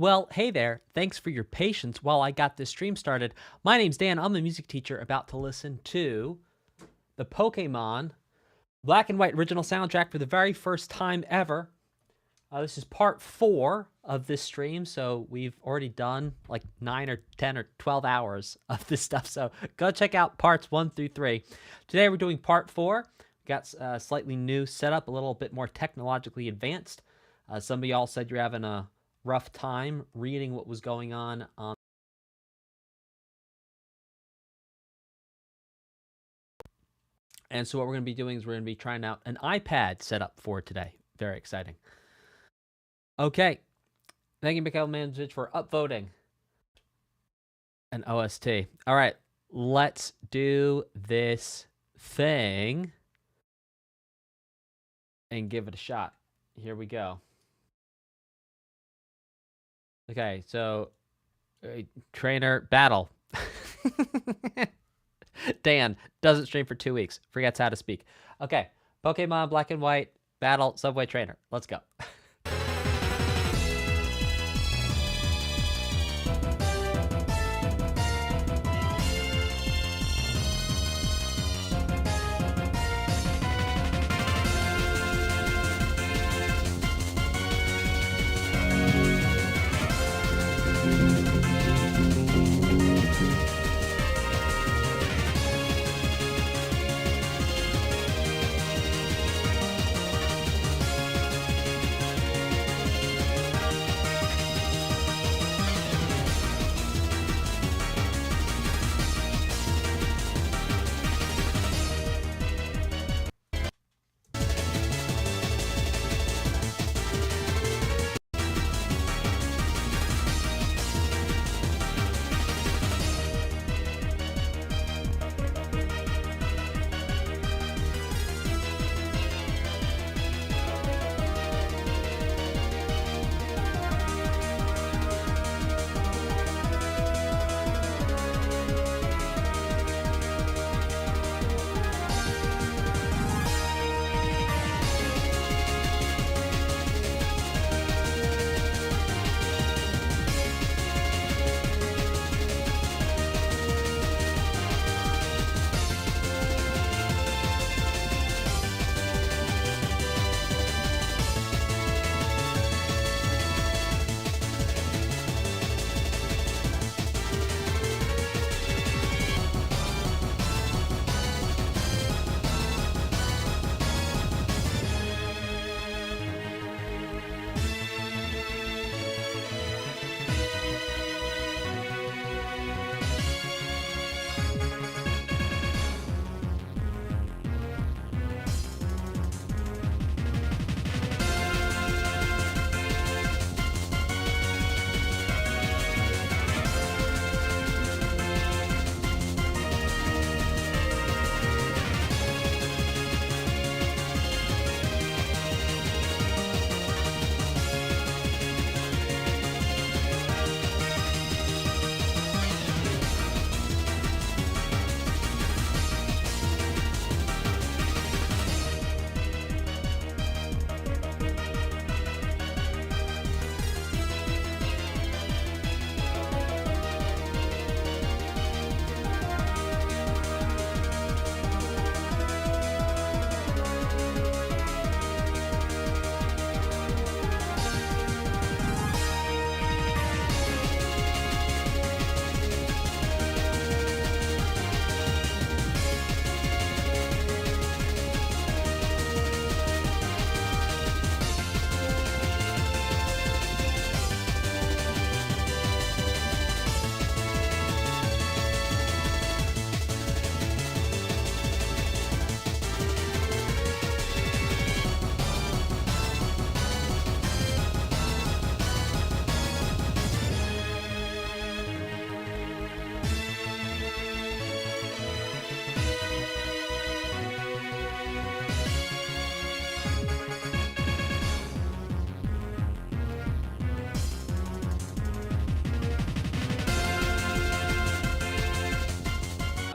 Well, hey there. Thanks for your patience while I got this stream started. My name's Dan. I'm the music teacher about to listen to the Pokémon Black and White original soundtrack for the very first time ever. This is part 4 of this stream, so we've already done like 9 or 10 or 12 hours of this stuff, so go check out parts 1 through 3. Today we're doing part 4. We got a slightly new setup, a little bit more technologically advanced. Some of y'all said you're having a rough time reading what was going on. And so what we're going to be doing is we're going to be trying out an iPad setup for today. Very exciting. Okay. Thank you, Mikhail Manzic, for upvoting an OST. All right. Let's do this thing and give it a shot. Here we go. Okay, so trainer battle. Dan doesn't stream for 2 weeks. Forgets how to speak. Okay, Pokemon Black and White battle Subway Trainer. Let's go.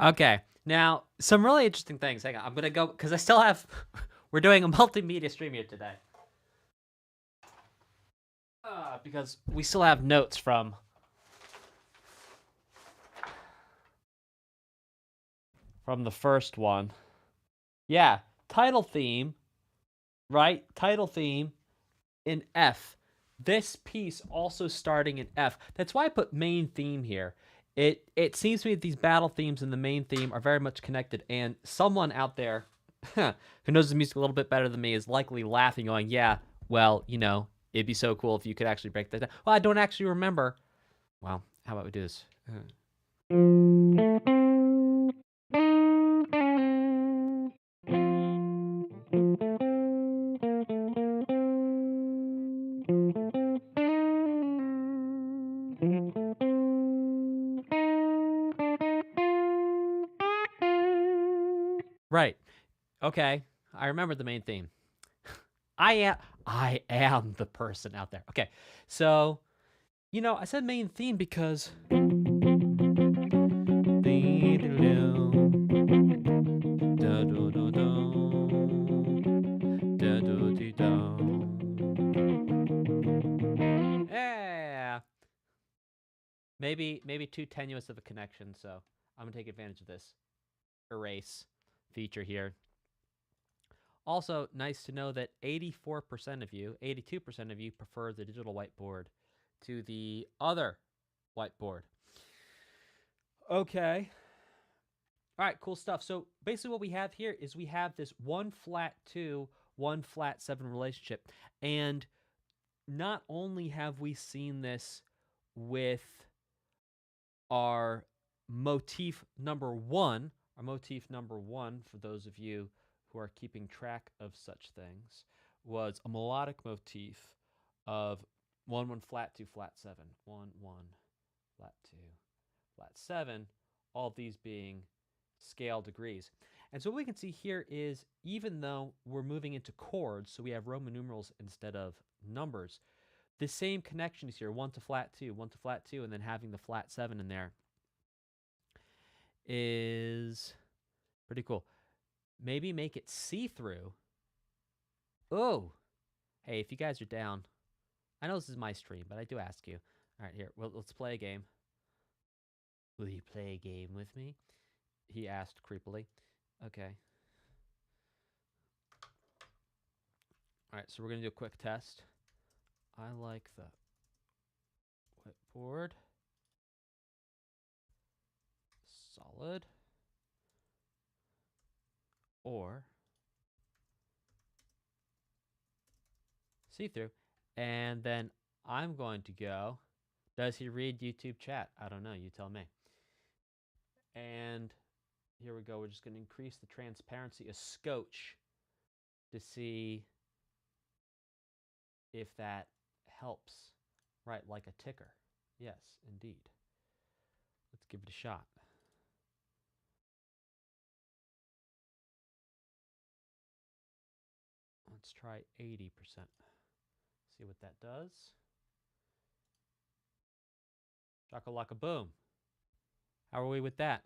Okay, now some really interesting things. Hang on, I'm gonna go because I still have. We're doing a multimedia stream here today. Because we still have notes from the first one. Yeah, title theme, right? Title theme in F. This piece also starting in F. That's why I put main theme here. It seems to me that these battle themes and the main theme are very much connected, and someone out there who knows the music a little bit better than me is likely laughing, going, yeah, well, you know, it'd be so cool if you could actually break that down. Well, I don't actually remember. Well, how about we do this? Right. Okay. I remember the main theme. I am the person out there. Okay. So, you know, I said main theme because yeah. Maybe too tenuous of a connection, so I'm gonna take advantage of this erase feature here. Also, nice to know that 84% of you, 82% of you prefer the digital whiteboard to the other whiteboard. Okay. All right, cool stuff. So basically what we have here is we have this 1 flat 2, 1 flat 7 relationship. And not only have we seen this with our motif number 1, for those of you who are keeping track of such things, was a melodic motif of 1 1 flat 2 flat 7, 1 1 flat 2 flat 7, all of these being scale degrees. And so what we can see here is, even though we're moving into chords, so we have Roman numerals instead of numbers, the same connection is here, 1 to flat 2, 1 to flat 2, and then having the flat 7 in there is pretty cool. Maybe make it see-through. Oh, hey, if you guys are down, I know this is my stream, but I do ask you. All right, here, well, let's play a game. Will you play a game with me? He asked creepily. Okay. All right, so we're going to do a quick test. I like the whiteboard. Solid. Or see-through. And then I'm going to go, does he read YouTube chat? I don't know. You tell me. And here we go. We're just going to increase the transparency a scotch to see if that helps. Right, like a ticker. Yes, indeed. Let's give it a shot. Let's try 80%. See what that does. Shakalaka boom. How are we with that?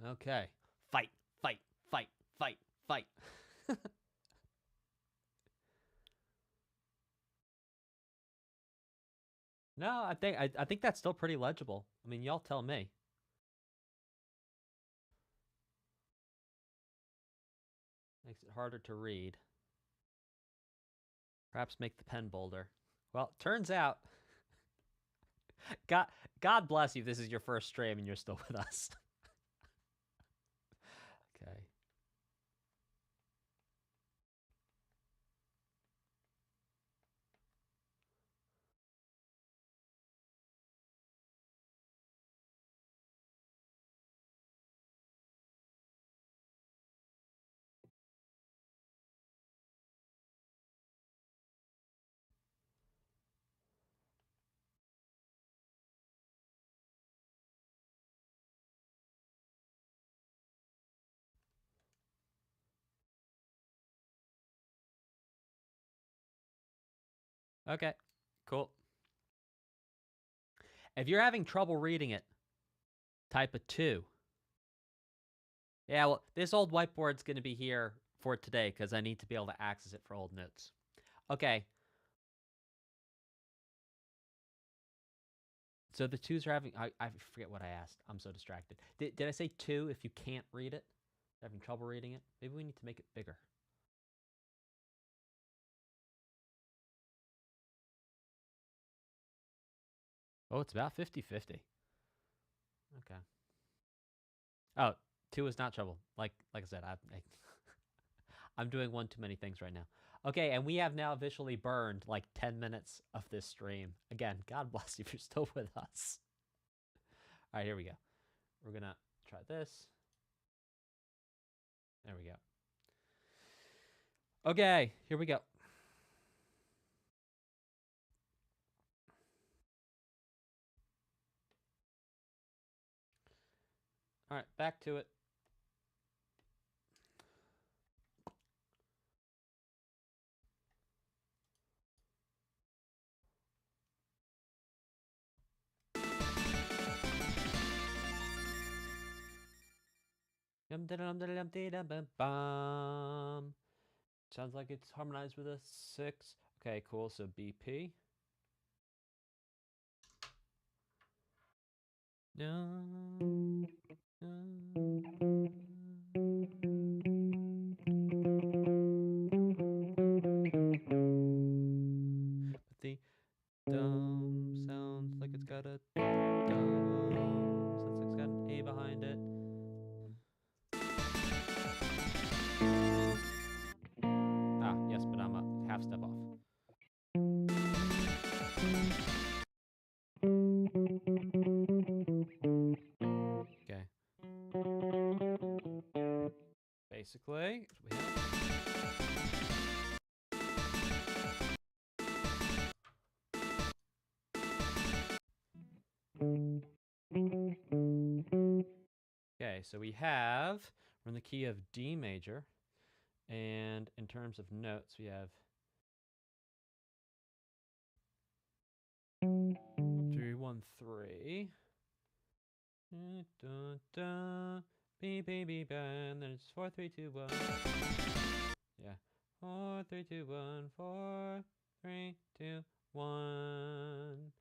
Okay. Fight, fight, fight, fight, fight. No, I think that's still pretty legible. I mean, y'all tell me. Makes it harder to read. Perhaps make the pen bolder. Well, turns out, God bless you if this is your first stream and you're still with us. Okay. Okay, cool. If you're having trouble reading it, type a 2. Yeah, well, this old whiteboard's going to be here for today because I need to be able to access it for old notes. Okay. So the 2s are having... I forget what I asked. I'm so distracted. Did I say 2 if you can't read it? Having trouble reading it? Maybe we need to make it bigger. Oh, it's about 50-50. Okay. Oh, 2 is not trouble. Like I said, I'm doing one too many things right now. Okay, and we have now visually burned like 10 minutes of this stream. Again, God bless you if you're still with us. All right, here we go. We're going to try this. There we go. Okay, here we go. All right, back to it. Sounds like it's harmonized with a 6. Okay, cool. So BP. No. But the dum sounds like it's got a dum. Sounds like it's got an A behind it. Ah, yes, but I'm a half step off. Okay. Basically, we have... Okay, so we have, we're in the key of D major, and in terms of notes, we have 3-1-3. Dun, dun, beep, beep, beep, and then it's 4-3-2-1. Yeah, 4-3-2-1, 4-3-2-1.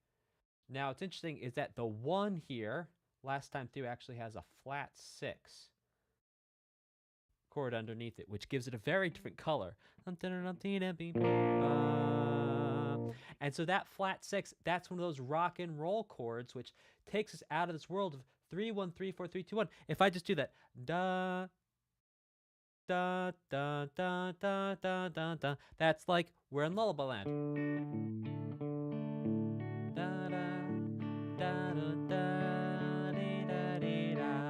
Now, what's interesting is that the 1 here, last time through, actually has a flat 6 chord underneath it, which gives it a very different color. And so that flat 6, that's one of those rock and roll chords, which takes us out of this world of 3-1-3-4-3-2-1. If I just do that, da, da, da, da, da, da, da, da, that's like we're in Lullaby Land. Da, da, da, da, da, dee, da, dee, da.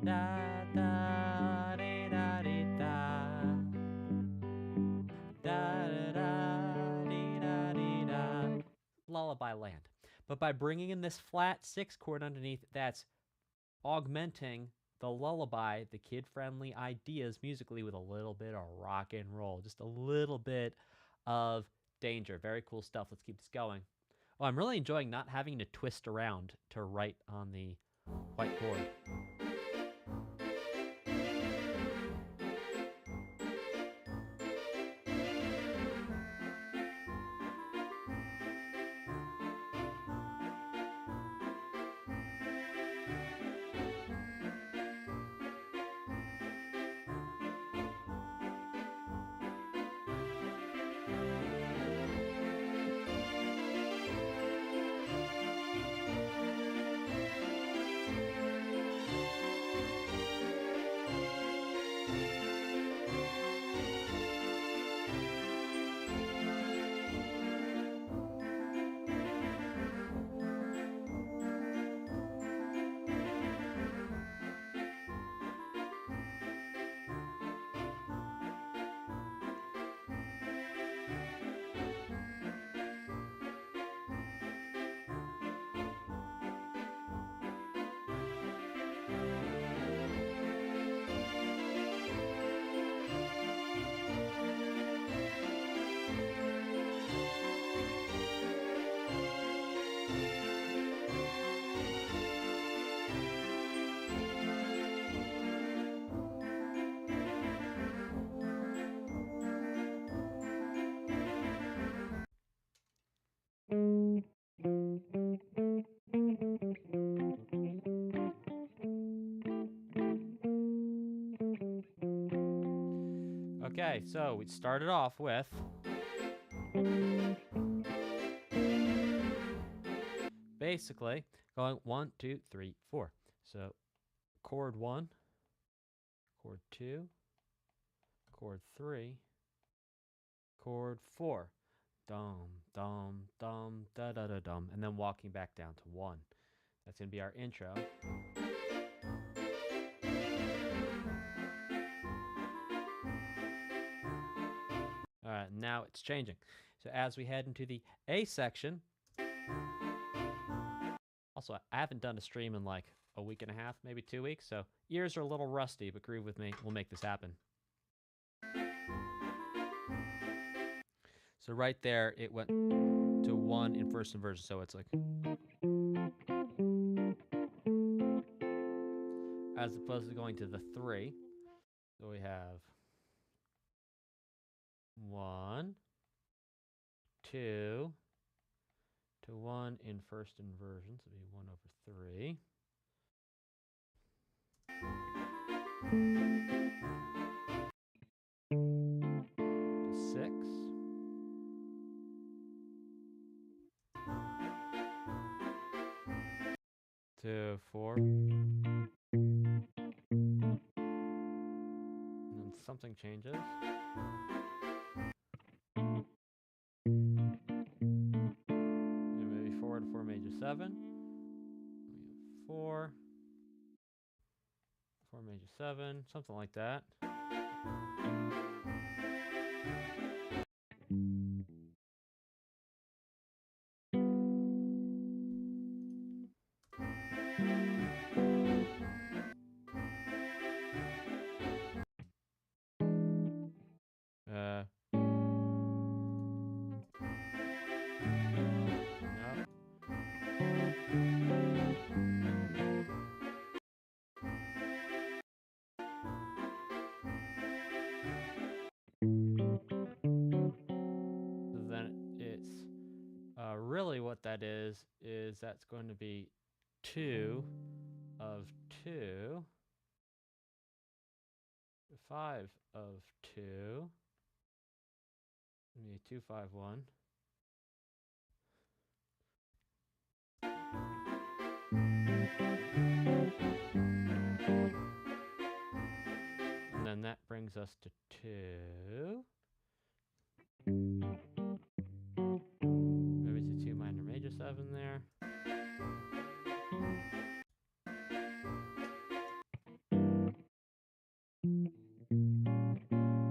Da, da, dee, da, dee, da. Da, da, da, dee, da, dee, da. Lullaby Land. But by bringing in this flat 6 chord underneath, that's augmenting the lullaby, the kid-friendly ideas musically with a little bit of rock and roll. Just a little bit of danger. Very cool stuff. Let's keep this going. Oh, I'm really enjoying not having to twist around to write on the whiteboard. Okay, so we started off with basically going 1, 2, 3, 4. So chord 1, chord 2, chord 3, chord 4. Dum, dum, dum, da da da dum. And then walking back down to 1. That's going to be our intro. All right, now it's changing. So as we head into the A section, also, I haven't done a stream in like a week and a half, maybe 2 weeks, so ears are a little rusty, but groove with me. We'll make this happen. So right there, it went to 1 in first inversion, so it's like... as opposed to going to the 3. So we have 1, 2, to 1 in first inversion, so it'd be 1 over 3. To 6. To 4. And then something changes. And maybe 4 to 4 major 7. We have 4. 4 major 7, something like that. Really what that is that's going to be 2 of 2, 5 of 2, maybe 2, 5, 1. And then that brings us to 2. Maybe it's a 2 minor major 7 there.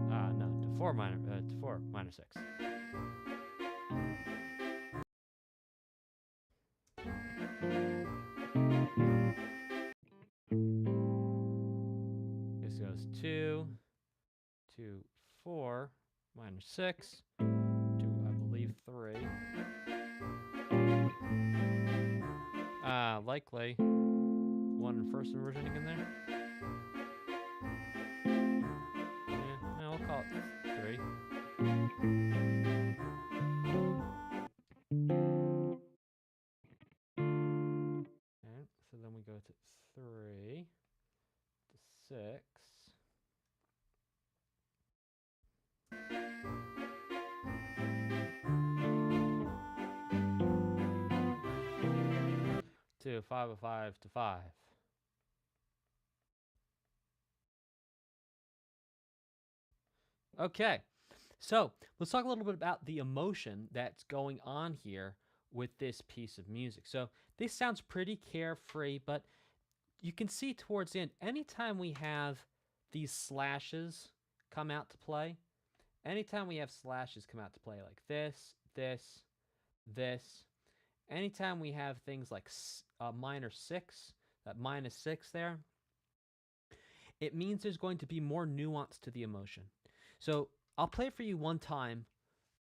No, to 4 minor 6. This goes 2, 2, 4, minor 6, 2, I believe 3. Likely 1 in first inversion again there. Yeah, no, we'll call it 3. Okay, so then we go to 3, to 6. To 5 of 5 to 5. Okay, so let's talk a little bit about the emotion that's going on here with this piece of music. So this sounds pretty carefree, but you can see towards the end, anytime we have these slashes come out to play, anytime we have slashes come out to play like this, anytime we have things like minor 6, that minus 6 there, it means there's going to be more nuance to the emotion. So I'll play it for you one time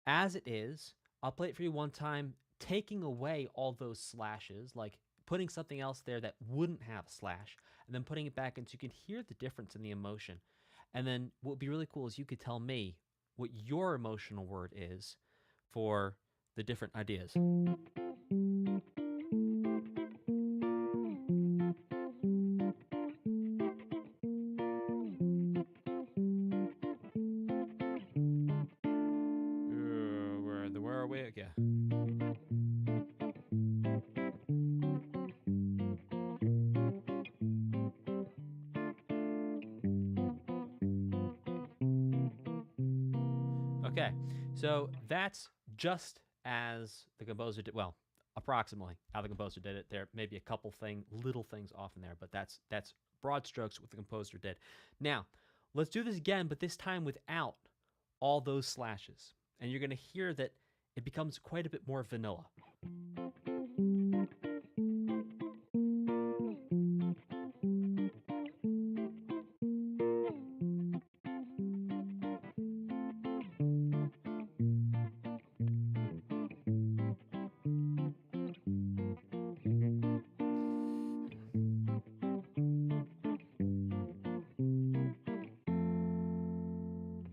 as it is. I'll play it for you one time taking away all those slashes, like putting something else there that wouldn't have a slash, and then putting it back in so you can hear the difference in the emotion. And then what would be really cool is you could tell me what your emotional word is for the different ideas. Okay, so that's just as the composer did. Well, approximately how the composer did it. There may be a couple little things off in there, but that's broad strokes what the composer did. Now, let's do this again, but this time without all those slashes. And you're going to hear that it becomes quite a bit more vanilla.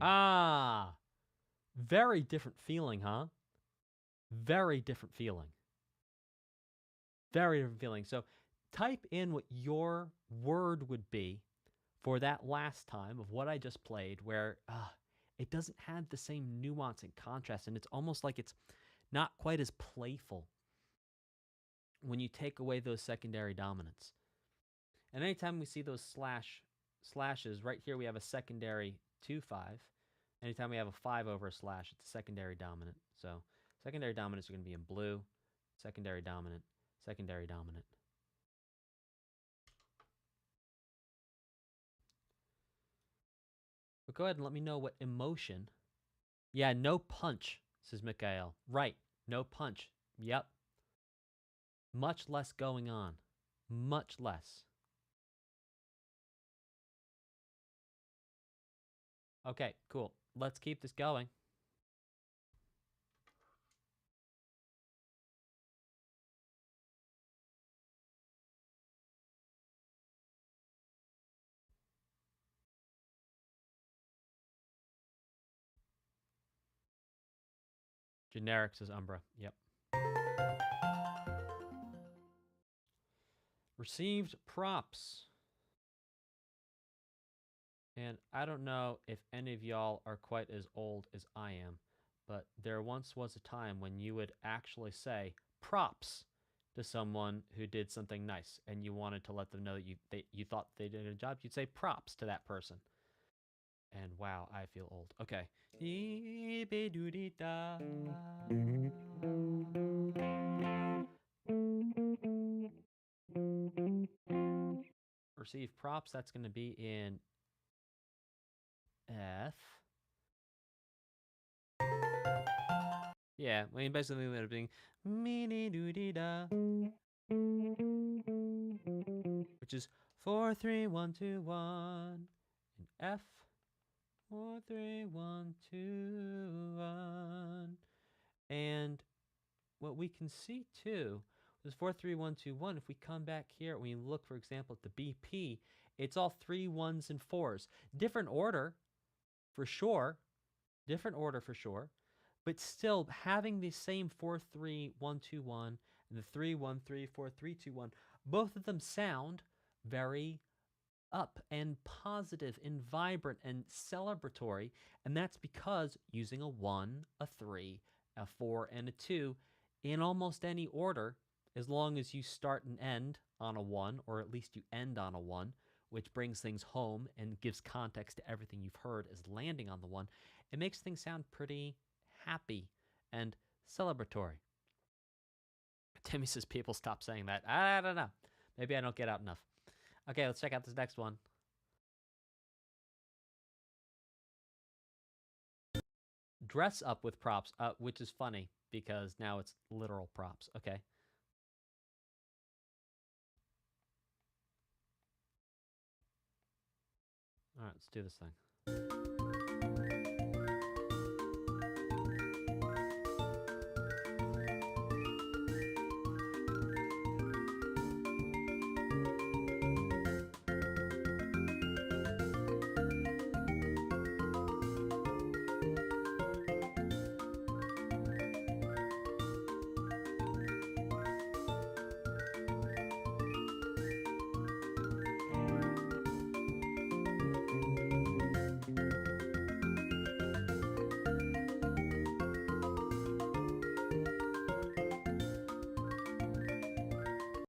Ah, very different feeling, huh? Very different feeling. Very different feeling. So type in what your word would be for that last time of what I just played, where it doesn't have the same nuance and contrast, and it's almost like it's not quite as playful when you take away those secondary dominants. And anytime we see those slashes, right here we have a secondary 2-5. Anytime we have a 5 over a slash, it's a secondary dominant. So secondary dominants are going to be in blue, secondary dominant, secondary dominant. But go ahead and let me know what emotion. Yeah, no punch, says Mikhail. Right, no punch. Yep. Much less going on. Much less. Okay, cool. Let's keep this going. Generic, says Umbra. Yep. Received props. And I don't know if any of y'all are quite as old as I am, but there once was a time when you would actually say props to someone who did something nice, and you wanted to let them know that you thought they did a good job. You'd say props to that person. And wow, I feel old. Okay. Receive props, that's going to be in F. Yeah, I mean, basically it being which is 4 3 1 2 1 in F. 4 3 1 2 1. And what we can see too is 4 3 1 2 1. If we come back here, when you look, for example, at the BP, it's all 3 1s and 4s. Different order, for sure. Different order for sure. But still having the same 4 3 1 2 1 and the 3 1 3 4 3 2 1, both of them sound very up and positive and vibrant and celebratory. And that's because using a 1, a 3, a 4, and a 2 in almost any order, as long as you start and end on a 1, or at least you end on a 1, which brings things home and gives context to everything you've heard as landing on the 1, it makes things sound pretty happy and celebratory. Timmy says people stop saying that. I don't know. Maybe I don't get out enough. Okay, let's check out this next one. Dress up with props, which is funny because now it's literal props. Okay. All right, let's do this thing.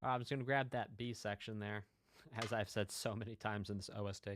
I'm just going to grab that B section there, as I've said so many times in this OST.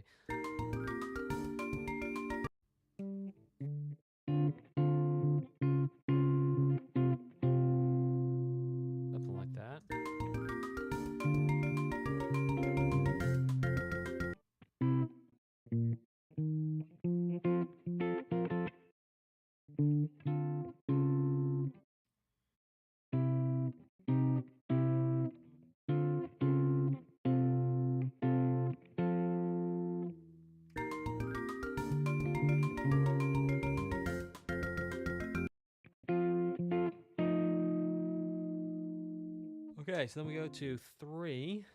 Okay, so then we go to 3.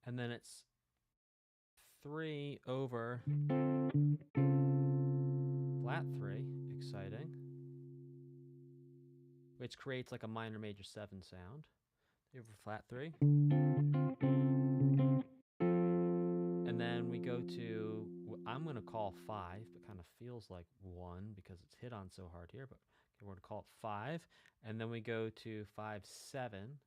And then it's 3 over flat 3. Exciting. Which creates like a minor major 7 sound. 3 over flat 3. And then we go to, I'm going to call 5, but kind of feels like 1 because it's hit on so hard here. But okay, we're going to call it 5. And then we go to 5, 7.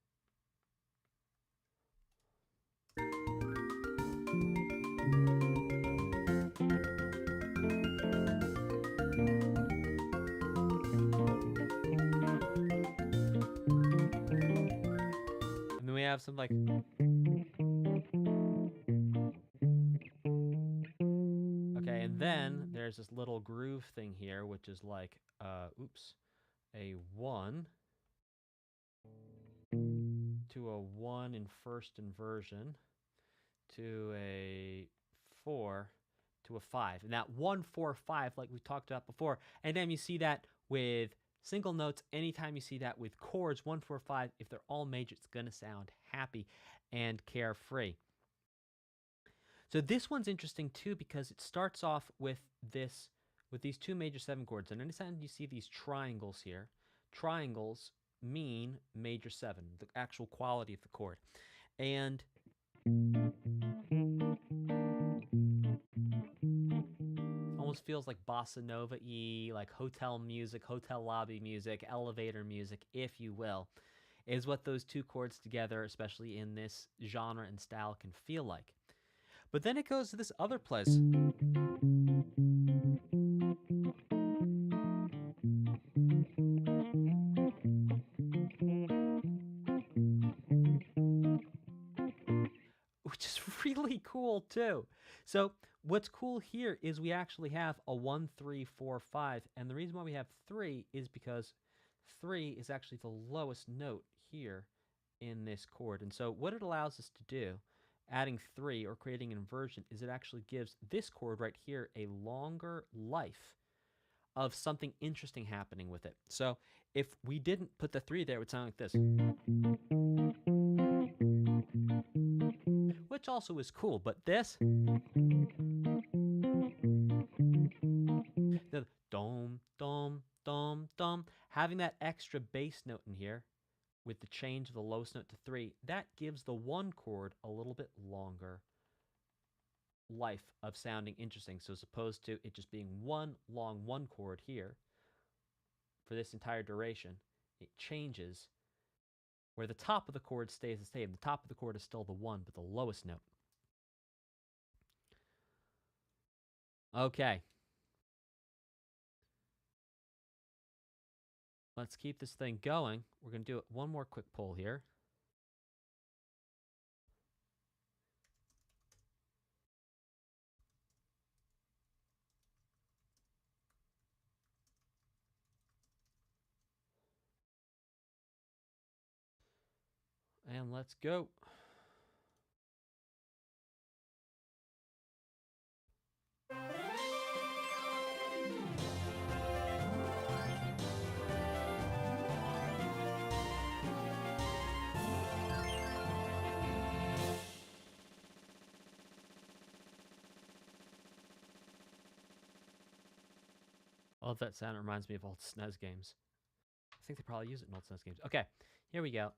And then we have some like... Okay, and then there's this little groove thing here, which is like, a 1 to a 1 in first inversion to a 4 to a 5. And that 1, 4, 5, like we talked about before. And then you see that with single notes. Anytime you see that with chords, 1, 4, 5, if they're all major, it's going to sound happy and carefree. So this one's interesting too because it starts off with these 2 major 7 chords. And anytime you see these triangles here, triangles mean major 7, the actual quality of the chord. And almost feels like bossa nova-y, like hotel music, hotel lobby music, elevator music, if you will, is what those 2 chords together, especially in this genre and style, can feel like. But then it goes to this other place. Which is really cool too. So what's cool here is we actually have a 1, 3, 4, 5. And the reason why we have 3 is because 3 is actually the lowest note here in this chord. And so what it allows us to do, adding 3 or creating an inversion, is it actually gives this chord right here a longer life of something interesting happening with it. So if we didn't put the 3 there, it would sound like this. Which also is cool, but this, the dom, dom, dom, dom, having that extra bass note in here with the change of the lowest note to 3, that gives the 1 chord a little bit longer life of sounding interesting. So as opposed to it just being one long 1 chord here for this entire duration, it changes where the top of the chord stays the same. The top of the chord is still the 1, but the lowest note. Okay. Let's keep this thing going. We're going to do one more quick pull here. And let's go. I love that sound. It reminds me of old SNES games. I think they probably use it in old SNES games. Okay, here we go.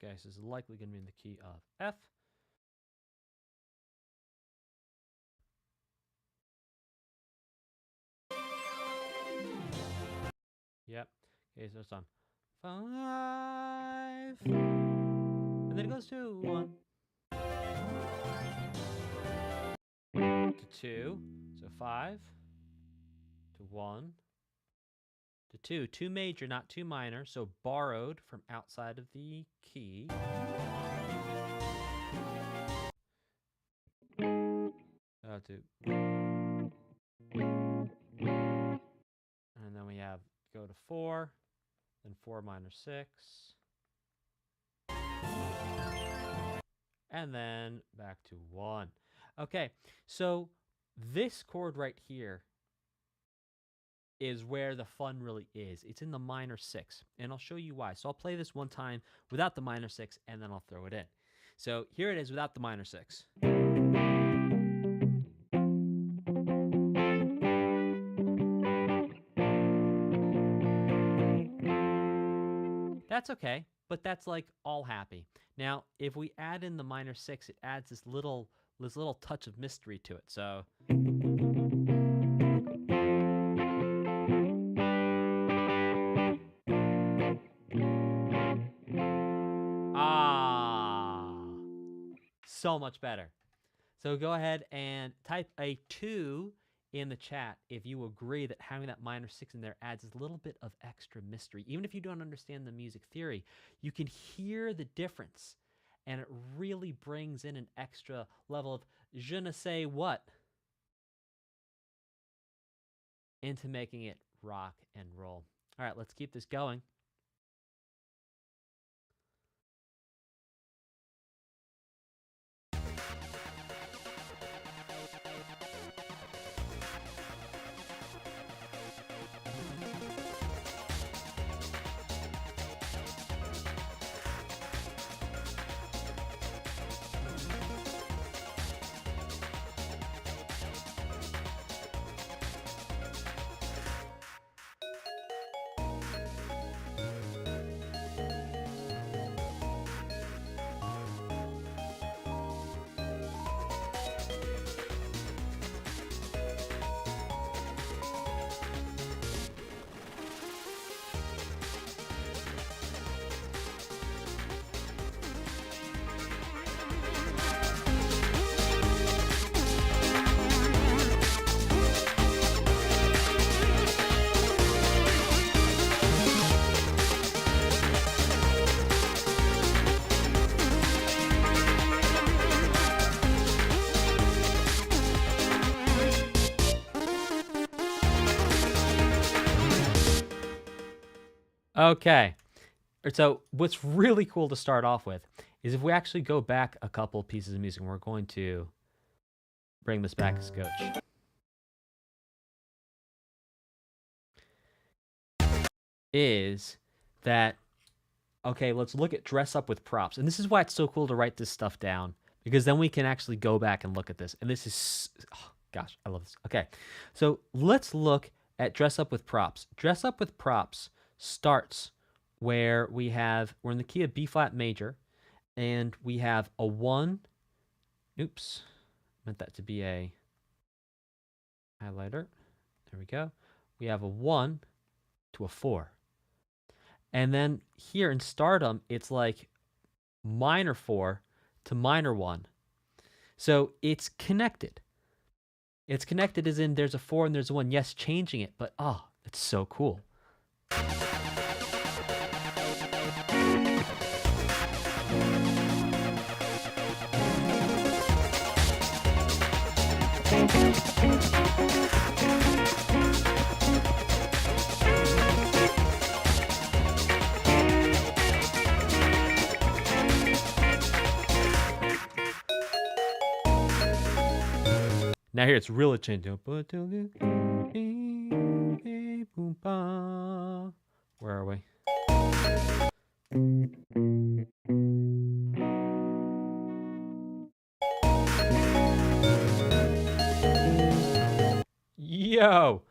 Okay, so this is likely going to be in the key of F. Yep. Okay, so it's on 5. And then it goes to 1. To 2. So 5. To 1. To 2. 2 major, not 2 minor. So borrowed from outside of the key. to, and then we have go to 4, then 4 minor 6, and then back to 1. Okay, so this chord right here is where the fun really is. It's in the minor 6, and I'll show you why. So I'll play this one time without the minor 6, and then I'll throw it in. So here it is without the minor 6. That's okay, but that's like all happy. Now, if we add in the minor 6, it adds this little touch of mystery to it. So so much better. So go ahead and type a 2 in the chat if you agree that having that minor 6 in there adds a little bit of extra mystery. Even if you don't understand the music theory, you can hear the difference, and it really brings in an extra level of je ne sais what into making it rock and roll. All right, let's keep this going. Okay, so what's really cool to start off with is if we actually go back a couple pieces of music, and we're going to bring this back a scotch. Is that, okay, let's look at dress up with props. And this is why it's so cool to write this stuff down, because then we can actually go back and look at this. And this is, oh, gosh, I love this. Okay, so let's look at dress up with props. Dress up with props starts where we're in the key of B flat major, and we have a 1. Oops, meant that to be a highlighter. There we go. We have a 1 to a 4. And then here in Stardom, it's like minor 4 to minor 1. So it's connected. It's connected as in there's a 4 and there's a 1. Yes, changing it, but oh, it's so cool. Now here it's really changing. Where are we? Yo!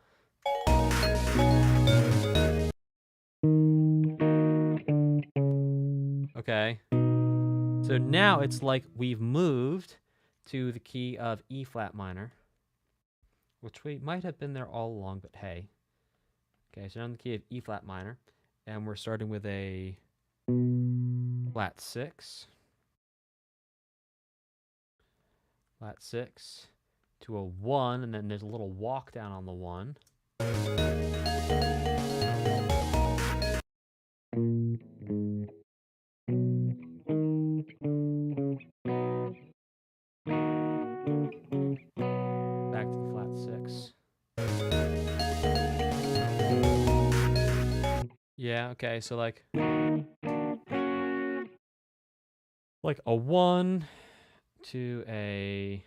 Okay. So now it's like we've moved to the key of E flat minor, which we might have been there all along, but hey. Okay, so now in the key of E flat minor, and we're starting with a flat 6. Flat 6 to a 1, and then there's a little walk down on the 1. Yeah, okay, so like a 1 to a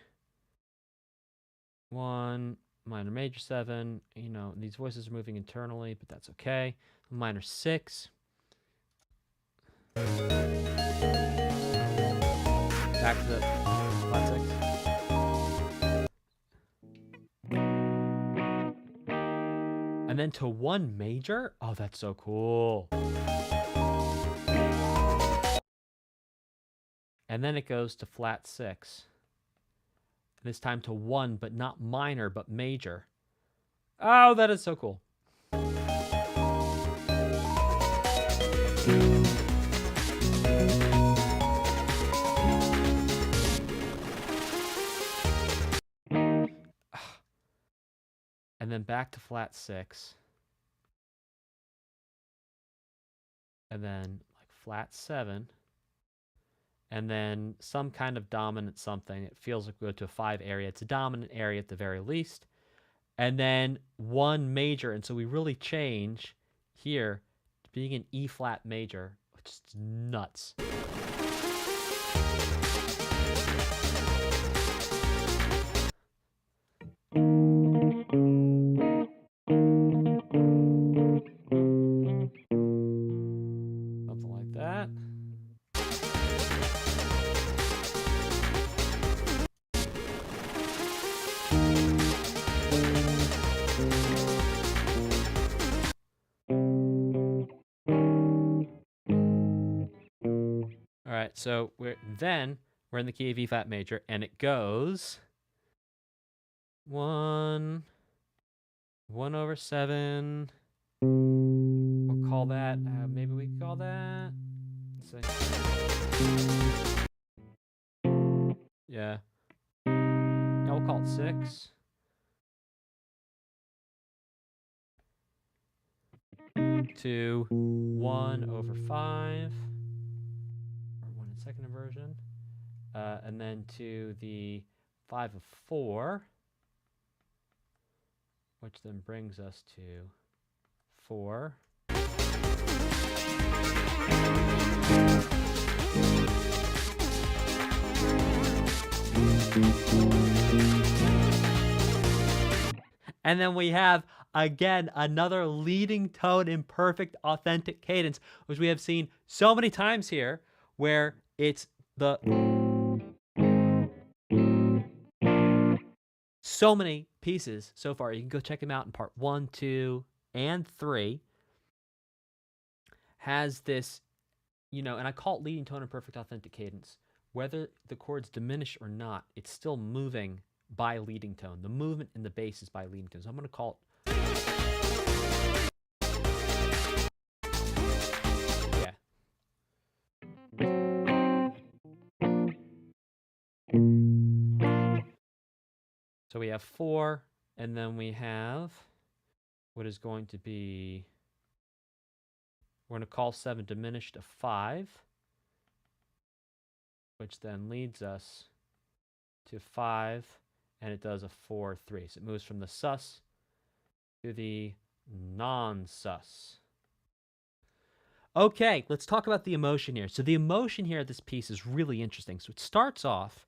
1 minor major 7. You know, these voices are moving internally, but that's okay. Minor 6. Back to the flat 6. And then to 1 major? Oh, that's so cool. And then it goes to flat 6. This time to 1, but not minor, but major. Oh, that is so cool. And then back to flat 6. And then like flat 7. And then some kind of dominant something. It feels like we go to a 5 area. It's a dominant area at the very least. And then 1 major. And so we really change here to being an E flat major, which is nuts. Something like that. All right, so we're in the key of E flat major, and it goes 1 over 7. We'll call that. Maybe we can call that. Let's see. Yeah. Yeah, we'll call it 6. To 1 over 5. Or 1 in second inversion. And then to the 5 of 4. Which then brings us to 4. And then we have, again, another leading tone in perfect authentic cadence, which we have seen so many times here, where it's the... So many pieces so far. You can go check them out in part 1, 2, and 3. Has this, you know, and I call it leading tone in perfect authentic cadence. Whether the chords diminish or not, it's still moving by leading tone. The movement in the bass is by leading tone. So I'm going to call it. Yeah. So we have 4, and then we have what is going to be, we're going to call 7 diminished to 5, which then leads us to 5, and it does a 4, 3. So it moves from the sus to the non-sus. Okay, let's talk about the emotion here. So the emotion here of this piece is really interesting. So it starts off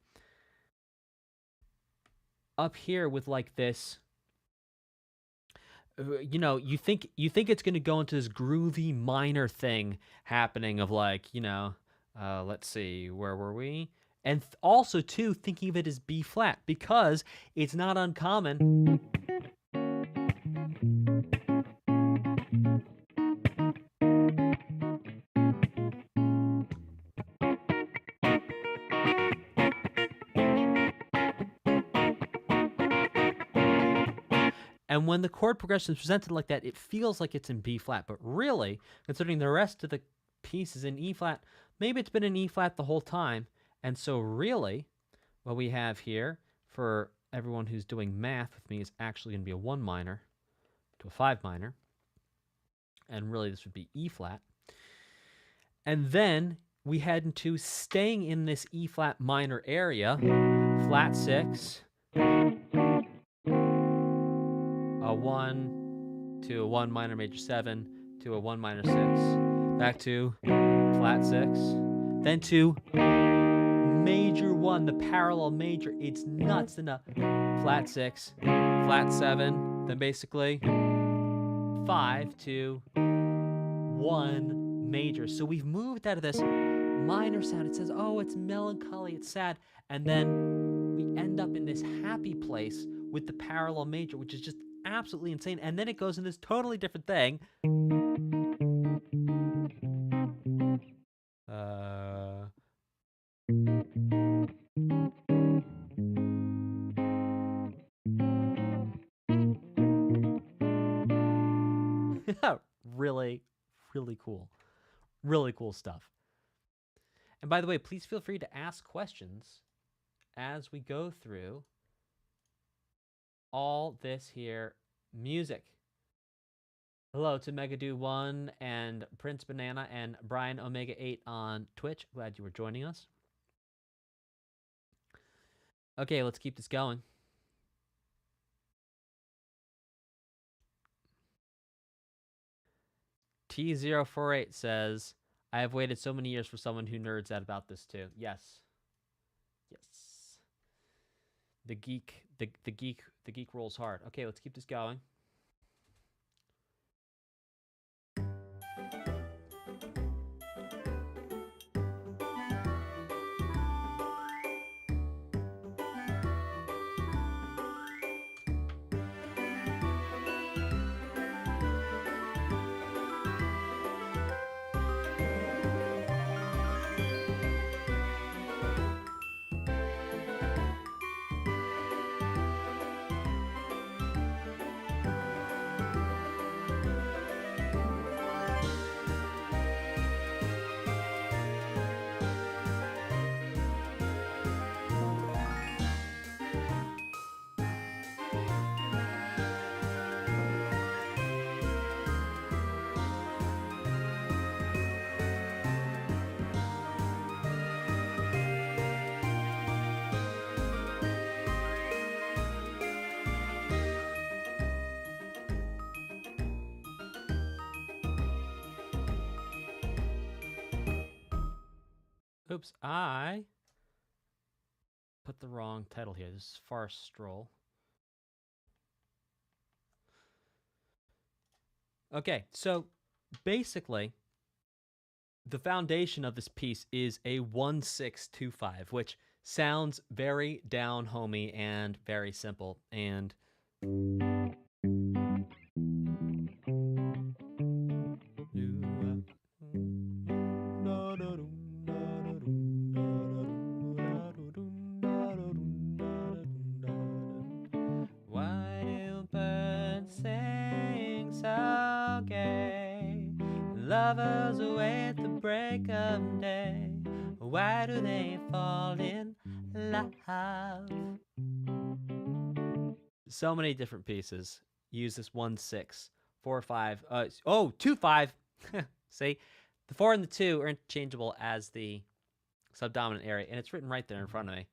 up here with like this, you know, you think it's going to go into this groovy minor thing happening of like, you know, let's see, where were we? And also too, thinking of it as B flat, because it's not uncommon. And when the chord progression is presented like that, it feels like it's in B flat. But really, considering the rest of the piece is in E flat, maybe it's been in E flat the whole time. And so really, what we have here for everyone who's doing math with me is actually going to be a 1 minor to a 5 minor. And really, this would be E flat. And then we head into staying in this E flat minor area, flat 6, a 1 to a 1 minor major 7, to a 1 minor 6, back to flat 6, then to major 1, the parallel major. It's nuts. Then a flat 6, flat 7, then basically 5 to 1 major. So we've moved out of this minor sound. It says, oh, it's melancholy, it's sad, and then we end up in this happy place with the parallel major, which is just absolutely insane. And then it goes in this totally different thing. Really, really cool. Really cool stuff. And by the way, please feel free to ask questions as we go through all this here music. Hello to Megadu1 and Prince Banana and Brian Omega 8 on Twitch. Glad you were joining us. Okay, let's keep this going. T048 says, I have waited so many years for someone who nerds out about this too. Yes. Yes. The geek rolls hard. Okay, let's keep this going. Oops, I put the wrong title here. This is Forest Stroll. Okay, so basically, the foundation of this piece is a 1-6-2-5, which sounds very down-homey and very simple. And why do birds sing so gay? Lovers await the break of day. Why do they fall in love? So many different pieces use this 1-6, 4-5. 2-5. See, the 4 and the 2 are interchangeable as the subdominant area, and it's written right there in front of me.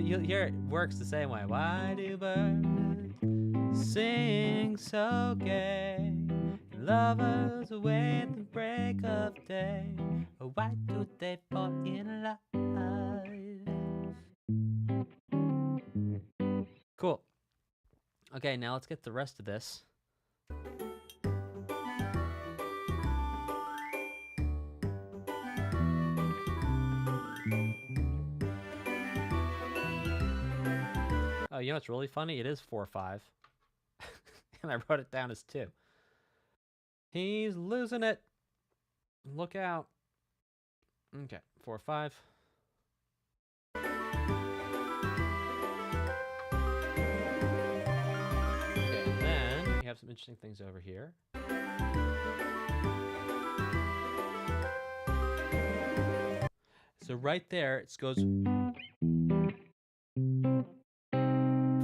You'll hear it works the same way. Why do birds sing so gay? Lovers await the break of day. Why do they fall in love? Cool. Okay, now let's get the rest of this. Oh, you know what's really funny? It is 4-5. And I wrote it down as 2. He's losing it. Look out. Okay, 4-5. Okay, and then we have some interesting things over here. So right there, it goes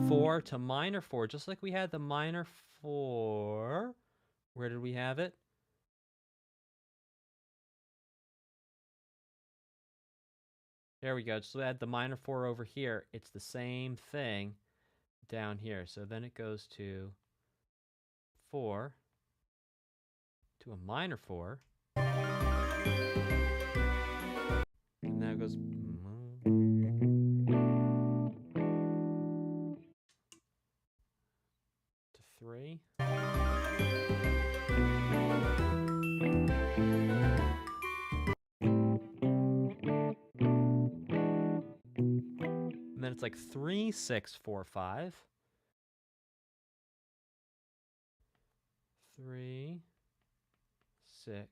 4 to minor 4, just like we had the minor 4. Where did we have it? There we go. So we had the minor 4 over here. It's the same thing, down here. So then it goes to 4 to a minor 4. And now it goes to 3. And then it's like 3, 6, 4, 5. 3, 6,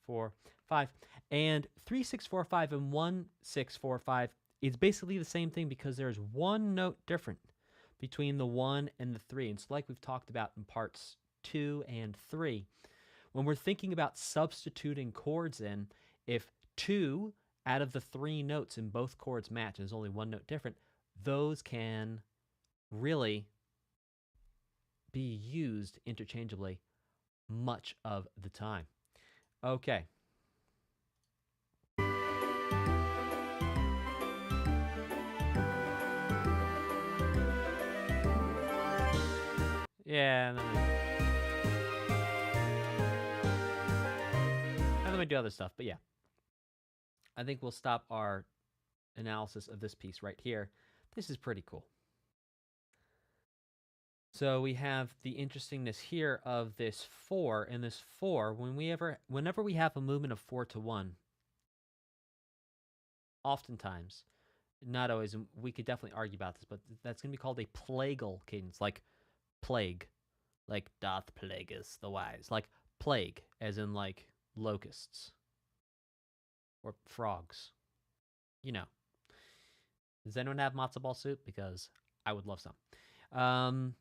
4, 5. And 3, 6, 4, 5 and 1, 6, 4, 5 is basically the same thing because there's one note different between the 1 and the 3. And it's like we've talked about in parts 2 and 3. When we're thinking about substituting chords in, if 2 out of the 3 notes in both chords match, and there's only one note different, those can really be used interchangeably much of the time. Okay. Yeah, and then we do other stuff, but yeah. I think we'll stop our analysis of this piece right here. This is pretty cool. So we have the interestingness here of this 4, and this 4, whenever we have a movement of 4 to 1, oftentimes, not always, and we could definitely argue about this, but that's going to be called a plagal cadence, like plague, like doth plague us the wise, like plague, as in like locusts or frogs. You know. Does anyone have matzo ball soup? Because I would love some.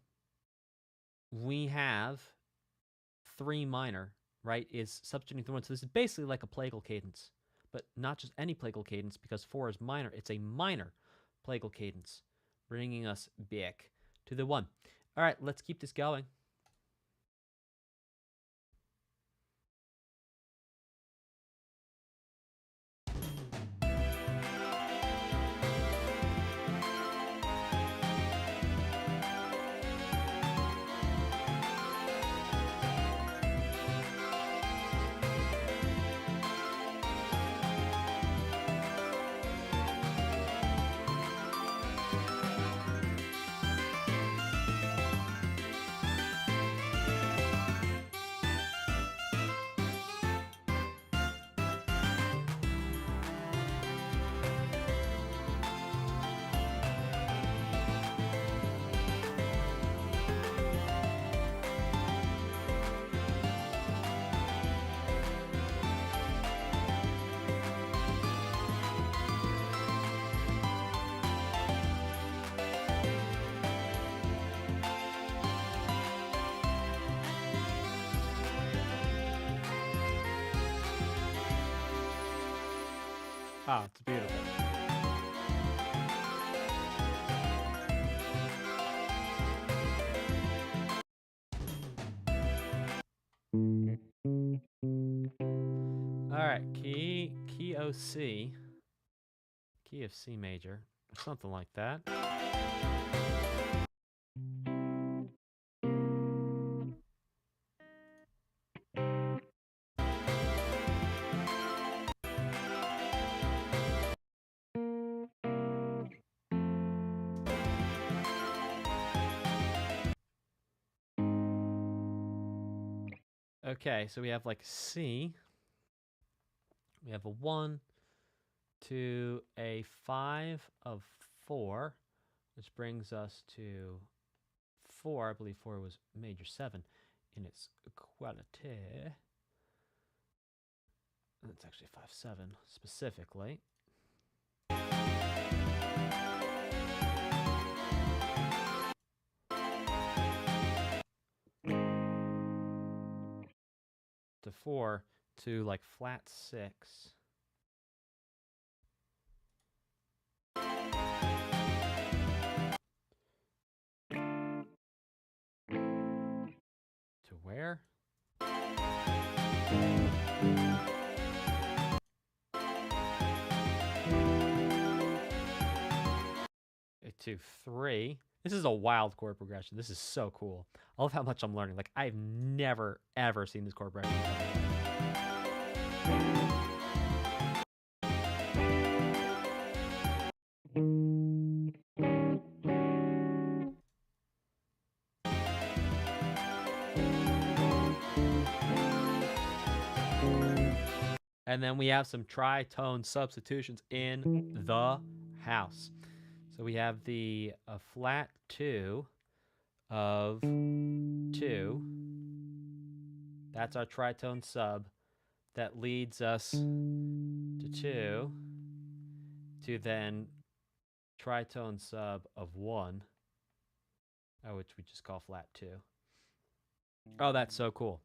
We have 3 minor, right, is substituting through 1. So this is basically like a plagal cadence, but not just any plagal cadence because 4 is minor. It's a minor plagal cadence, bringing us back to the 1. All right, let's keep this going. Oh, it's beautiful. All right, key of C, key of C major, something like that. Okay, so we have like C. We have a 1 to a 5 of 4, which brings us to 4. I believe 4 was major 7 in its quality. That's actually 5-7 specifically. To 4 to like flat 6. To where? 2, 3. This is a wild chord progression. This is so cool. I love how much I'm learning. Like, I've never, ever seen this chord progression. And then we have some tritone substitutions in the house. So we have the flat 2 of 2. That's our tritone sub. That leads us to 2 to then tritone sub of 1, which we just call flat 2. Oh, that's so cool.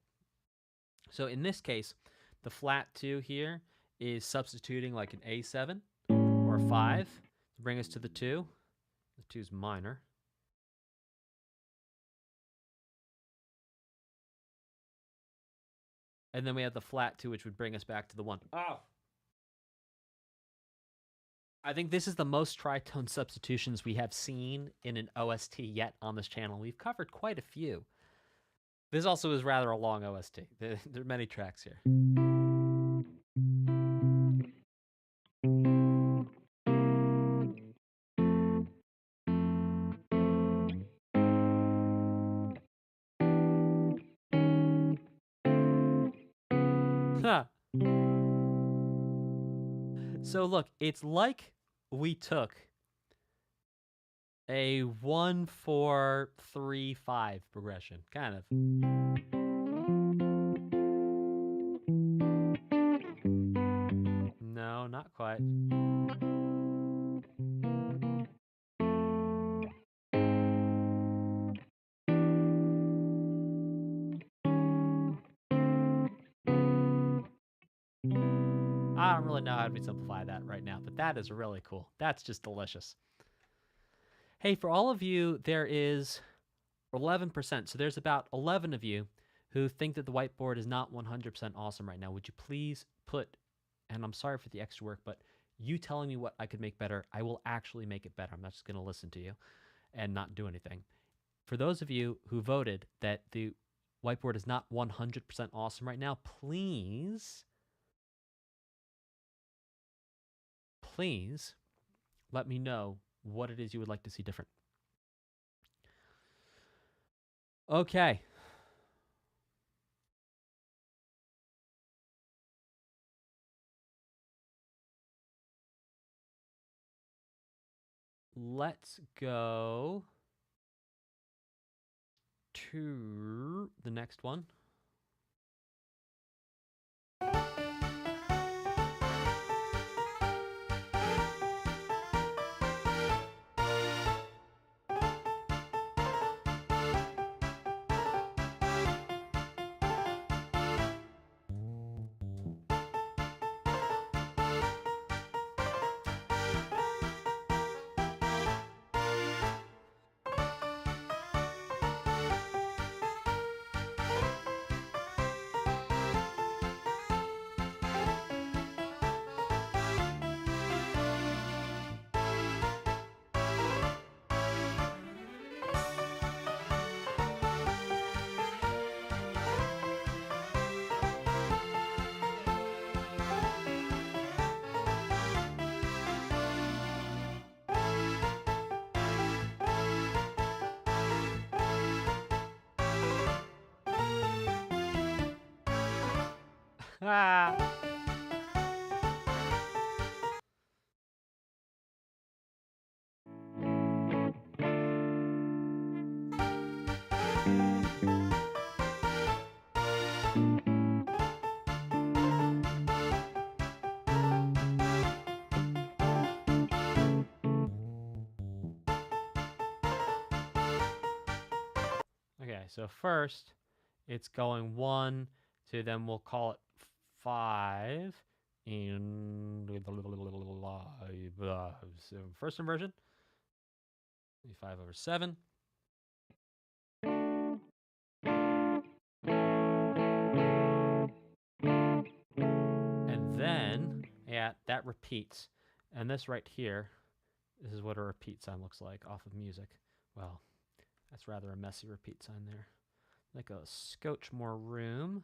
So in this case, the flat 2 here is substituting like an A7 or a 5 to bring us to the 2. The 2 is minor. And then we have the flat 2, which would bring us back to the 1. Oh! I think this is the most tritone substitutions we have seen in an OST yet on this channel. We've covered quite a few. This also is rather a long OST. There are many tracks here. Huh. So look, it's like we took a 1, 4, 3, 5 progression, kind of. No, not quite. I don't really know how to simplify that right now, but that is really cool. That's just delicious. Hey, for all of you, there is 11%. So there's about 11 of you who think that the whiteboard is not 100% awesome right now. Would you please put, and I'm sorry for the extra work, but you telling me what I could make better, I will actually make it better. I'm not just going to listen to you and not do anything. For those of you who voted that the whiteboard is not 100% awesome right now, please let me know what it is you would like to see different. Okay. Let's go to the next one. Ah. Okay, so first it's going 1 to, then we'll call it 5 in first inversion. 5/7. And then, yeah, that repeats. And this right here This is what a repeat sign looks like off of music. Well, that's rather a messy repeat sign there. Like a scotch more room.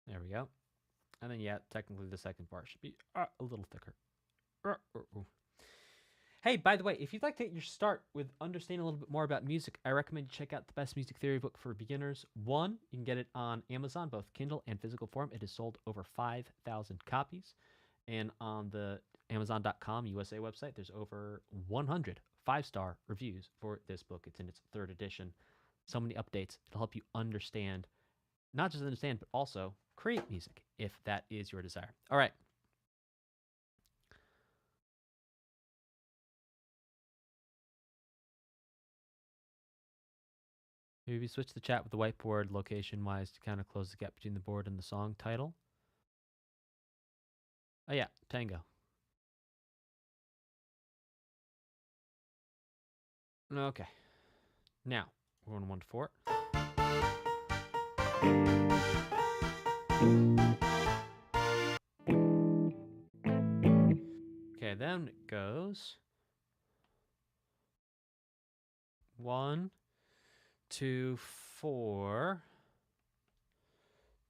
There we go. And then, yeah, technically the second bar should be a little thicker. Hey, by the way, if you'd like to get your start with understanding a little bit more about music, I recommend you check out the Best Music Theory book for beginners. One, you can get it on Amazon, both Kindle and physical form. It has sold over 5,000 copies. And on the Amazon.com USA website, there's over 100 5-star reviews for this book. It's in its 3rd edition. So many updates. It'll help you understand, not just understand, but also create music if that is your desire. All right. Maybe switch the chat with the whiteboard location-wise to kind of close the gap between the board and the song title. Oh yeah, Tango. Okay. Now, we're on 1 to 4. Okay, then it goes 1, 2, 4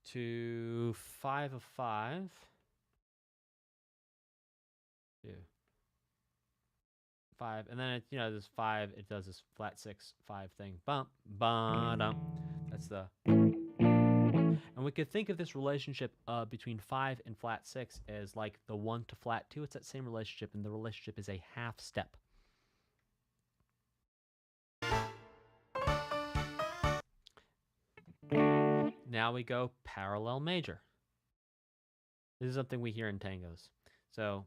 to 5 of 5. 2, 5, and then it, this 5. It does this flat 6 5 thing. Bump, ba-dum. That's the. And we could think of this relationship between 5 and flat 6 as like the 1 to flat 2. It's that same relationship, and the relationship is a half step. Now we go parallel major. This is something we hear in tangos. So,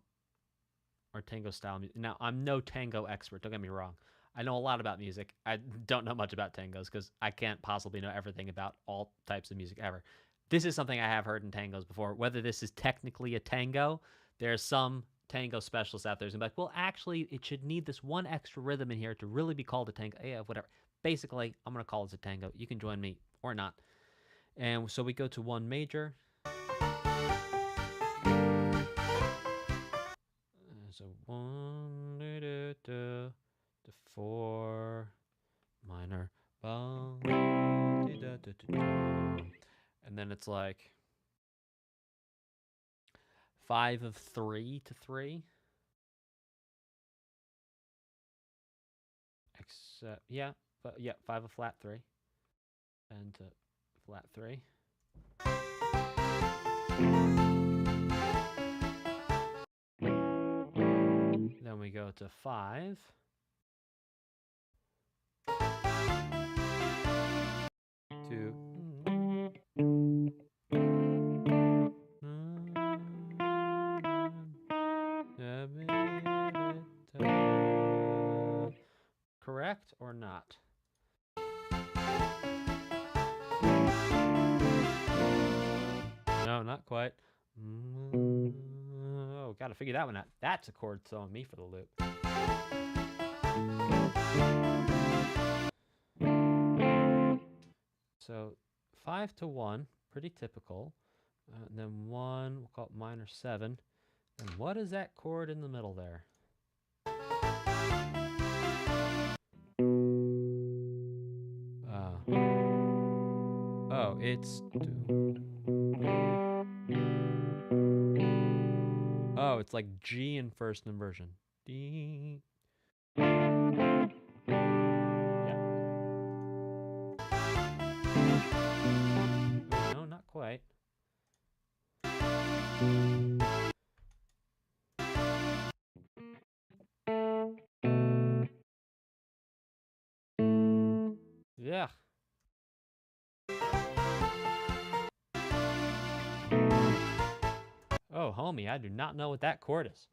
or tango style music. Now, I'm no tango expert, don't get me wrong. I know a lot about music. I don't know much about tangos because I can't possibly know everything about all types of music ever. This is something I have heard in tangos before. Whether this is technically a tango, there's some tango specialists out there who's like, well, actually, it should need this one extra rhythm in here to really be called a tango. Yeah, whatever. Basically, I'm going to call it a tango. You can join me or not. And so we go to 1 major. So 1 to 4 minor, and then it's like 5 of 3 to 3. Except, yeah, but yeah, 5 of flat 3, and to flat 3. Then we go to 5. To correct or not? No, not quite. Oh, gotta figure that one out. That's a chord throwing me for the loop. So 5 to 1, pretty typical. And then 1, we'll call it minor 7. And what is that chord in the middle there? Oh, it's. Oh, it's like G in first inversion. D. Yeah. No, not quite. Yeah. Oh, homie, I do not know what that chord is.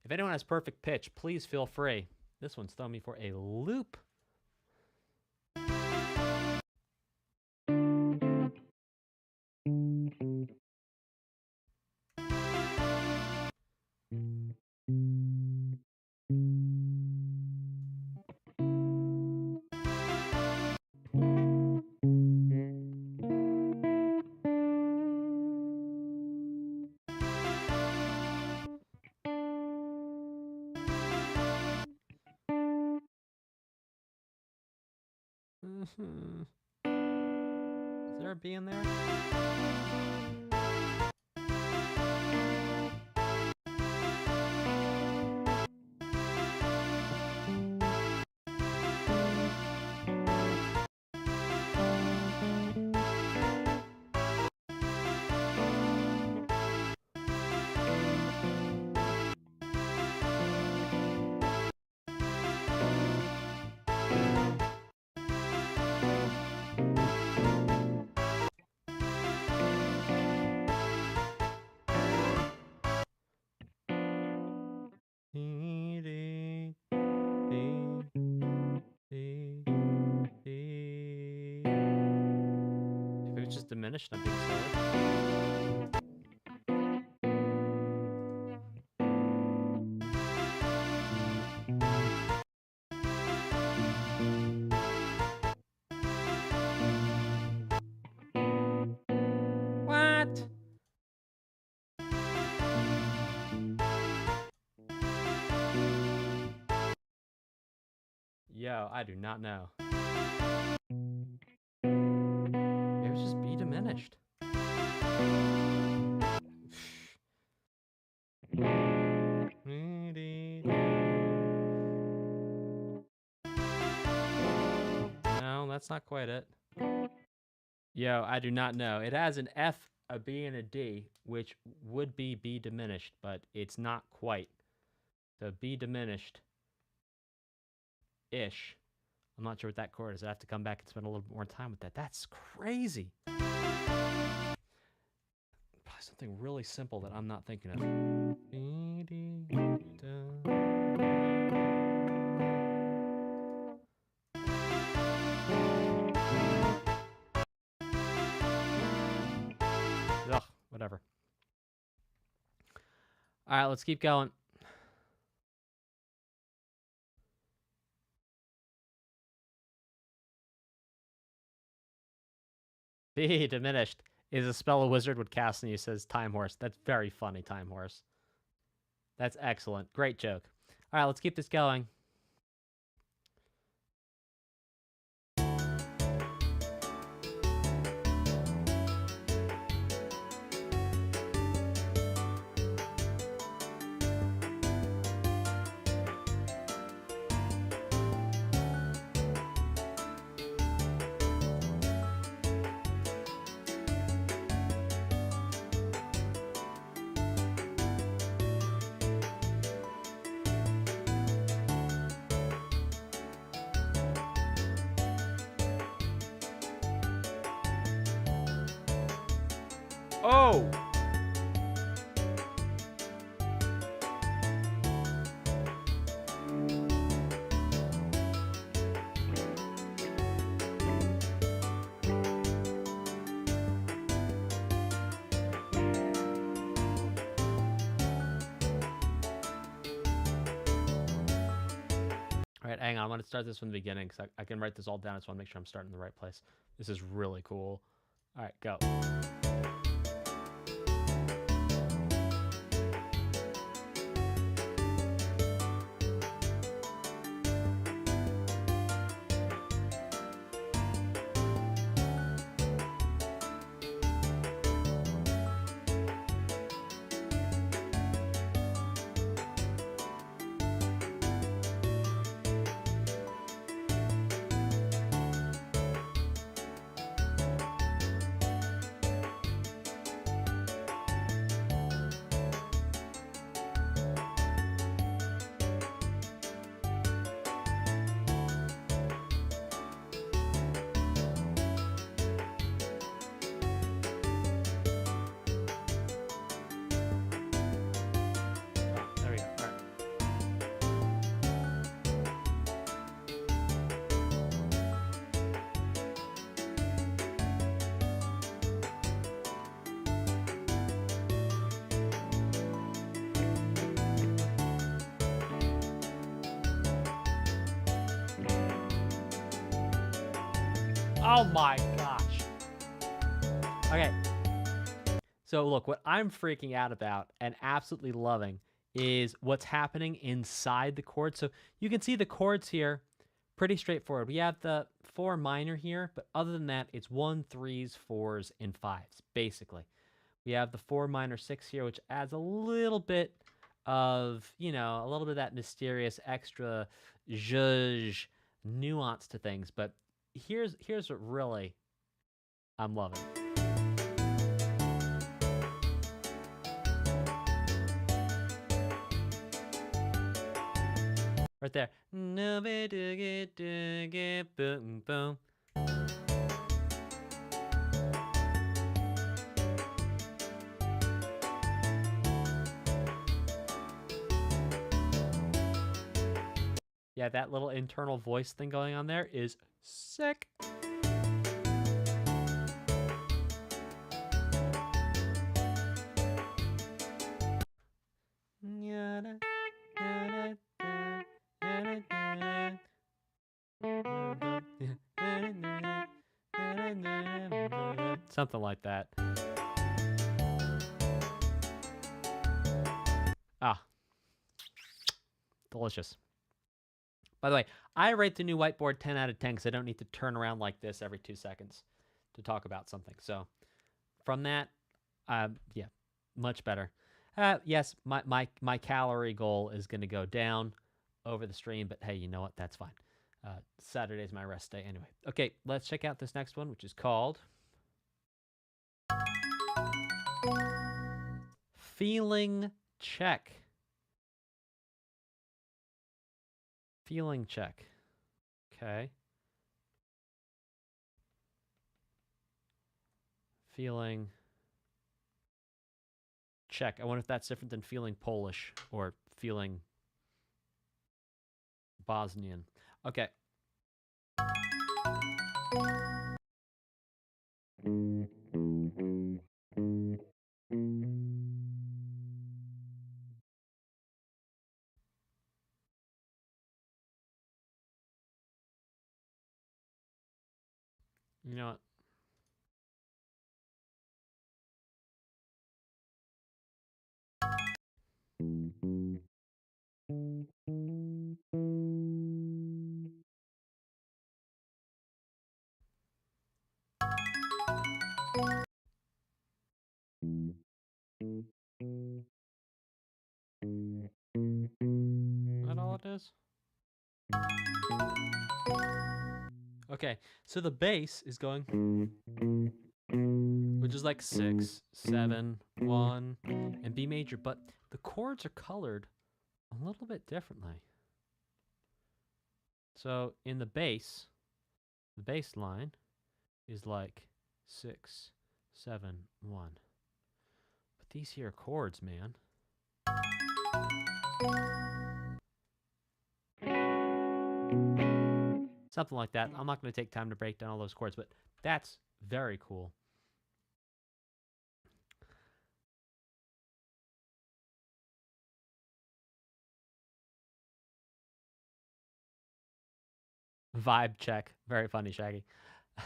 If anyone has perfect pitch, please feel free. This one's throwing me for a loop. Is there a B in there? If it was just diminished, I'm being silly. What? Yo, I do not know. It was just B diminished. No, that's not quite it. Yo, I do not know. It has an F, a B, and a D, which would be B diminished, but it's not quite. So B diminished ish. I'm not sure what that chord is. I have to come back and spend a little bit more time with that. That's crazy. Probably something really simple that I'm not thinking of. Ugh, whatever. All right, let's keep going. B diminished is a spell a wizard would cast on you, says Time Horse. That's very funny, Time Horse. That's excellent. Great joke. All right, let's keep this going. Oh! All right, hang on. I'm going to start this from the beginning because I can write this all down. I just want to make sure I'm starting in the right place. This is really cool. All right, go. Oh my gosh. Okay. So look, what I'm freaking out about and absolutely loving is what's happening inside the chords. So you can see the chords here, pretty straightforward. We have the 4 minor here, but other than that, it's 1, 3s, 4s, and 5s, basically. We have the 4 minor 6 here, which adds a little bit of, you know, a little bit of that mysterious extra zhuzh nuance to things. But here's what really I'm loving. Right there. Boom, boom. Yeah, that little internal voice thing going on there is sick. Something like that. Ah. Delicious. By the way, I rate the new whiteboard 10 out of 10 because I don't need to turn around like this every 2 seconds to talk about something. So from that, yeah, much better. Yes, my calorie goal is going to go down over the stream, but hey, you know what? That's fine. Saturday's my rest day anyway. Okay, let's check out this next one, which is called Feeling Check. Feeling check. Okay. Feeling check. I wonder if that's different than feeling Polish or feeling Bosnian. Okay. You know what? Is that all it is? Okay, so the bass is going, which is like 6, 7, 1, and B major, but the chords are colored a little bit differently. So in the bass line is like 6, 7, 1. But these here chords, man. Something like that. I'm not going to take time to break down all those chords, but that's very cool. Vibe check. Very funny, Shaggy. All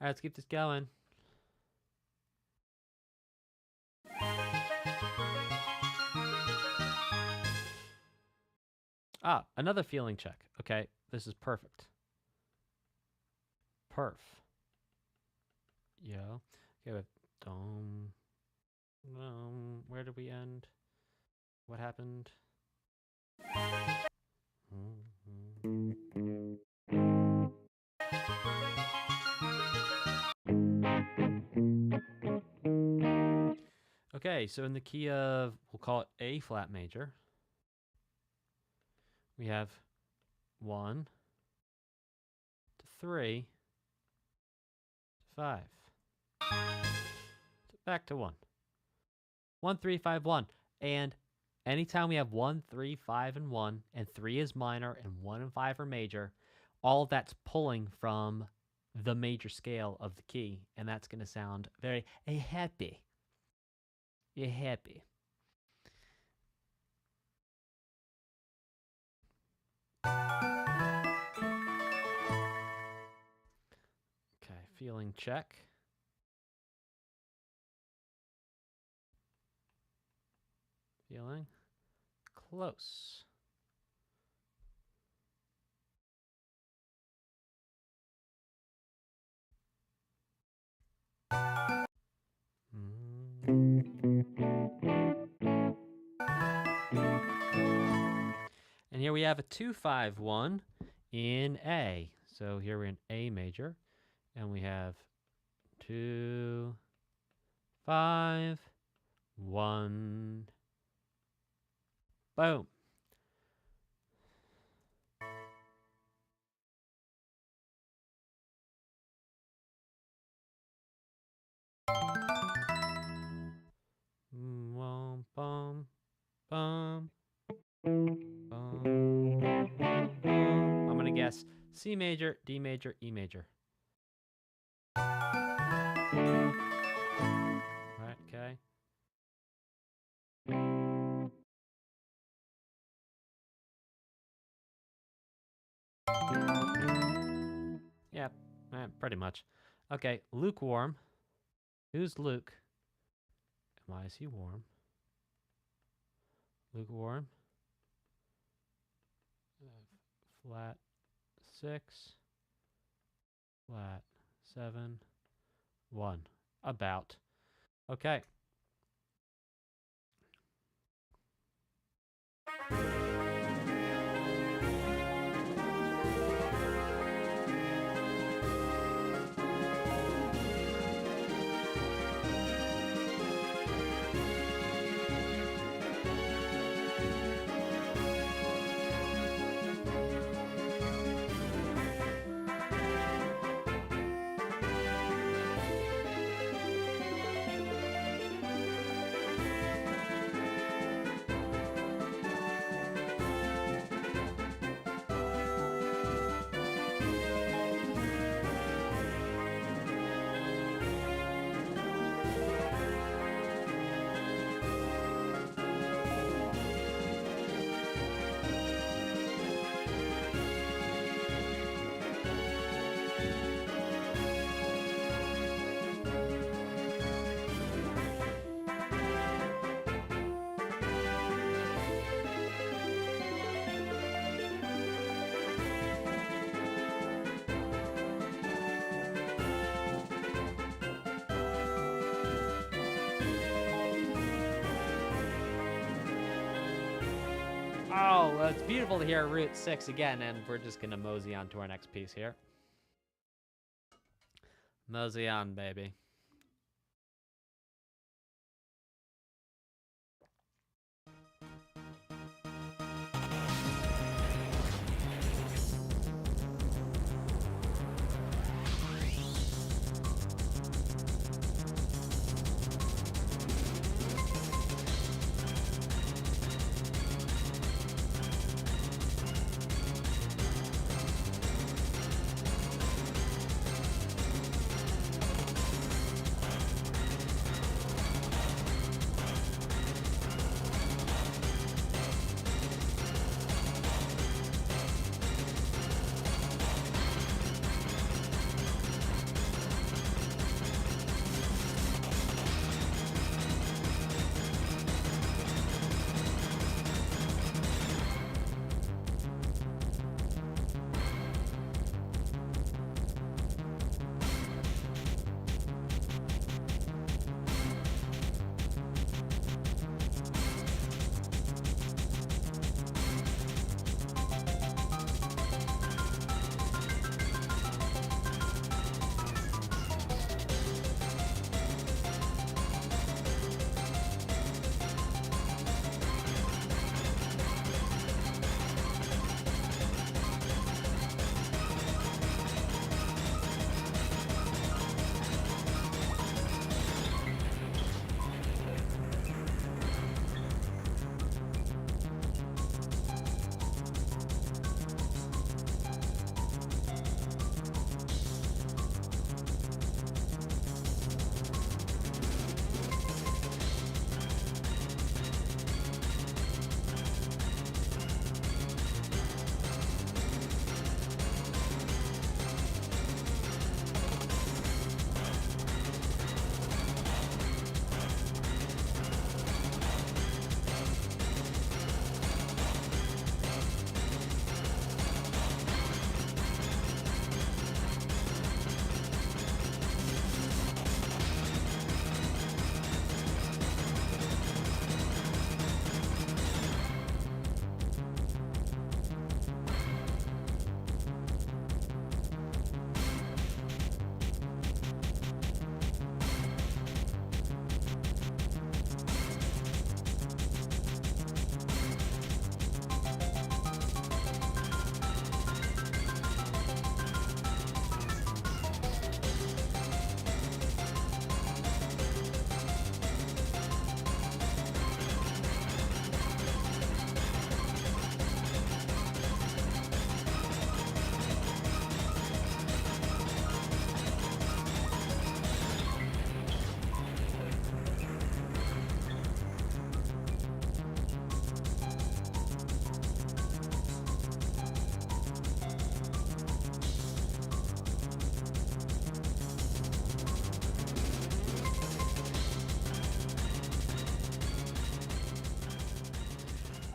right, let's keep this going. Ah, another feeling check. Okay, this is perfect. Perf. Yo. Okay, with where did we end? What happened? Okay, so in the key of, we'll call it A flat major, we have 1 to 3 to 5 to back to 1. 1, 3, 5, 1. And anytime we have 1, 3, 5, and 1, and 3 is minor, and 1 and 5 are major, all of that's pulling from the major scale of the key, and that's going to sound very happy. You're happy. Okay, feeling check. Feeling close. here we have a 2-5-1 in A. So here we're in A major. And we have 2, 5, 1. Boom. Bum, bum, bum, bum, I'm gonna guess C major, D major, E major. Right, okay. Yeah, pretty much. Okay, Lukewarm. Who's Luke? Why is he warm? Lukewarm. Flat 6. Flat 7. 1. About. Okay. Oh, well, it's beautiful to hear Route 6 again, and we're just going to mosey on to our next piece here. Mosey on, baby.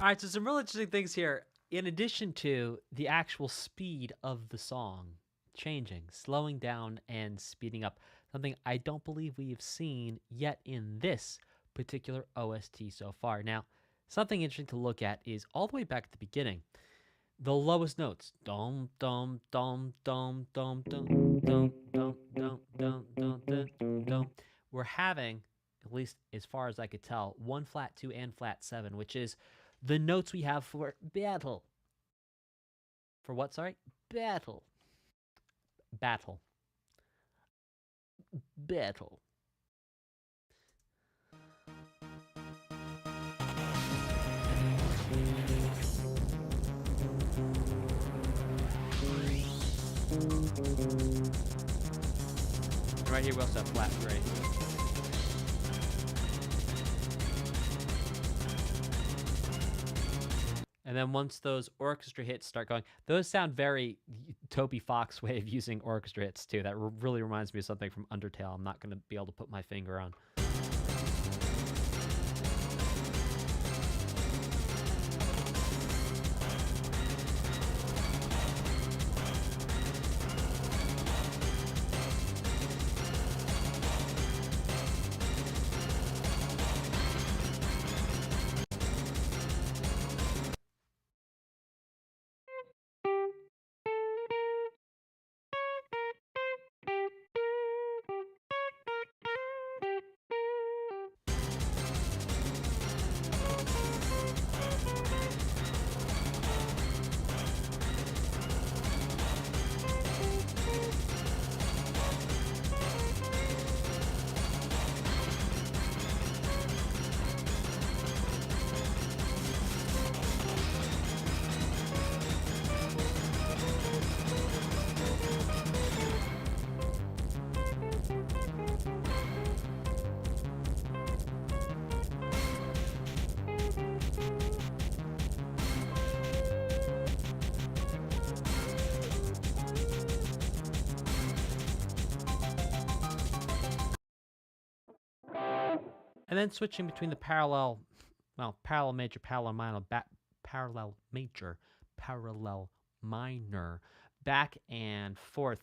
All right, so some real interesting things here. In addition to the actual speed of the song changing, slowing down, and speeding up, something I don't believe we have seen yet in this particular OST so far. Now, something interesting to look at is all the way back at the beginning, the lowest notes. Dum dum dum dum dum dum dum dum dum dum dum dum. We're having, at least as far as I could tell, 1 flat 2 and flat 7, which is the notes we have for battle. For what, sorry? Battle. Battle. Battle. Right here we also have flat 3. And then once those orchestra hits start going, those sound very Toby Fox way of using orchestra hits too. That really reminds me of something from Undertale. I'm not going to be able to put my finger on. And then switching between the parallel major, parallel minor, parallel major, parallel minor, back and forth,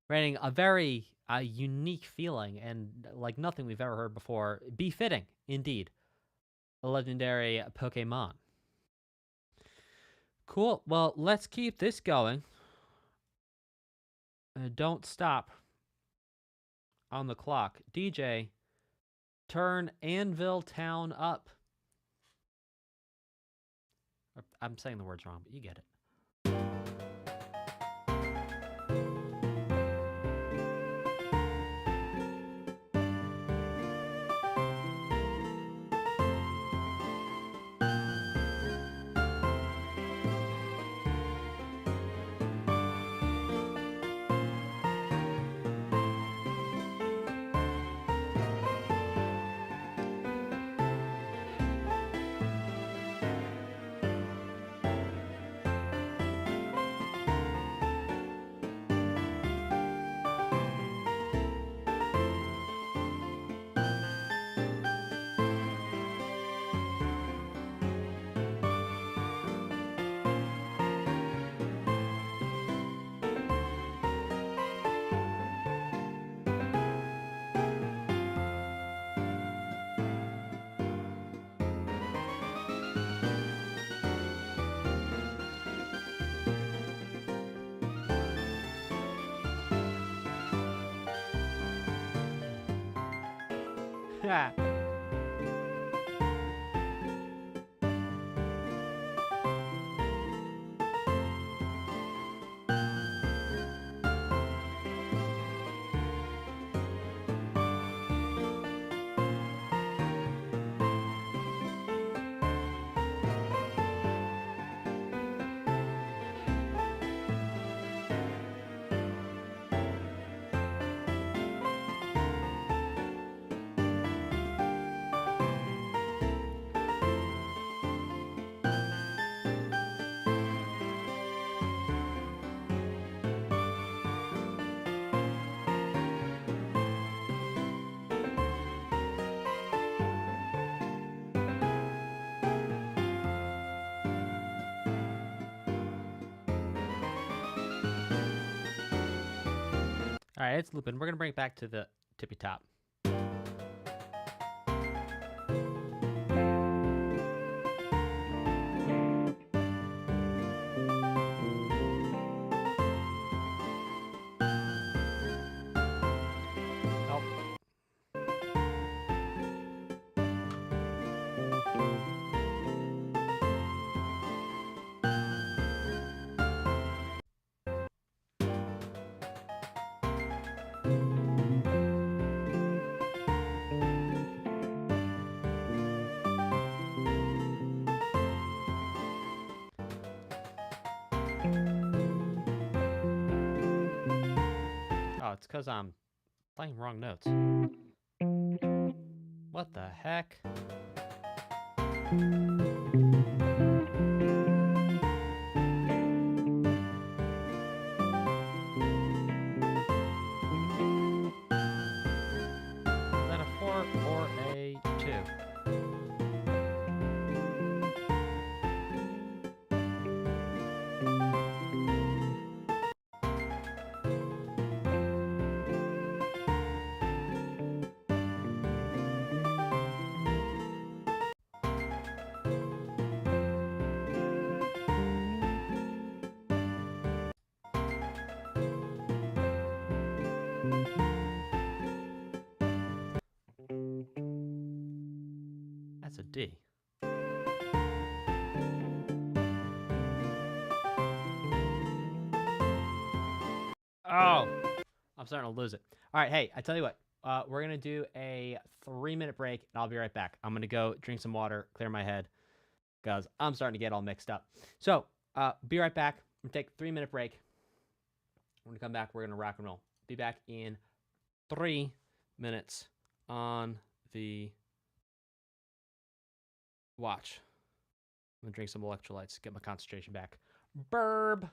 creating a very unique feeling and like nothing we've ever heard before. Befitting, indeed, a legendary Pokemon. Cool. Well, let's keep this going. Don't stop on the clock. DJ, turn Anville Town up. I'm saying the words wrong, but you get it. Yeah. right, it's looping. We're going to bring it back to the tippy top. It's because I'm playing wrong notes. What the heck? Is that a 4 or a 2? That's a D. Oh, I'm starting to lose it. All right, hey, I tell you what. We're going to do a 3-minute break, and I'll be right back. I'm going to go drink some water, clear my head, because I'm starting to get all mixed up. So, be right back. I'm going to take a 3-minute break. When we come back, we're going to rock and roll. Be back in 3 minutes on the watch. I'm going to drink some electrolytes, get my concentration back. Burb.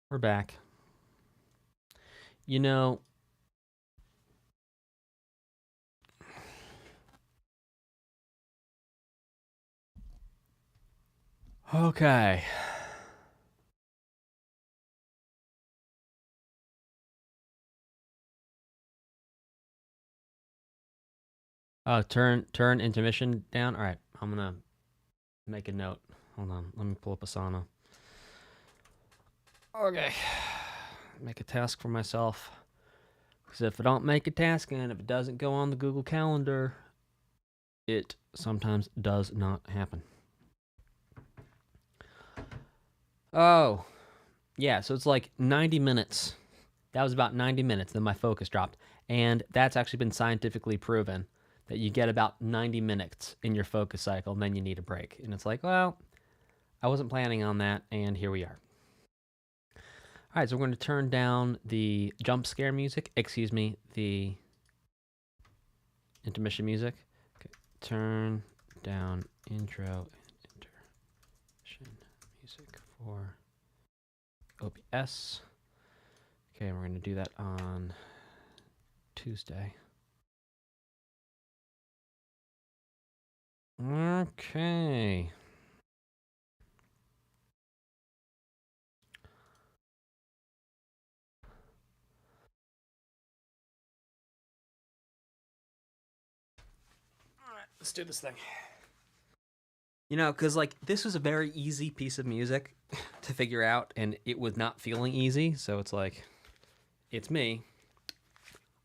We're back. You know, okay. Oh, turn intermission down. All right, I'm gonna make a note. Hold on, let me pull up Asana. Okay, make a task for myself. Because if I don't make a task and if it doesn't go on the Google Calendar, it sometimes does not happen. Oh, yeah, so it's like 90 minutes. That was about 90 minutes, then my focus dropped. And that's actually been scientifically proven that you get about 90 minutes in your focus cycle, and then you need a break. And it's like, well, I wasn't planning on that, and here we are. All right, so we're going to turn down the jump scare music, the intermission music. Okay, turn down intro and intermission music for OBS. Okay, we're going to do that on Tuesday. Okay. All right, let's do this thing. You know, because, like, this was a very easy piece of music to figure out, and it was not feeling easy, so it's like, it's me.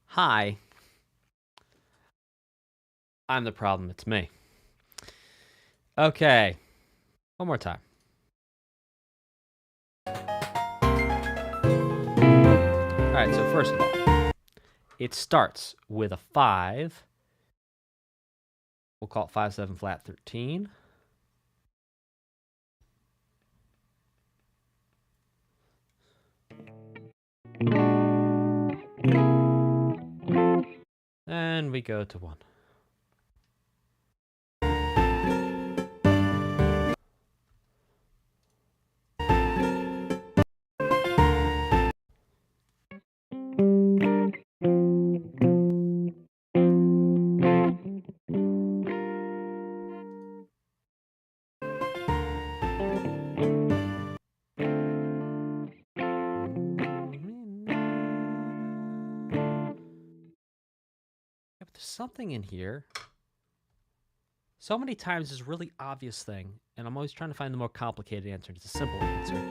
Hi. I'm the problem, it's me. Okay. One more time. Alright, so first of all, it starts with a 5. We'll call it 5, 7, flat, 13. And we go to 1. There's something in here. So many times there's a really obvious thing, and I'm always trying to find the more complicated answer. It's a simple answer.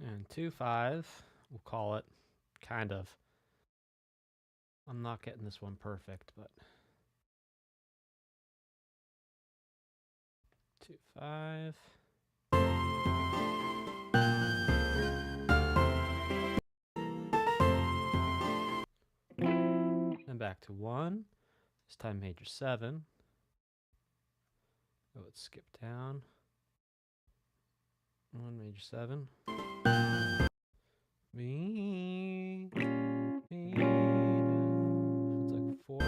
And 2, 5, we'll call it, kind of. I'm not getting this one perfect, but 2, 5. And back to 1. This time major 7. Oh, let's skip down. 1 major 7. Me. It's like 4.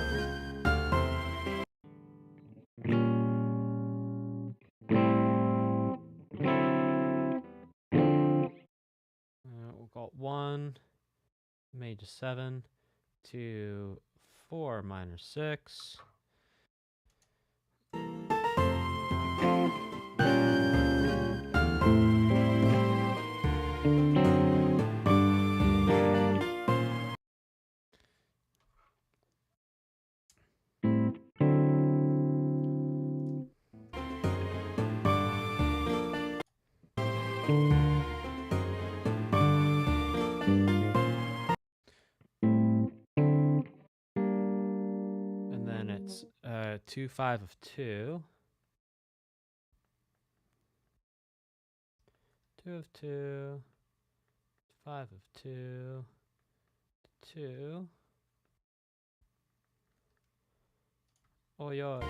We'll call it 1 major 7 to 4 minor 6. And then it's 2, 5 of 2. 2 of 2. 5 of 2. 2. Oi, oi.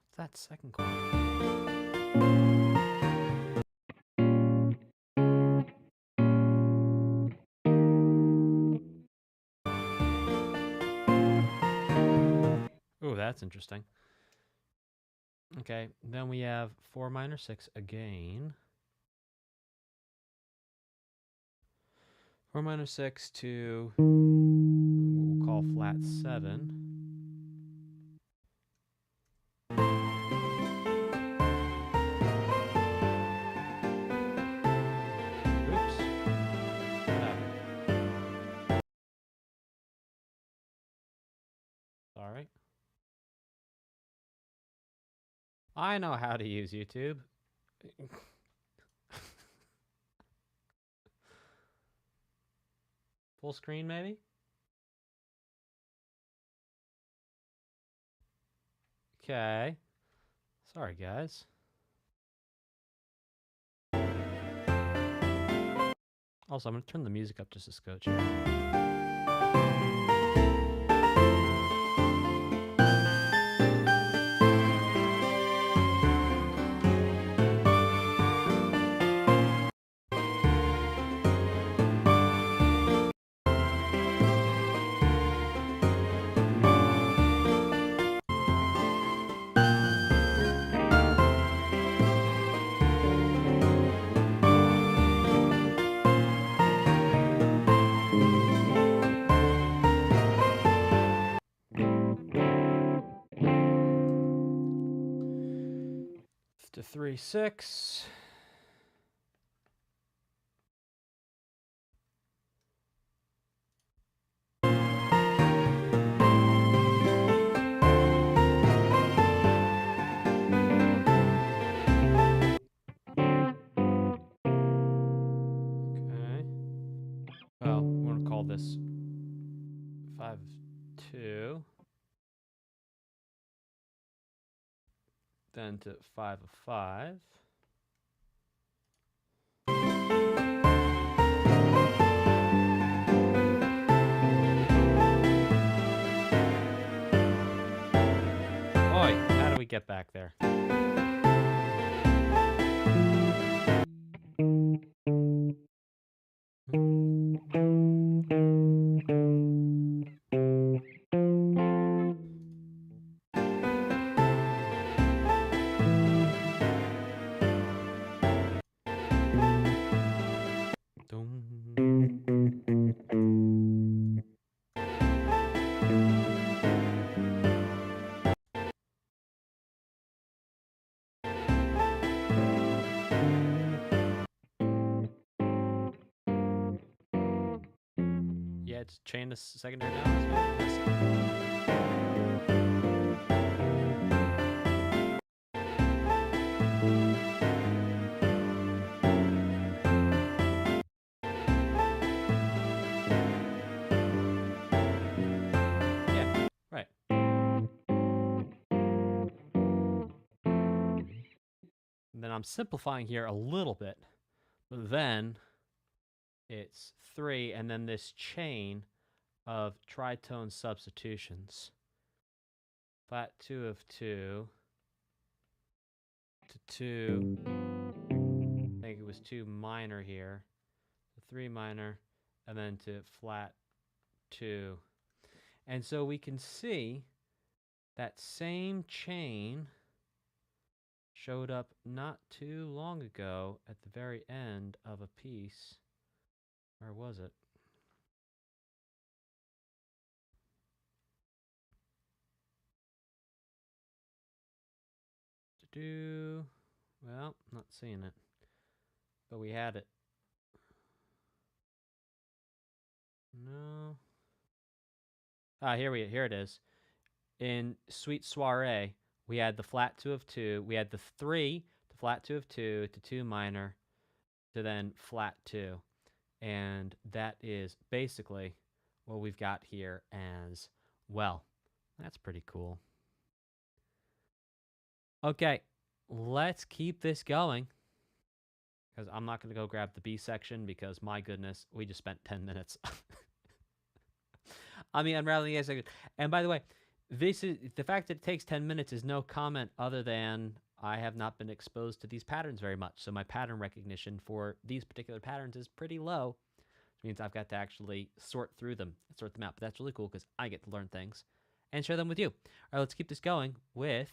What's that second chord? Ooh, that's interesting. Okay, then we have 4 minor 6 again. 4 minor 6 to what we'll call flat 7. Oops. What happened? Sorry. I know how to use YouTube. Full screen, maybe? Okay. Sorry, guys. Also, I'm going to turn the music up just a scotch here. To 3, 6. Well, we want to call this 5 of 2. Then to 5 of 5. Oi, how do we get back there? Yeah, it's chain to secondary now. Yeah, right. And then I'm simplifying here a little bit, but then it's 3, and then this chain of tritone substitutions. Flat 2 of 2 to 2. I think it was 2 minor here. 3 minor, and then to flat 2. And so we can see that same chain showed up not too long ago at the very end of a piece. Where was it? Well, not seeing it. But we had it. No. Ah, here it is. In Sweet Soirée, we had the flat 2 of 2. We had the 3, the flat 2 of 2, to 2 minor, to then flat 2. And that is basically what we've got here as well. That's pretty cool. Okay, let's keep this going. Because I'm not going to go grab the B section because, my goodness, we just spent 10 minutes. I mean, unraveling the A section. And by the way, this is the fact that it takes 10 minutes is no comment other than I have not been exposed to these patterns very much. So my pattern recognition for these particular patterns is pretty low. Which means I've got to actually sort through them and sort them out. But that's really cool because I get to learn things and share them with you. All right, let's keep this going with...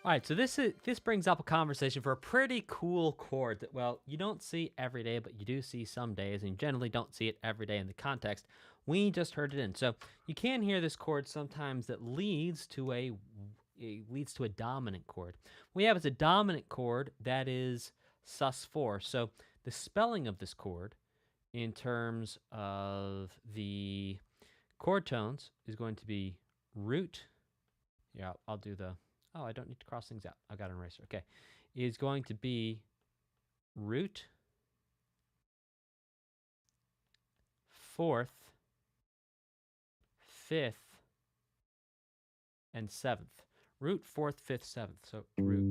All right, so this brings up a conversation for a pretty cool chord that, well, you don't see every day, but you do see some days, and you generally don't see it every day in the context. We just heard it in. So you can hear this chord sometimes that leads to a dominant chord. What we have is a dominant chord that is sus4. So the spelling of this chord in terms of the chord tones is going to be root. Yeah, I'll do the... Oh, I don't need to cross things out. I've got an eraser. Okay. Is going to be root, 4th, 5th, and 7th. Root, 4th, 5th, 7th. So root,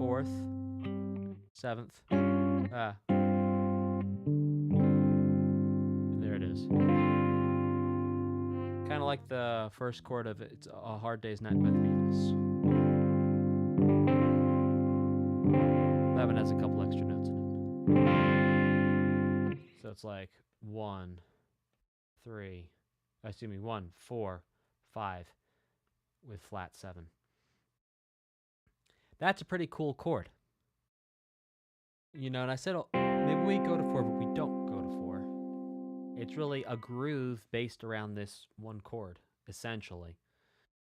4th, 7th. There it is. Kind of like the first chord of It's a Hard Day's Night by the Beatles. That one has a couple extra notes in it. So it's like 1, 3, 1, 4, 5 with flat 7. That's a pretty cool chord. You know, and I said, oh, maybe we go to 4, but we don't go to 4. It's really a groove based around this one chord, essentially.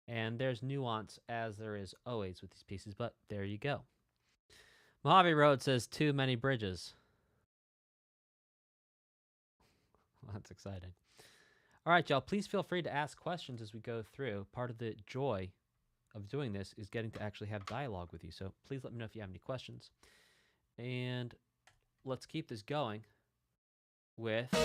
And there's nuance, as there is always with these pieces, but there you go. Mojave Road says, too many bridges. Well, that's exciting. All right, y'all, please feel free to ask questions as we go through. Part of the joy of doing this is getting to actually have dialogue with you. So please let me know if you have any questions. And let's keep this going with 12.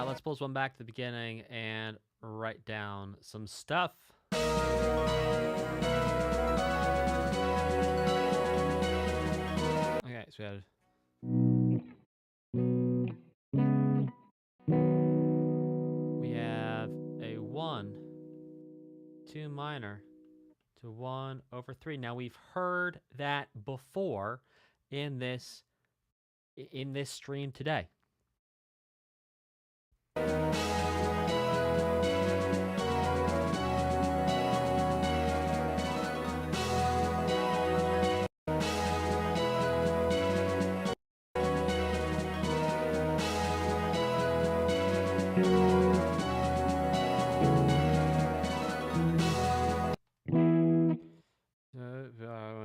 let's pull this one back to the beginning and write down some stuff. Okay, so we have a 1, 2 minor to 1 over 3. Now we've heard that before in this stream today.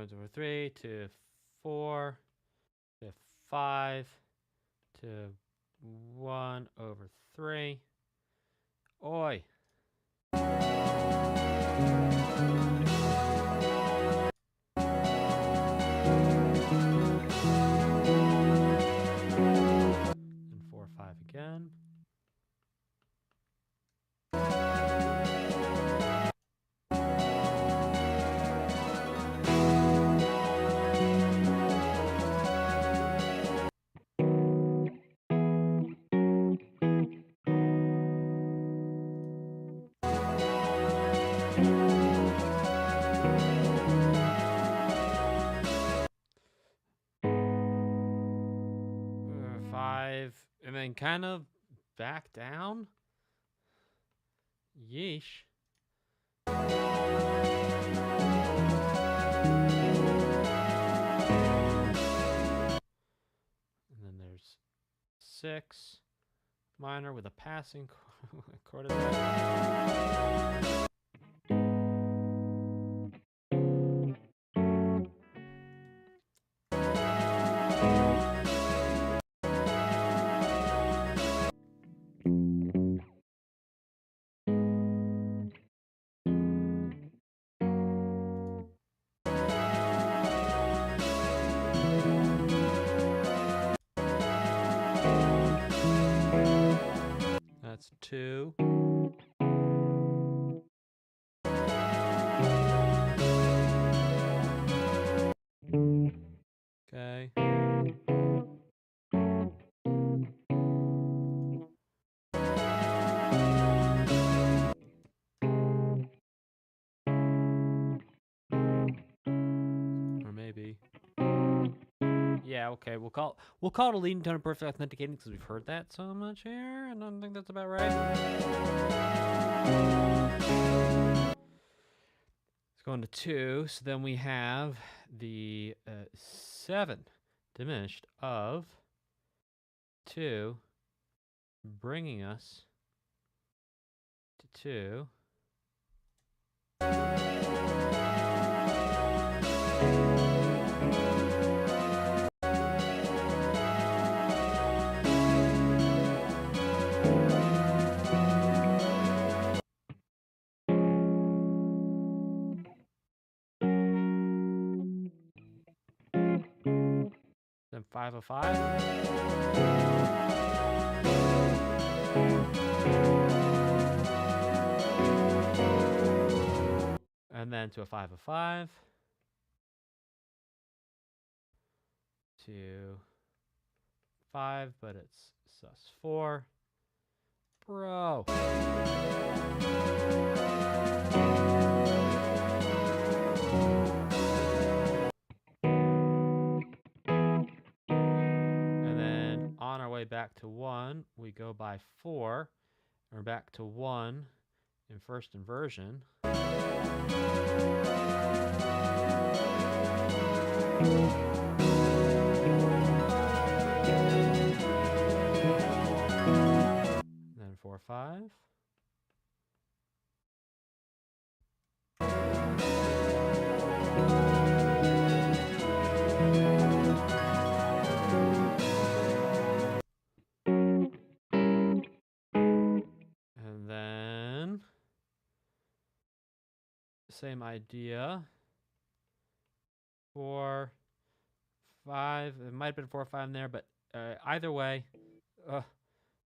Over 3 to 4 to 5 to 1 over 3. Oi. And 4, 5 again. And then kind of back down. Yeesh. And then there's 6 minor with a passing quarterback. That's 2. Okay. Or maybe. Yeah, okay. We'll call it a leading tone of perfect authenticating because we've heard that so much here. I don't think that's about right. It's going to 2. So then we have the 7 diminished of 2, bringing us to 2. Then 505. And then to a 505. To 5, but it's sus 4. Bro. And then on our way back to 1, we go by 4. And we're back to 1 in first inversion. Then 4, 5. And then same idea. 4, 5. It might have been 4 or 5 in there, but either way,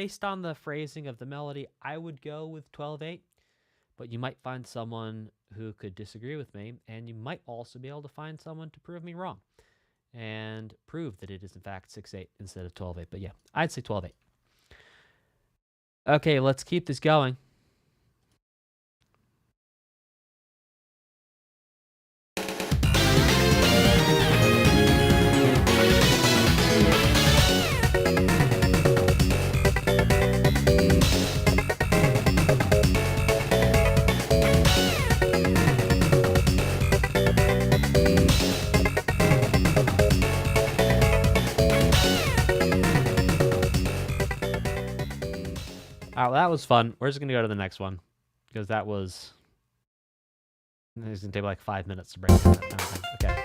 based on the phrasing of the melody, I would go with 12-8. But you might find someone who could disagree with me, and you might also be able to find someone to prove me wrong and prove that it is, in fact, 6-8 instead of 12-8. But yeah, I'd say 12-8. Okay, let's keep this going. Well, that was fun. We're just going to go to the next one because that was... It's going to take like 5 minutes to break down that kind of thing. Okay.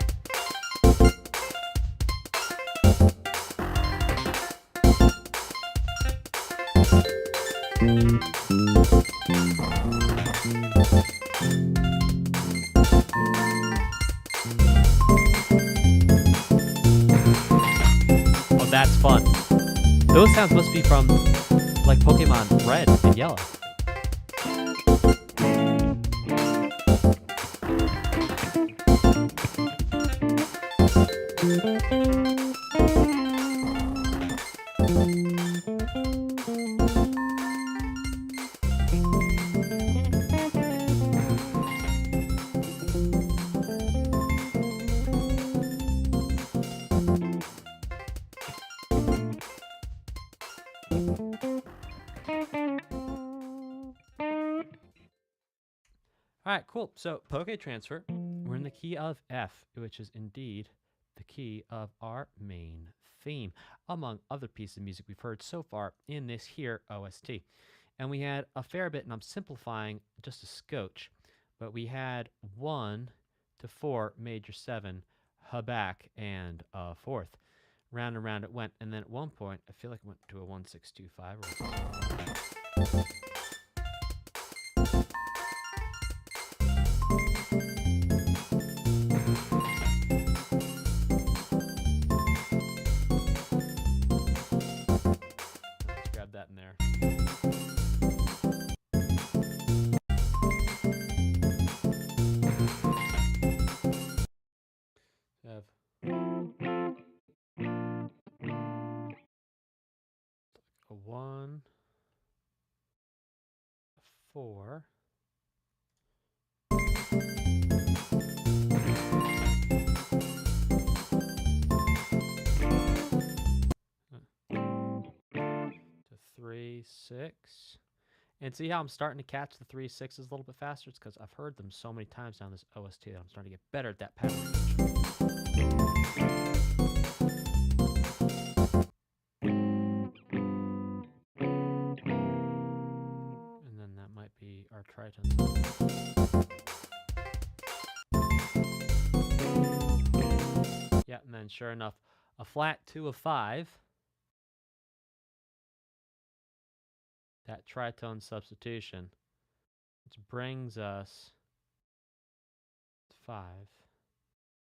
Oh, that's fun. Those sounds must be from... like Pokemon Red and Yellow. All right, cool. So Poké Transfer, we're in the key of F, which is indeed the key of our main theme, among other pieces of music we've heard so far in this here OST. And we had a fair bit, and I'm simplifying just a scotch, but we had 1 to 4 major 7, back, and a fourth. Round and round it went, and then at one point, I feel like it went to a 1-6-2-5. Let's grab that in there. Have a 1, a 4. To 3, 6. And see how I'm starting to catch the 3 6s a little bit faster? It's because I've heard them so many times down this OST that I'm starting to get better at that pattern. And then that might be our Triton. Yeah, and then sure enough, a flat 2 of 5. That tritone substitution, which brings us to 5,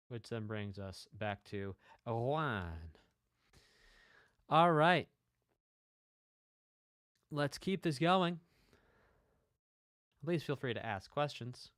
which then brings us back to a 1. All right. Let's keep this going. Please feel free to ask questions.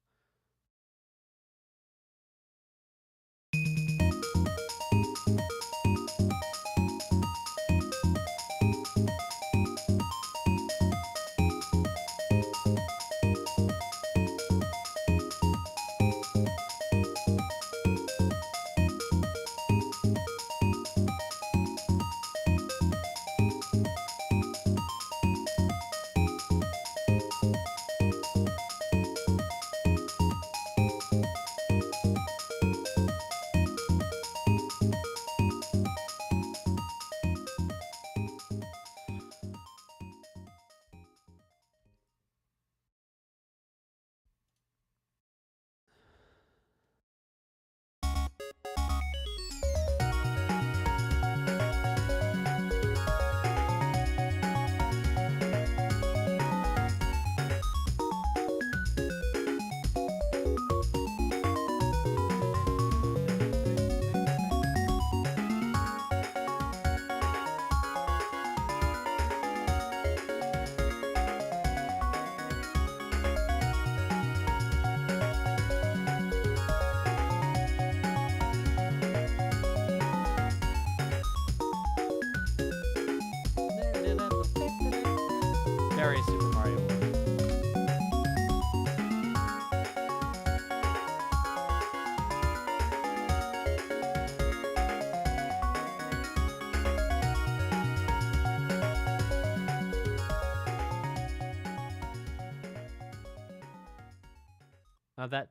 That.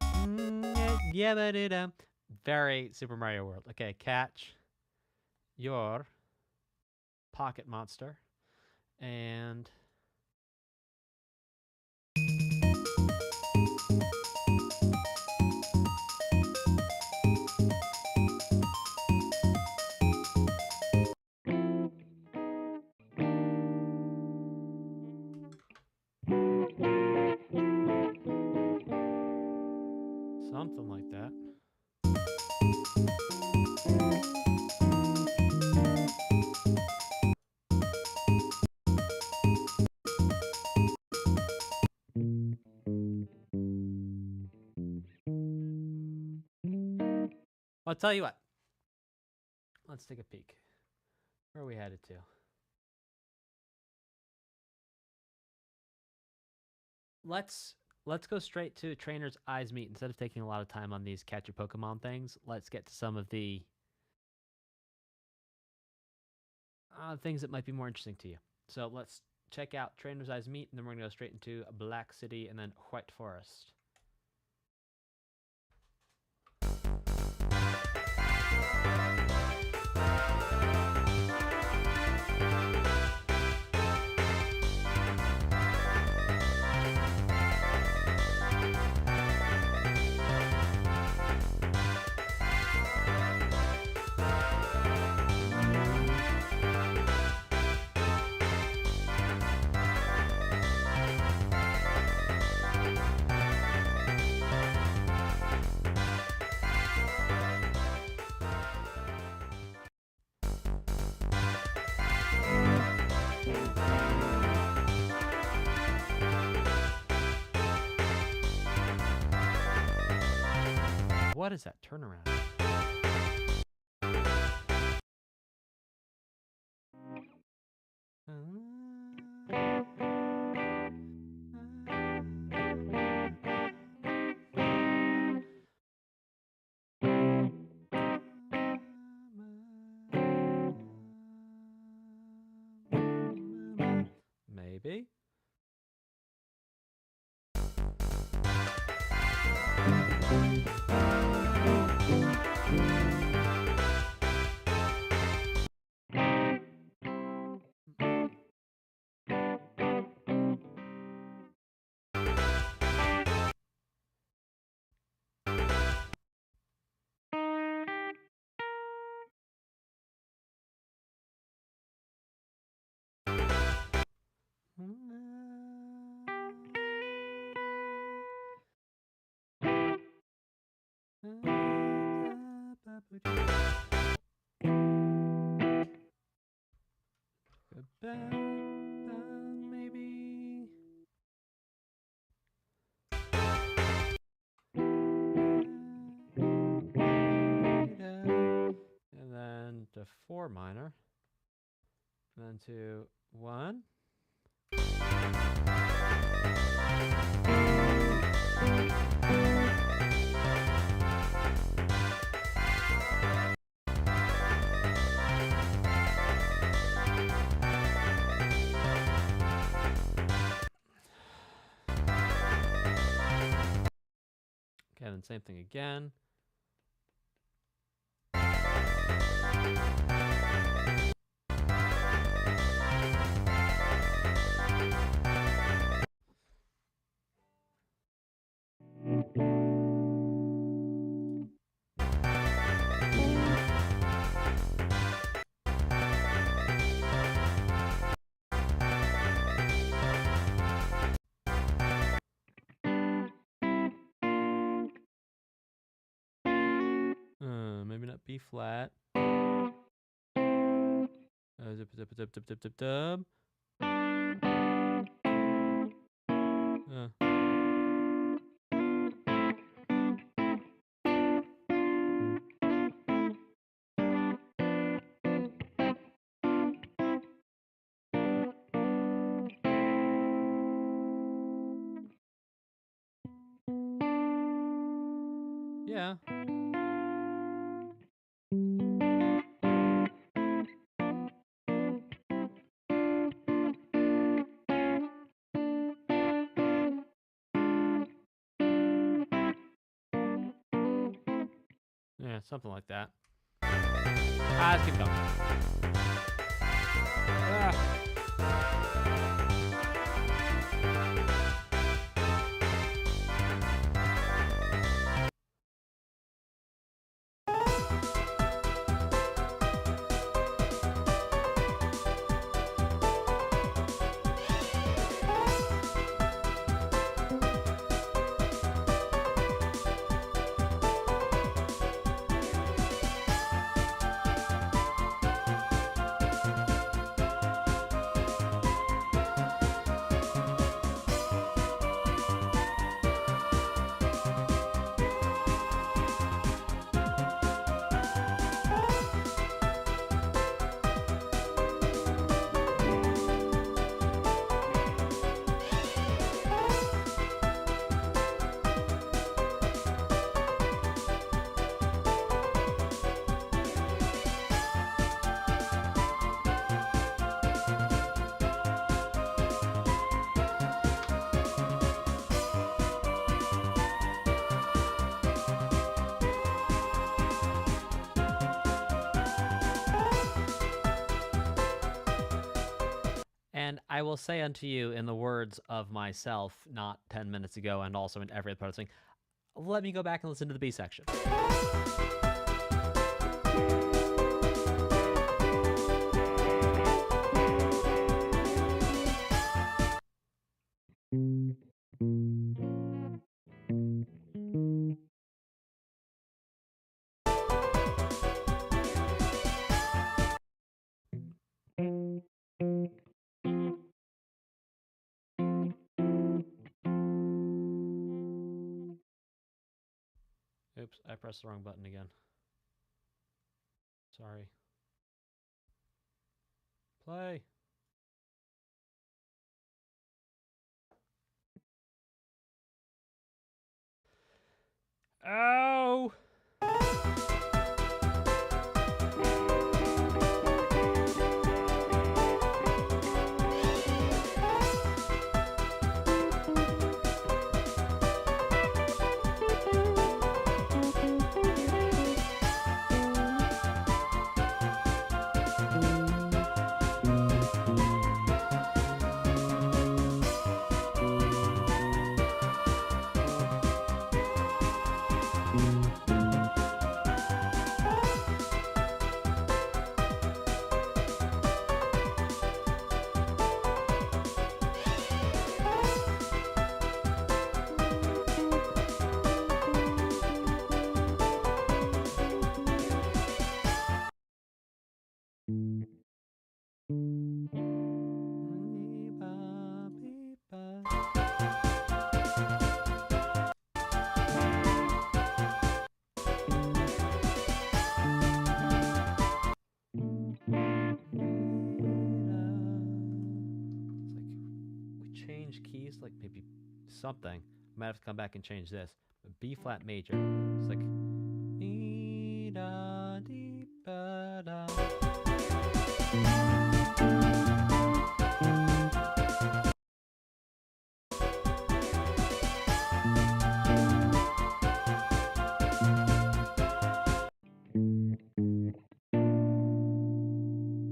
Yeah, but it. Very Super Mario World. Okay, catch your pocket monster. And. Something like that. I'll tell you what. Let's take a peek. Where are we headed to? Let's go straight to Trainer's Eyes Meet. Instead of taking a lot of time on these catch your Pokemon things, let's get to some of the things that might be more interesting to you. So let's check out Trainer's Eyes Meet, and then we're going to go straight into Black City and then White Forest. What is that turnaround? Maybe. Maybe. And then to 4 minor. And then to 1. Okay, then same thing again. Maybe not B flat. Zip, zip, zip, zip, zip, zip, dub. Yeah. Yeah, something like that. Let's keep going. And I will say unto you, in the words of myself, not 10 minutes ago, and also in every other part of the thing, let me go back and listen to the B section. Oops, I pressed the wrong button again. Sorry. Play. Oh! Keys, like maybe something. Might have to come back and change this. But B flat major. It's like dee da dee ba da.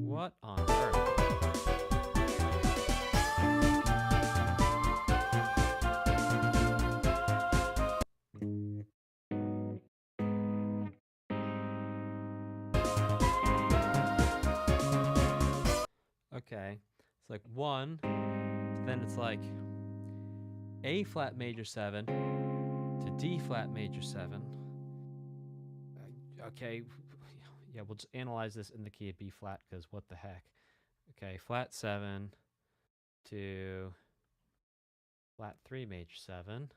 What on earth? Okay, it's like 1, then it's like A flat major 7 to D flat major 7. Okay, yeah, we'll just analyze this in the key of B flat because what the heck. Okay, flat 7 to flat 3 major 7.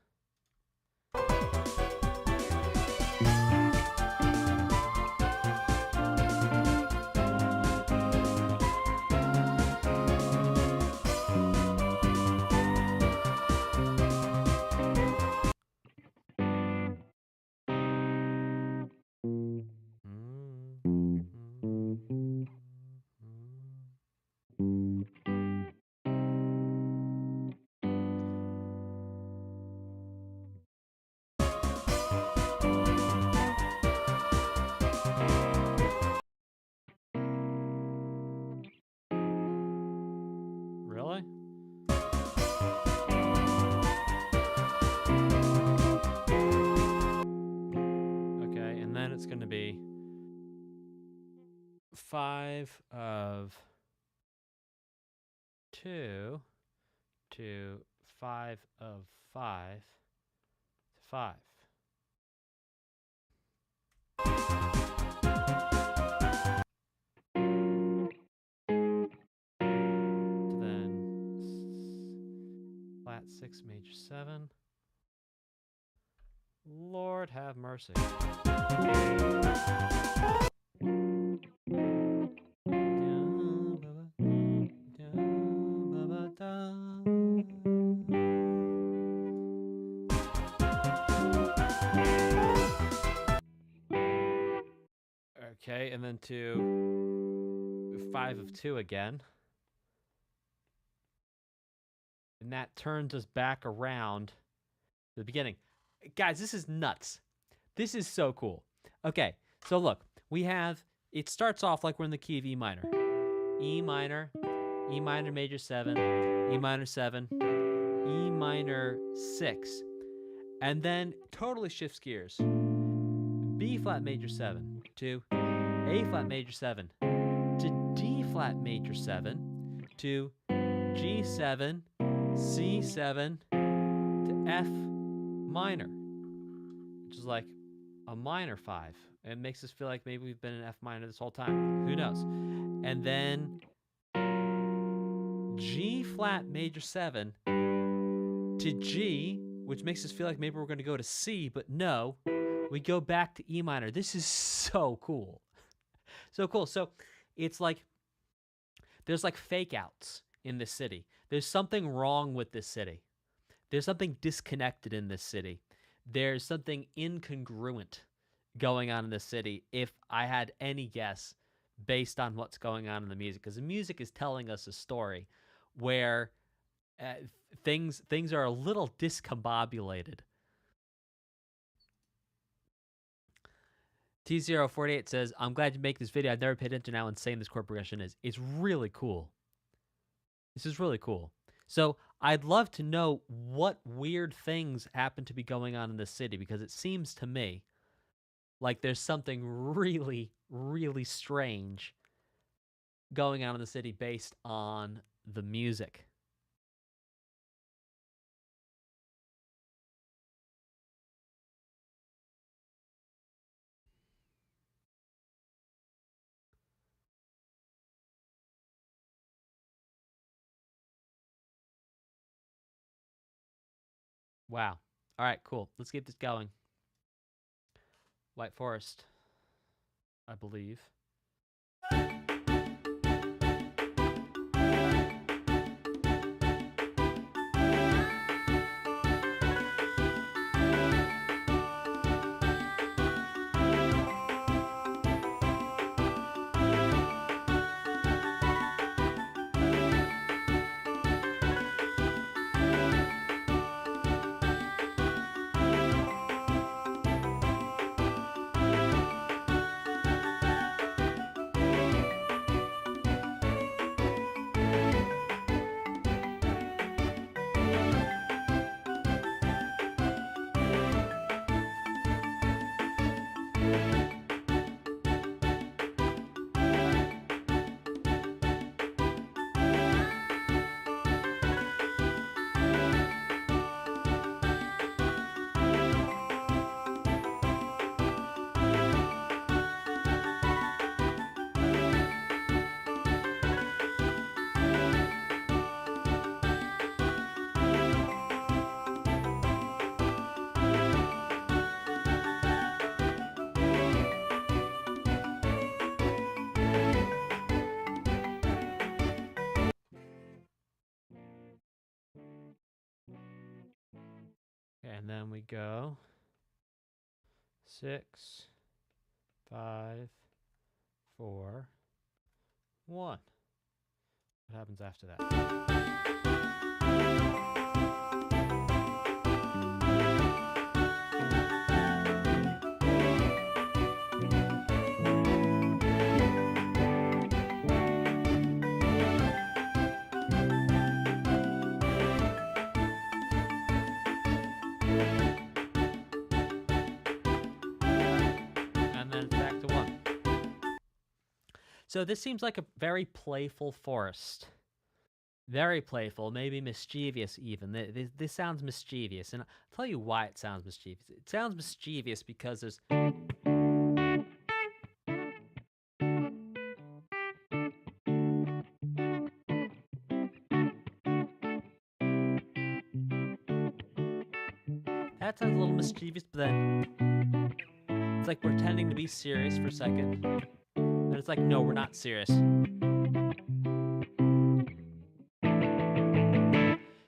5 of 2 to 5 of 5 to 5. Then flat 6 major 7. Lord have mercy. Okay, and then to 5 of 2 again. And that turns us back around to the beginning. Guys, this is nuts. This is so cool. Okay, so look, we have, it starts off like we're in the key of E minor. E minor major 7, E minor 7, E minor 6. And then totally shifts gears. B flat major 7 to A flat major 7 to D flat major 7 to G7, C7 to F minor, which is like a minor 5. It makes us feel like maybe we've been in F minor this whole time. Who knows? And then G flat major 7 to G, which makes us feel like maybe we're going to go to C, but no, we go back to E minor. This is so cool. So cool. So it's like there's like fake outs in this city. There's something wrong with this city. There's something disconnected in this city. There's something incongruent going on in this city, if I had any guess, based on what's going on in the music. Because the music is telling us a story where things are a little discombobulated. T048 says, I'm glad you make this video. I've never paid attention to how insane this chord progression is. It's really cool. This is really cool. So I'd love to know what weird things happen to be going on in the city, because it seems to me like there's something really, really strange going on in the city based on the music. Wow. All right, cool. Let's keep this going. White Forest, I believe. And then we go 6, 5, 4, 1. What happens after that? So this seems like a very playful forest. Very playful, maybe mischievous even. This sounds mischievous, and I'll tell you why it sounds mischievous. It sounds mischievous because there's... That sounds a little mischievous, but then it's like pretending to be serious for a second. And it's like, no, we're not serious.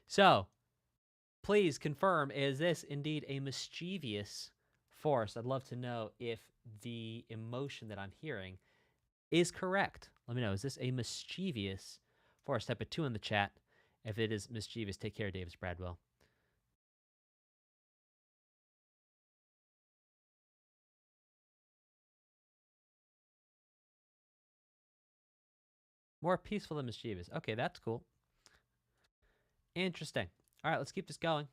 So, please confirm, is this indeed a mischievous forest? I'd love to know if the emotion that I'm hearing is correct. Let me know, is this a mischievous forest? Type a 2 in the chat. If it is mischievous, take care, Davis Bradwell. More peaceful than mischievous. Okay, that's cool. Interesting. All right, let's keep this going.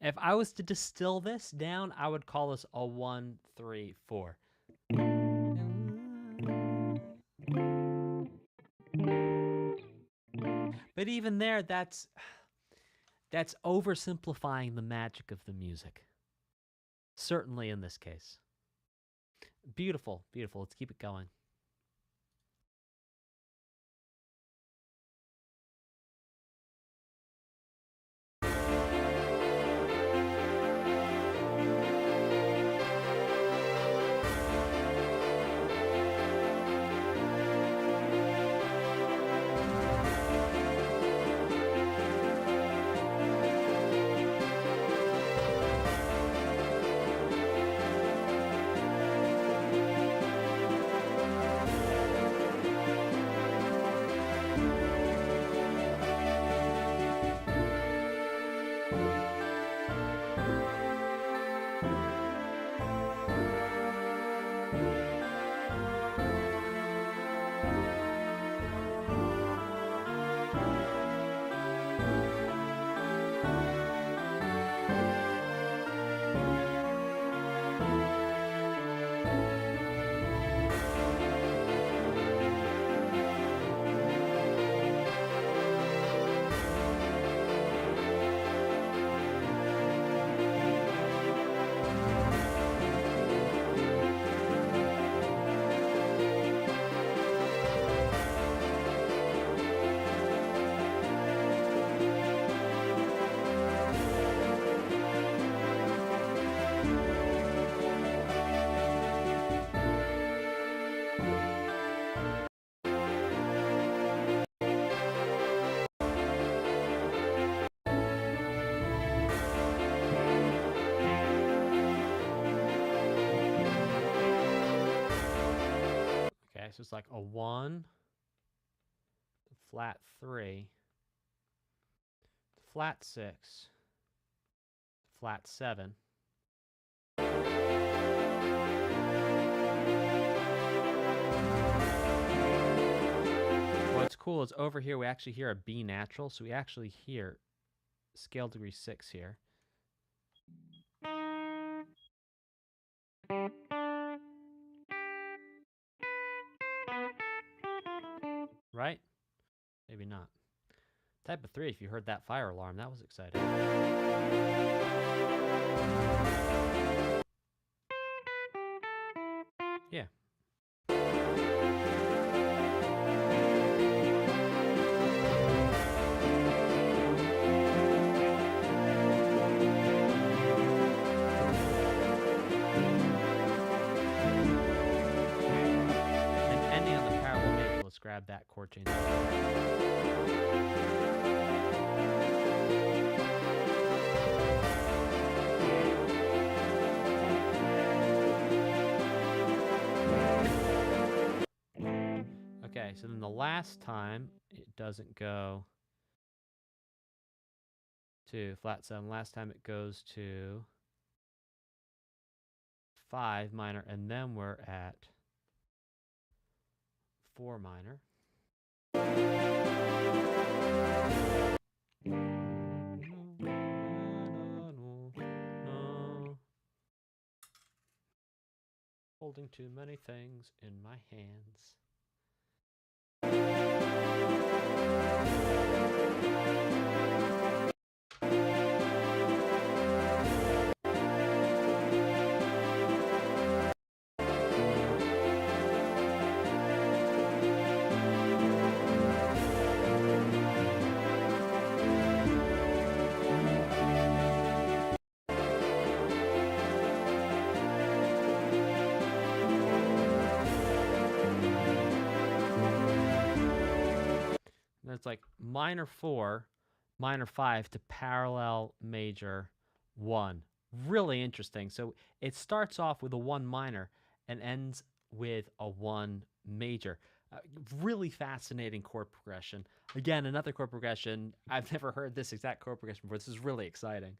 If I was to distill this down, I would call this a 1, 3, 4. But even there, that's oversimplifying the magic of the music. Certainly in this case. Beautiful, beautiful. Let's keep it going. So it's like a 1, flat 3, flat 6, flat 7. What's cool is over here we actually hear a B natural, so we actually hear scale degree 6 here. Type of 3, if you heard that fire alarm, that was exciting. Yeah. And ending on the parallel major, let's grab that chord change. Okay, so then the last time it doesn't go to flat 7. Last time it goes to 5 minor, and then we're at 4 minor. Holding too many things in my hands. And it's like minor 4, minor 5 to parallel major 1. Really interesting. So it starts off with a 1 minor and ends with a 1 major. Really fascinating chord progression. Again, another chord progression. I've never heard this exact chord progression before. This is really exciting.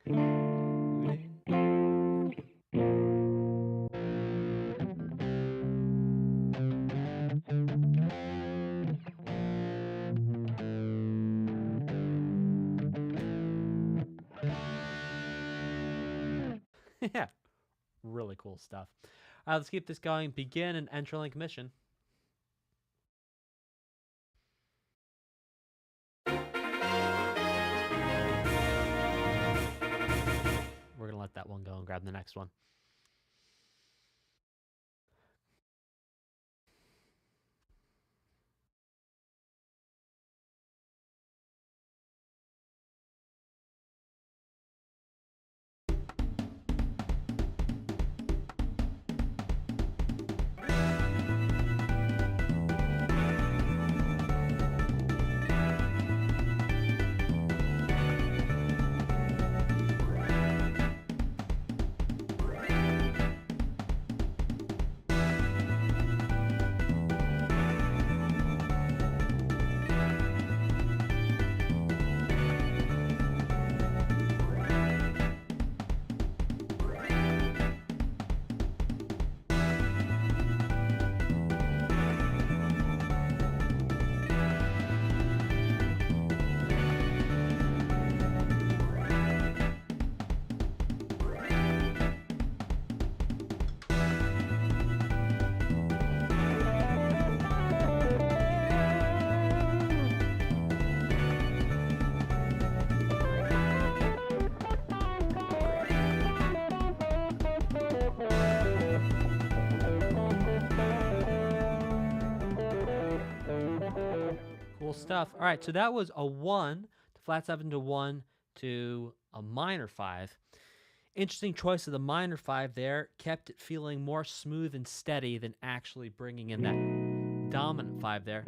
Yeah, really cool stuff. Let's keep this going. Begin an Entralink mission. We're going to let that one go and grab the next one. Cool stuff. All right, so that was a 1 to flat 7 to 1 to a minor 5. Interesting choice of the minor 5 there. Kept it feeling more smooth and steady than actually bringing in that dominant 5 there.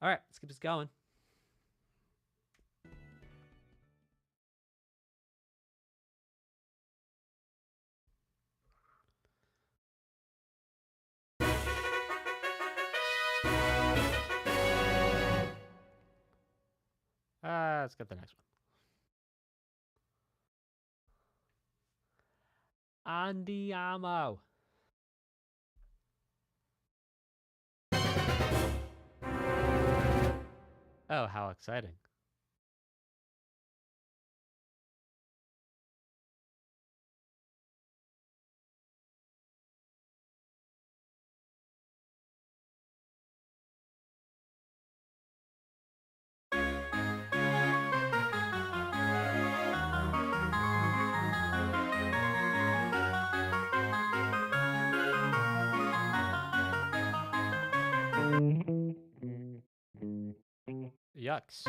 All right, let's keep this going. Let's get the next one. Andiamo. Oh, how exciting. Yucks.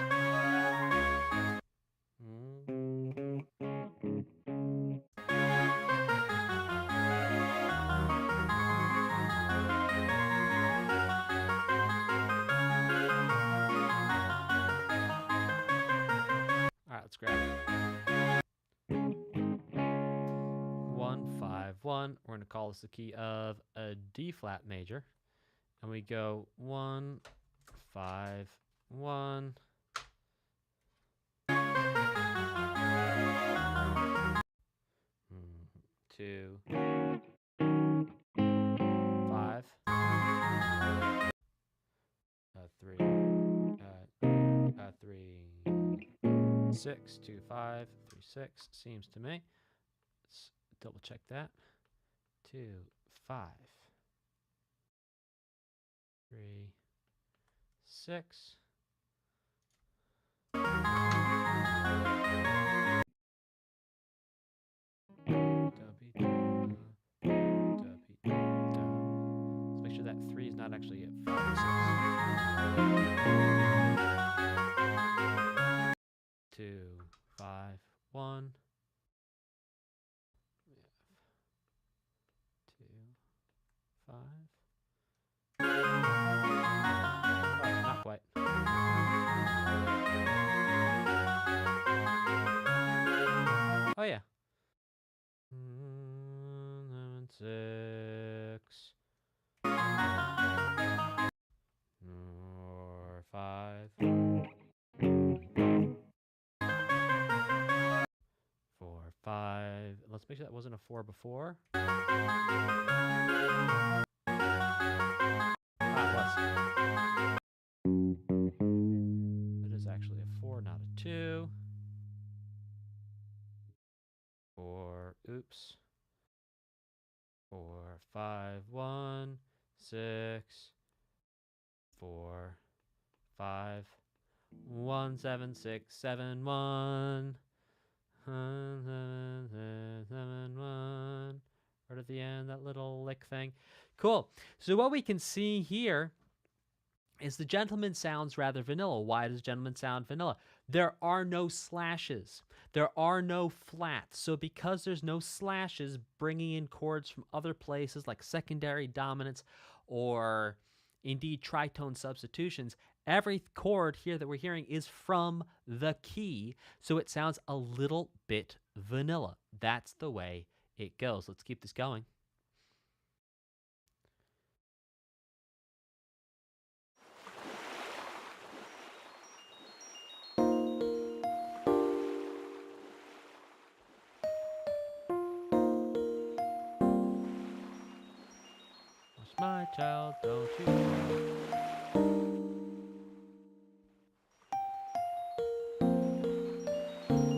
Alright, let's grab it. 1, 5, 1. We're going to call this the key of a D flat major. And we go 1, 5, 1. 2, 5. 3. 6, 2, 5, 3, 6 seems to me. Let's double check that. 2, 5, 3, 6. Let's make sure that 3 is not actually at 5 or 6. 2, 5, 1. 2, 5. Oh, not quite. Oh yeah. 6. Or 5. 4, 5. Let's make sure that wasn't a 4 before. It was. It is actually a 4, not a 2. 4. Oops. 4, 5, 1, 6, 4, 5, 1, 7, 6, 7, 1. 7, 1. Right at the end, that little lick thing. Cool. So what we can see here is the gentleman sounds rather vanilla. Why does gentleman sound vanilla? There are no slashes. There are no flats. So because there's no slashes, bringing in chords from other places like secondary dominants or indeed tritone substitutions, every chord here that we're hearing is from the key. So it sounds a little bit vanilla. That's the way it goes. Let's keep this going. My child, don't you cry.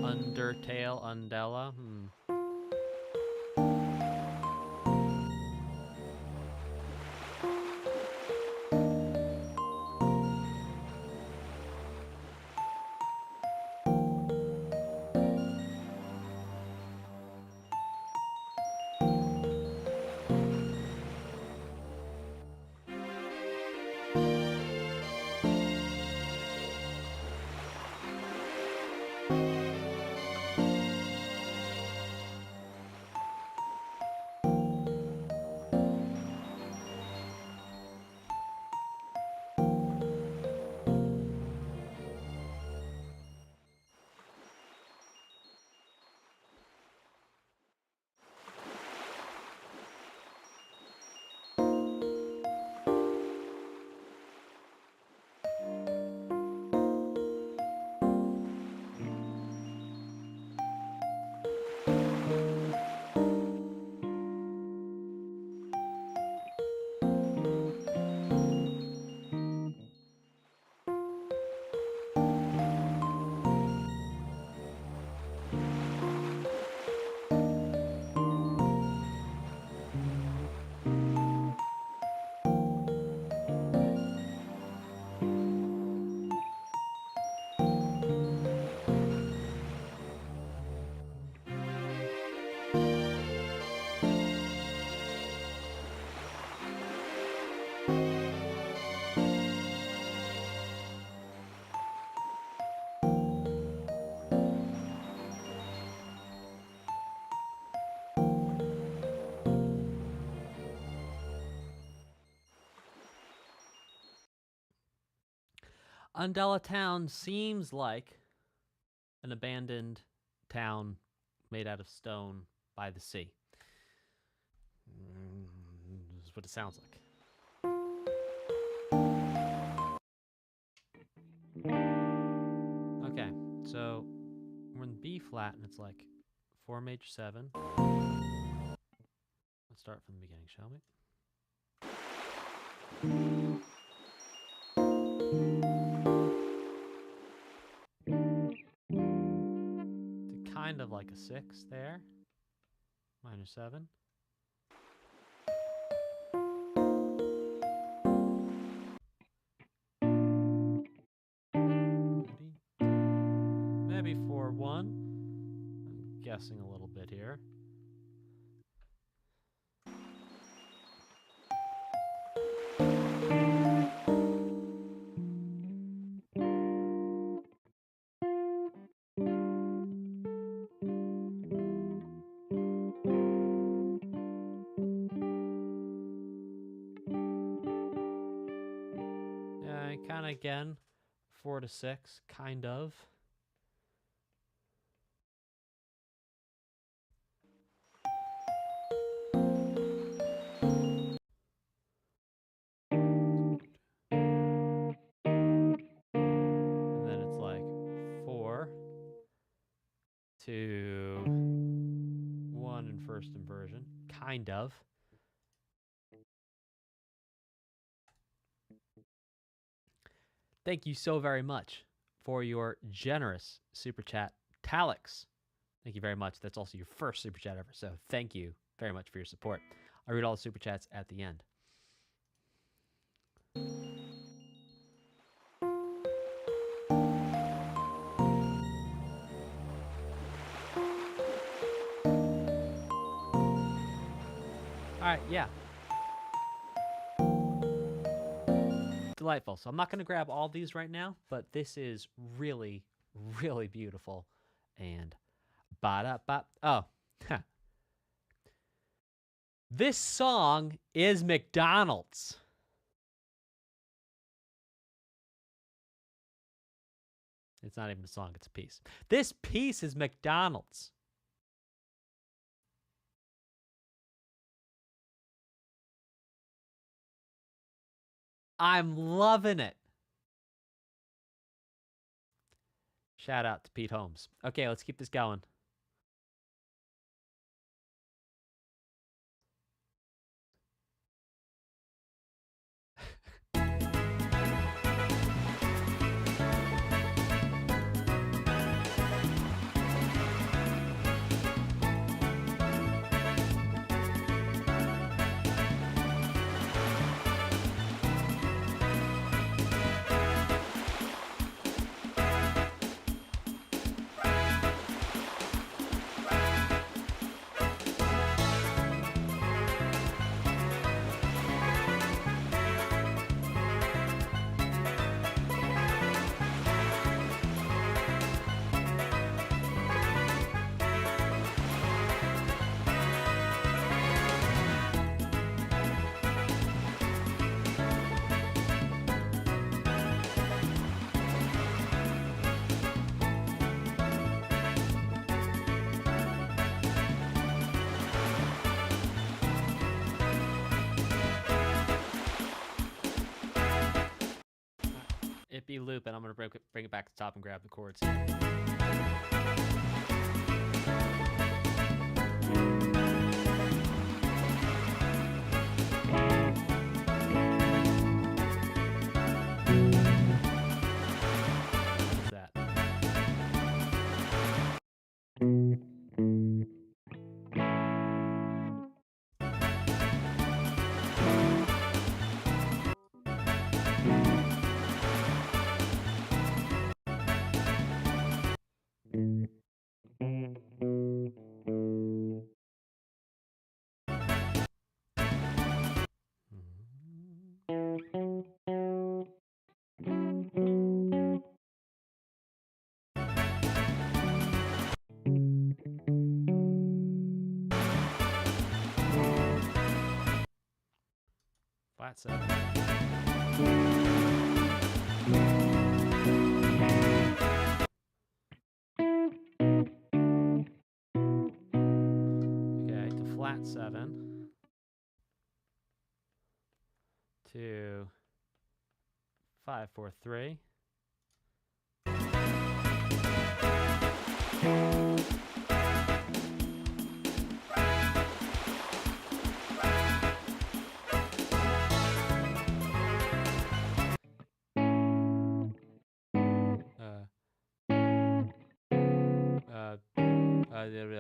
Undertale, Undella. Undella Town seems like an abandoned town made out of stone by the sea. This is what it sounds like. Okay, so we're in B flat and it's like 4 major 7. Let's start from the beginning, shall we? To kind of like a 6 there. Minor 7. Maybe 4-1. I'm guessing a little bit here. Kind of again, 4 to 6, kind of. And then it's like 4 to 1 in first inversion, kind of. Thank you so very much for your generous super chat, Talix. Thank you very much. That's also your first super chat ever, so thank you very much for your support. I read all the super chats at the end. All right, yeah. Delightful. So I'm not going to grab all these right now, but this is really, really beautiful. And ba-da-ba. Oh, this song is McDonald's. It's not even a song, it's a piece. This piece is McDonald's. I'm loving it. Shout out to Pete Holmes. Okay, let's keep this going. It be loop, and I'm going to bring it back to the top and grab the chords here. Flat 7. at 7. 2, 5, 4, 3. There we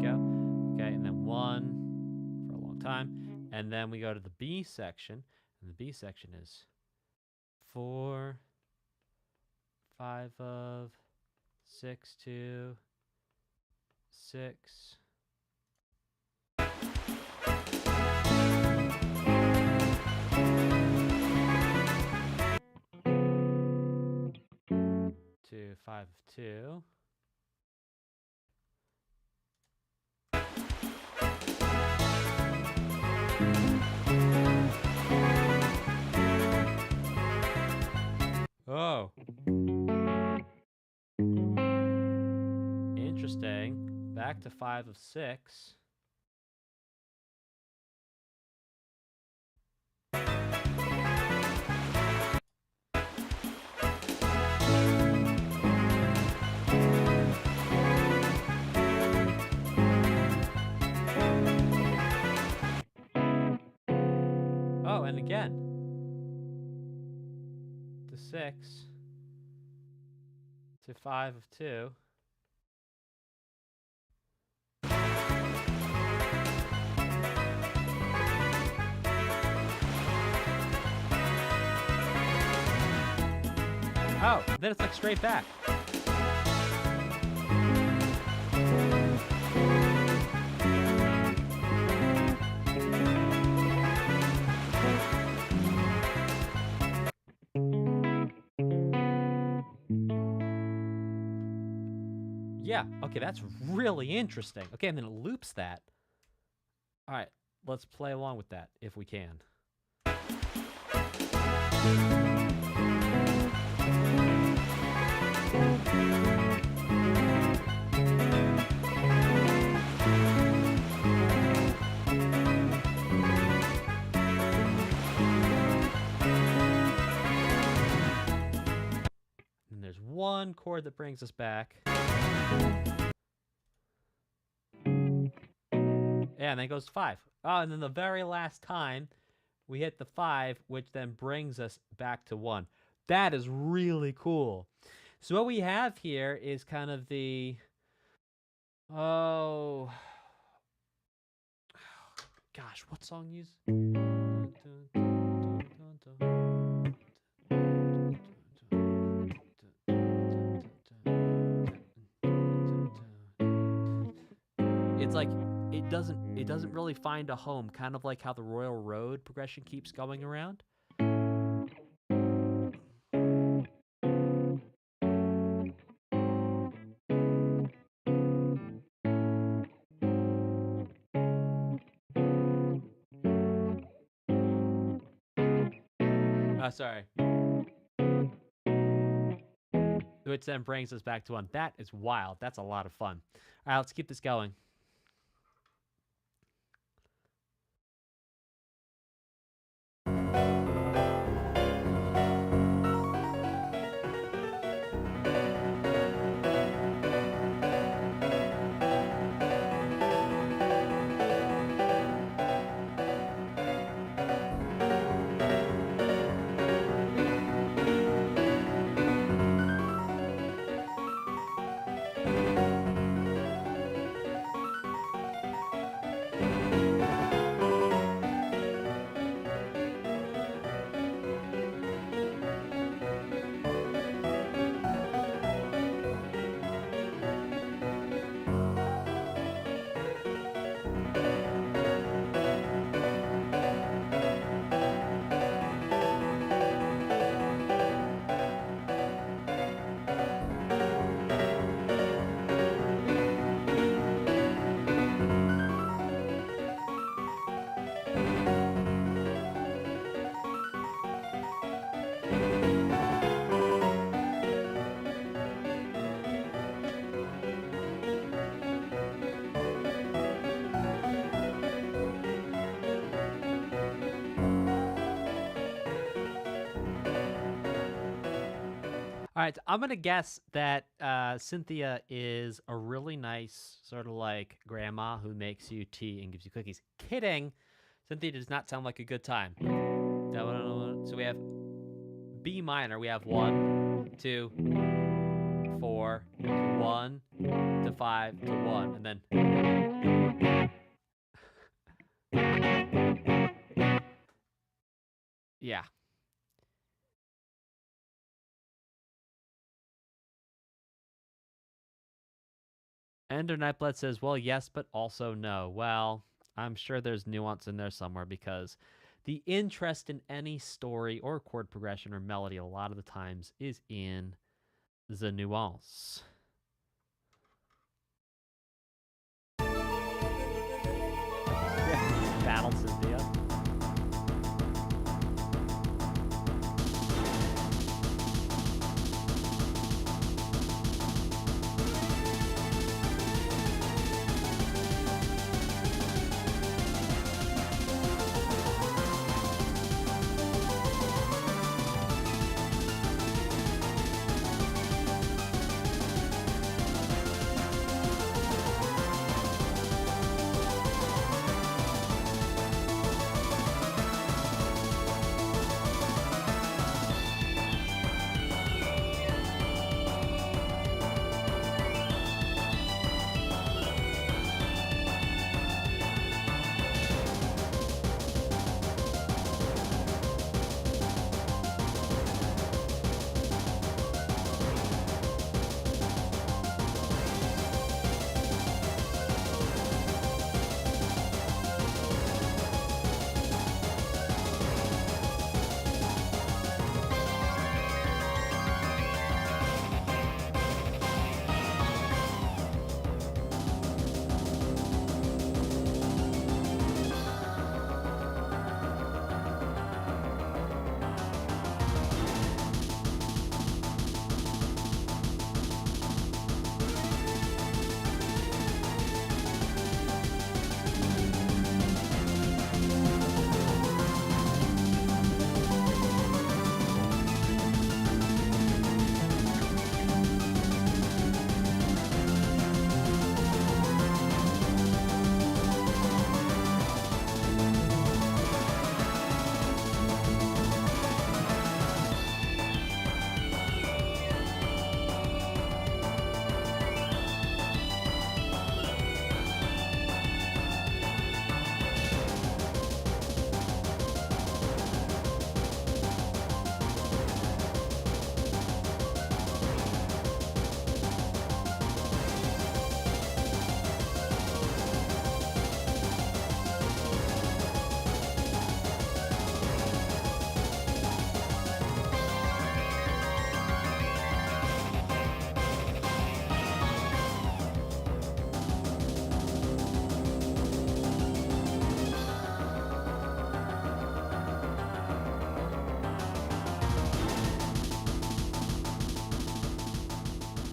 go. Okay, and then 1 for a long time. And then we go to the B section. And the B section is 4, 5 of, 6, 2, 6. To 5 of 2. Oh. Interesting. Back to 5 of 6. Oh, and again. To 6. To 5 of 2. Oh, then it's like straight back. Yeah, okay, that's really interesting. Okay, and then it loops that. All right, let's play along with that if we can. And there's one chord that brings us back. Yeah, and then it goes to 5. Oh, and then the very last time we hit the 5, which then brings us back to 1. That is really cool. So what we have here is kind of the... Oh... Gosh, what song use? It's like it doesn't really find a home, kind of like how the Royal Road progression keeps going around. Sorry. Which then brings us back to 1. That is wild. That's a lot of fun. All right, let's keep this going. All right, I'm gonna guess that Cynthia is a really nice sort of like grandma who makes you tea and gives you cookies. Kidding. Cynthia does not sound like a good time. So we have B minor. We have 1, 2, 4, 1 to 5 to 1, and then. Yeah. Ender Nightblood says, well, yes, but also no. Well, I'm sure there's nuance in there somewhere because the interest in any story or chord progression or melody a lot of the times is in the nuance. Yeah, battle Cynthia.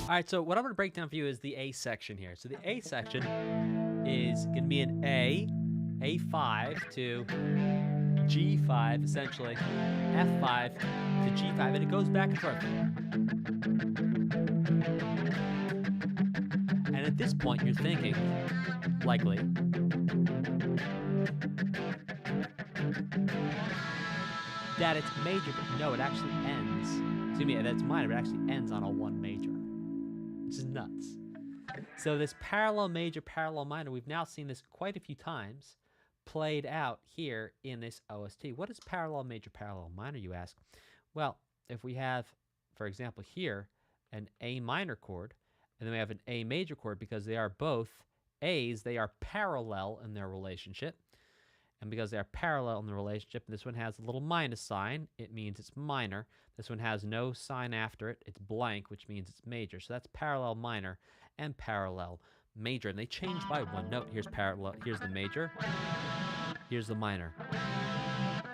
All right, so what I'm going to break down for you is the A section here. So the A section is going to be an A5 to G5, essentially, F5 to G5, and it goes back and forth. And at this point, you're thinking, likely, that it's major, but no, it actually ends. Excuse me, that's minor, but it actually ends on a 1 major. Which is nuts. So this parallel major, parallel minor, we've now seen this quite a few times played out here in this OST. What is parallel major, parallel minor, you ask? Well, if we have, for example, here, an A minor chord, and then we have an A major chord, because they are both A's, they are parallel in their relationship. And because they are parallel in the relationship, this one has a little minus sign, it means it's minor. This one has no sign after it, it's blank, which means it's major. So that's parallel minor and parallel major. And they change by 1 note. Here's parallel, here's the major, here's the minor.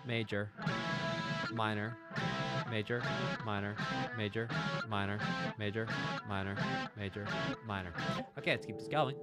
Major, minor, major, minor, major, minor, major, minor, major, minor. Okay, let's keep this going.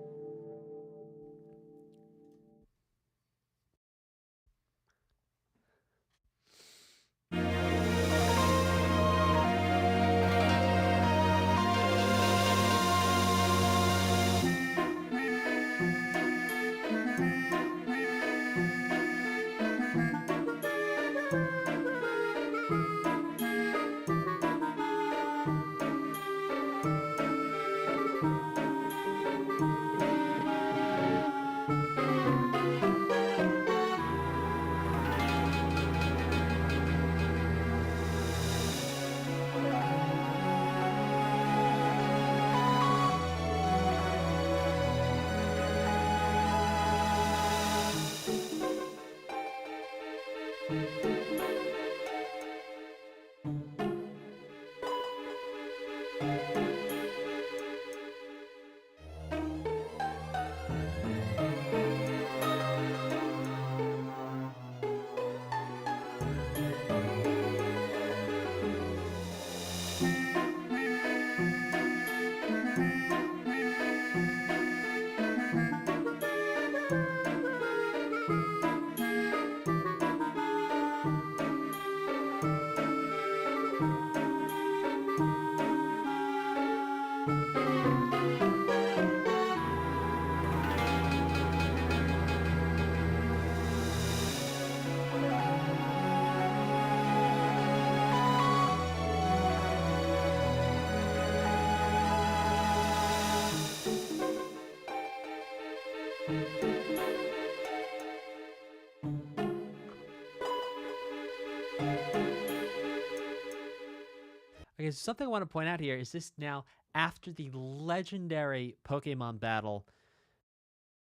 Okay, so something I want to point out here is this now after the legendary Pokemon battle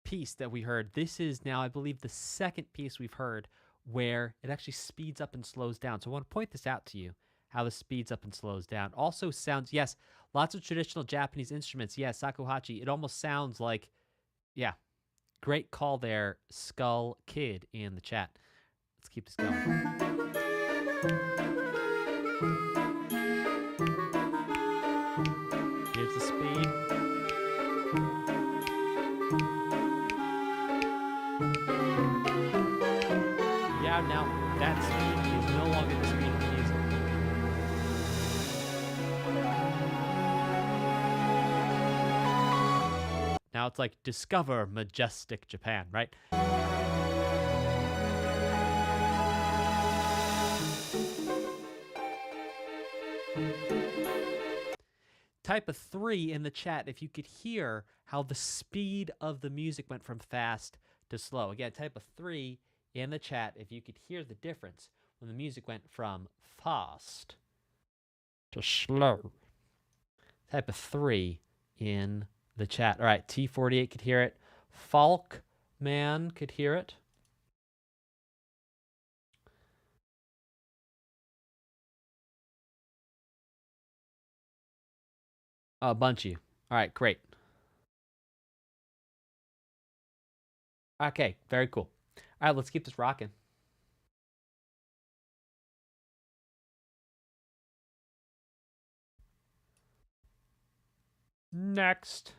piece that we heard. This is now, I believe, the second piece we've heard where it actually speeds up and slows down. So I want to point this out to you, how this speeds up and slows down. Also sounds, yes, lots of traditional Japanese instruments. Yes, Sakuhachi. It almost sounds like, yeah, great call there, Skull Kid in the chat. Let's keep this going. Here's the speed. Yeah, now that speed is no longer the speed of the music. Now it's like discover majestic Japan, right? Type a 3 in the chat if you could hear how the speed of the music went from fast to slow. Again, type a 3 in the chat if you could hear the difference when the music went from fast to slow. Type a 3 in the chat. All right, T48 could hear it. Falk Man could hear it. A bunch of you. All right, great. Okay, very cool. All right, let's keep this rocking. Next.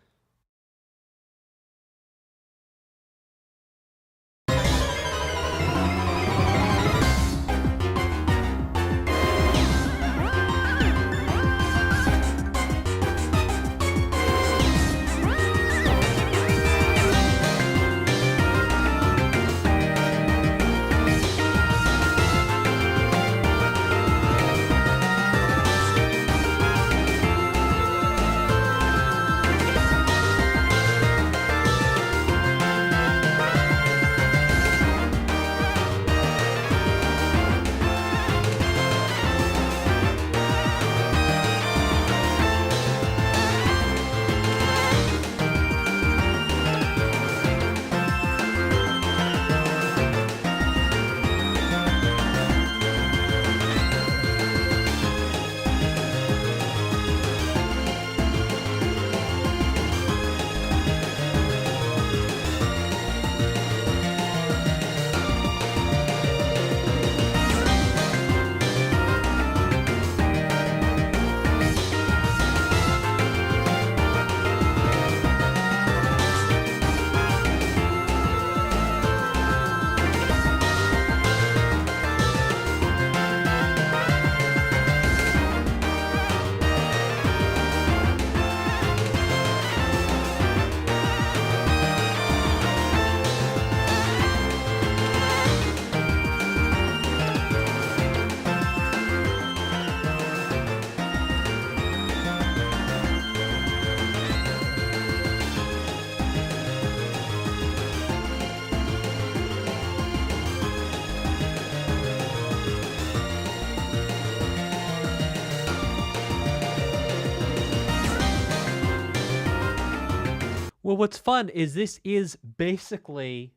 Well, what's fun is this is basically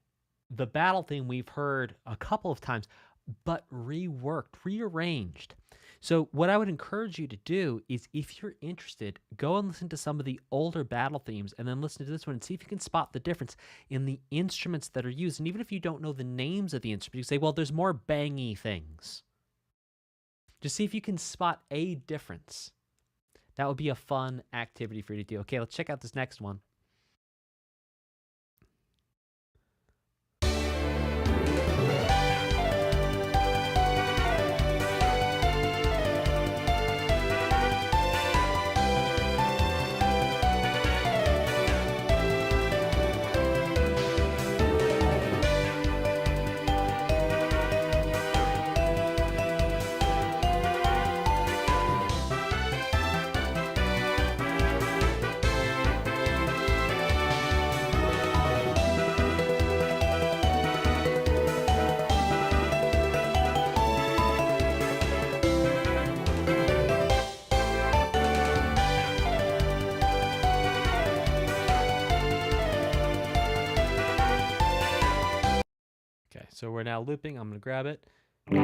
the battle theme we've heard a couple of times, but reworked, rearranged. So what I would encourage you to do is, if you're interested, go and listen to some of the older battle themes and then listen to this one and see if you can spot the difference in the instruments that are used. And even if you don't know the names of the instruments, you say, well, there's more bangy things. Just see if you can spot a difference. That would be a fun activity for you to do. Okay, let's check out this next one. Okay, so we're now looping. I'm going to grab it. If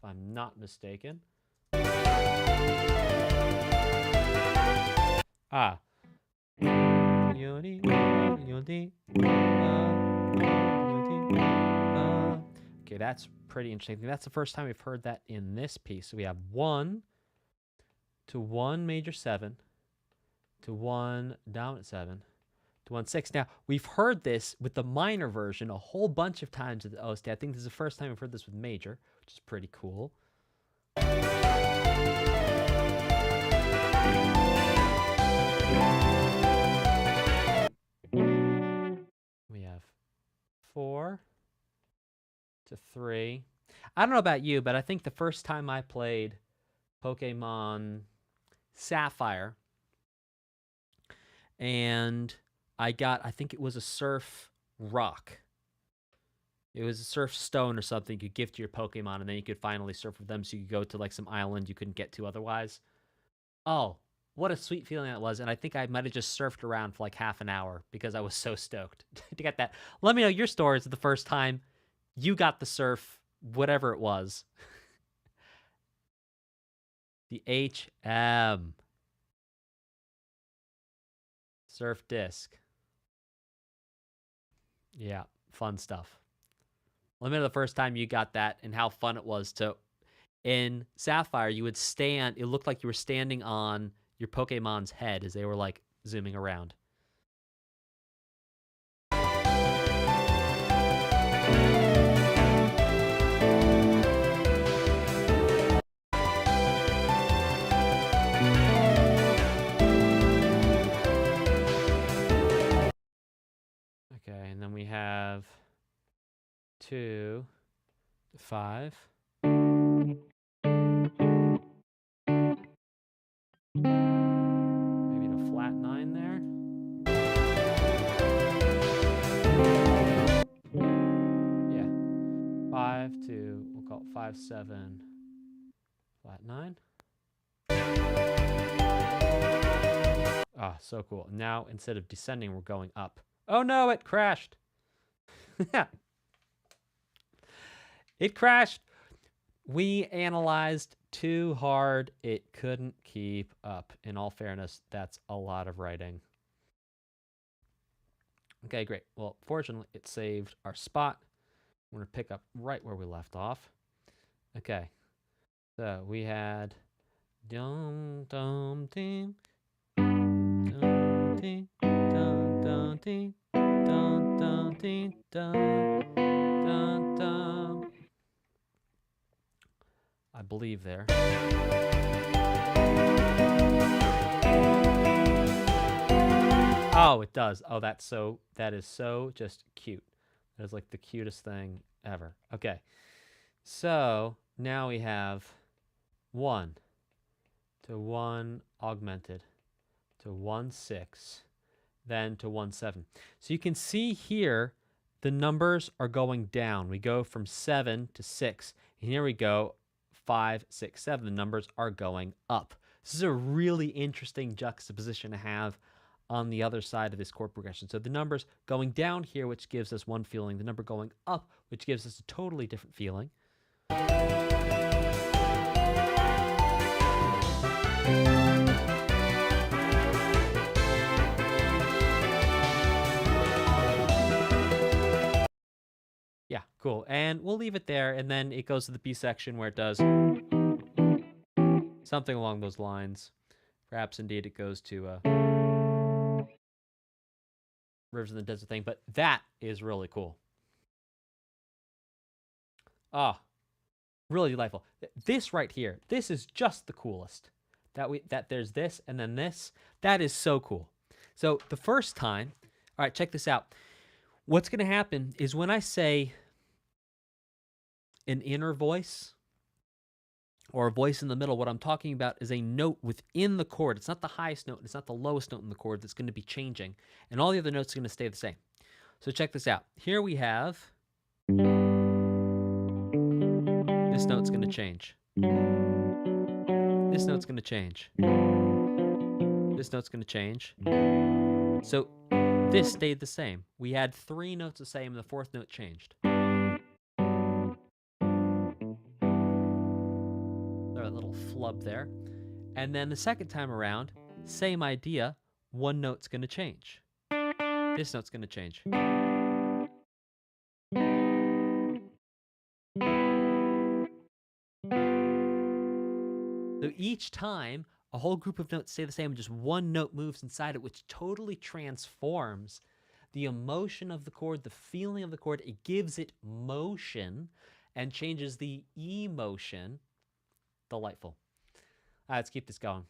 I'm not mistaken. Ah. Okay, that's pretty interesting. That's the first time we've heard that in this piece. So we have 1 to 1 major 7 to 1 dominant 7 to 1 6. Now, we've heard this with the minor version a whole bunch of times at the OST. I think this is the first time we've heard this with major, which is pretty cool. We have 4 to 3. I don't know about you, but I think the first time I played Pokemon Sapphire, and I think it was a surf rock. It was a surf stone or something you could give to your Pokemon, and then you could finally surf with them, so you could go to like some island you couldn't get to otherwise. Oh, what a sweet feeling that was. And I think I might have just surfed around for like half an hour because I was so stoked to get that. Let me know your stories of the first time you got the surf, whatever it was. The HM. Surf disc. Yeah, fun stuff. Let me know the first time you got that and how fun it was to... In Sapphire, you would stand... It looked like you were standing on your Pokemon's head as they were, like, zooming around. Okay, and then we have 2 to 5. Maybe a flat 9 there. Yeah. 5 to, we'll call it 5, 7, flat 9. Ah, so cool. Now, instead of descending, we're going up. Oh no, it crashed. It crashed. We analyzed too hard. It couldn't keep up. In all fairness, that's a lot of writing. Okay, great. Well, fortunately, it saved our spot. We're going to pick up right where we left off. Okay. So we had... Dum, dum, ding. Dum, ding. Dum, dum, ding. Dun, dun, ding, dun, dun, dun. I believe there. Oh, it does. Oh, that is so just cute. That is like the cutest thing ever. Okay. So now we have 1 to 1 augmented to 1 6. Then to 1 7. So you can see here the numbers are going down. We go from 7 to 6. And here we go 5, 6, 7. The numbers are going up. This is a really interesting juxtaposition to have on the other side of this chord progression. So the numbers going down here, which gives us one feeling, the number going up, which gives us a totally different feeling. Yeah, cool. And we'll leave it there, and then it goes to the B section where it does something along those lines. Perhaps indeed it goes to Rivers in the Desert thing, but that is really cool. Ah, really delightful. This right here, this is just the coolest. That there's this and then this. That is so cool. So the first time, all right, check this out. What's going to happen is when I say an inner voice or a voice in the middle, what I'm talking about is a note within the chord. It's not the highest note. It's not the lowest note in the chord that's going to be changing. And all the other notes are going to stay the same. So check this out. Here we have... this note's going to change. This note's going to change. This note's going to change. So this stayed the same. We had 3 notes the same, and the 4th note changed. A little flub there. And then the second time around, same idea, 1 note's going to change. This note's going to change. So each time, a whole group of notes stay the same, and just 1 note moves inside it, which totally transforms the emotion of the chord, the feeling of the chord. It gives it motion and changes the emotion. Delightful. All right, let's keep this going.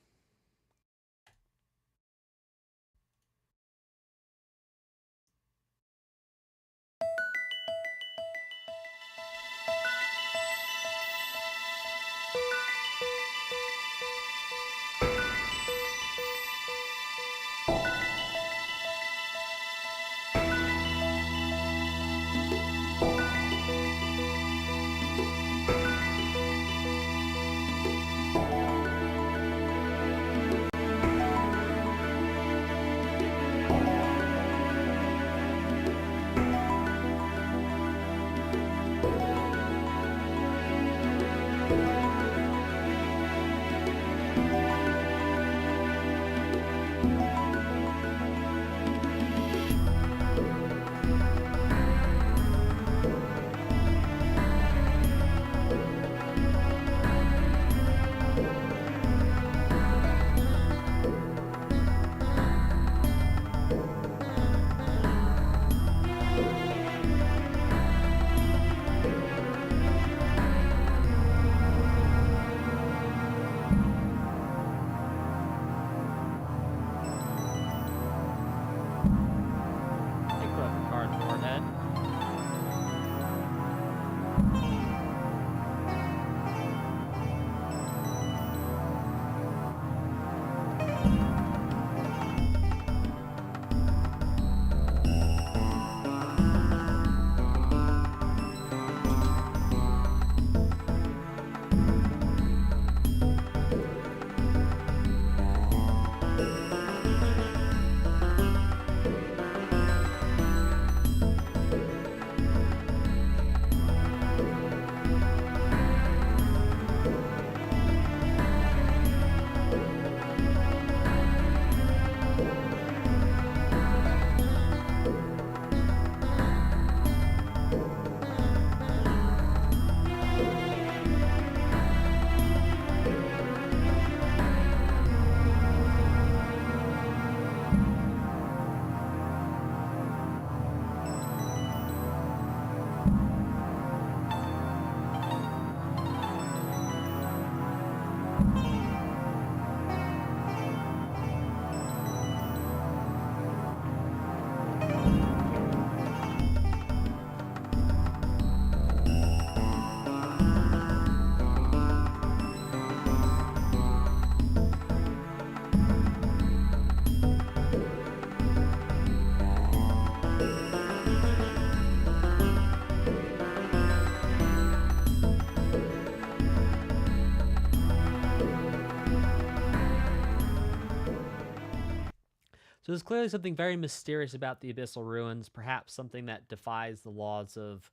there's clearly something very mysterious about the Abyssal Ruins, perhaps something that defies the laws of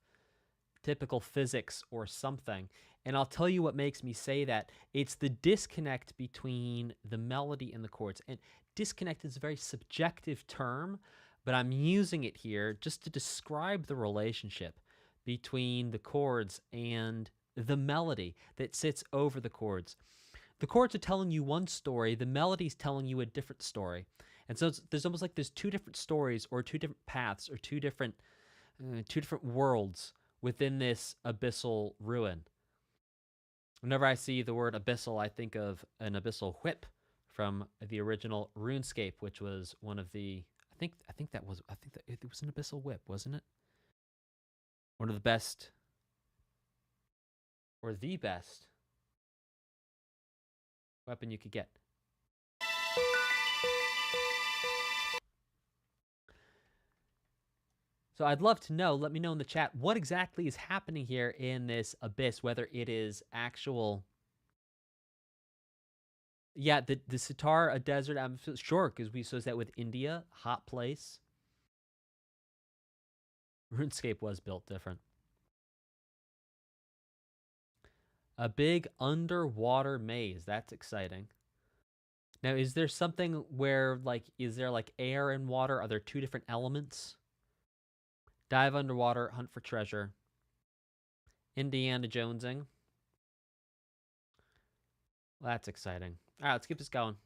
typical physics or something. And I'll tell you what makes me say that. It's the disconnect between the melody and the chords. And disconnect is a very subjective term, but I'm using it here just to describe the relationship between the chords and the melody that sits over the chords. The chords are telling you one story, the melody's telling you a different story. And so there's almost like there's two different stories or two different paths or two different worlds within this abyssal ruin. Whenever I see the word abyssal, I think of an abyssal whip from the original RuneScape, which was one of the I think that it was an abyssal whip, wasn't it? One of the best, or the best weapon you could get. So I'd love to know, let me know in the chat, what exactly is happening here in this abyss, whether it is actual... Yeah, the Sitar, a desert, I'm sure, because we associate that with India, hot place. RuneScape was built different. A big underwater maze, that's exciting. Now, is there something where, like, is there like air and water? Are there two different elements? Dive underwater, hunt for treasure. Indiana Jonesing. Well, that's exciting. All right, let's keep this going.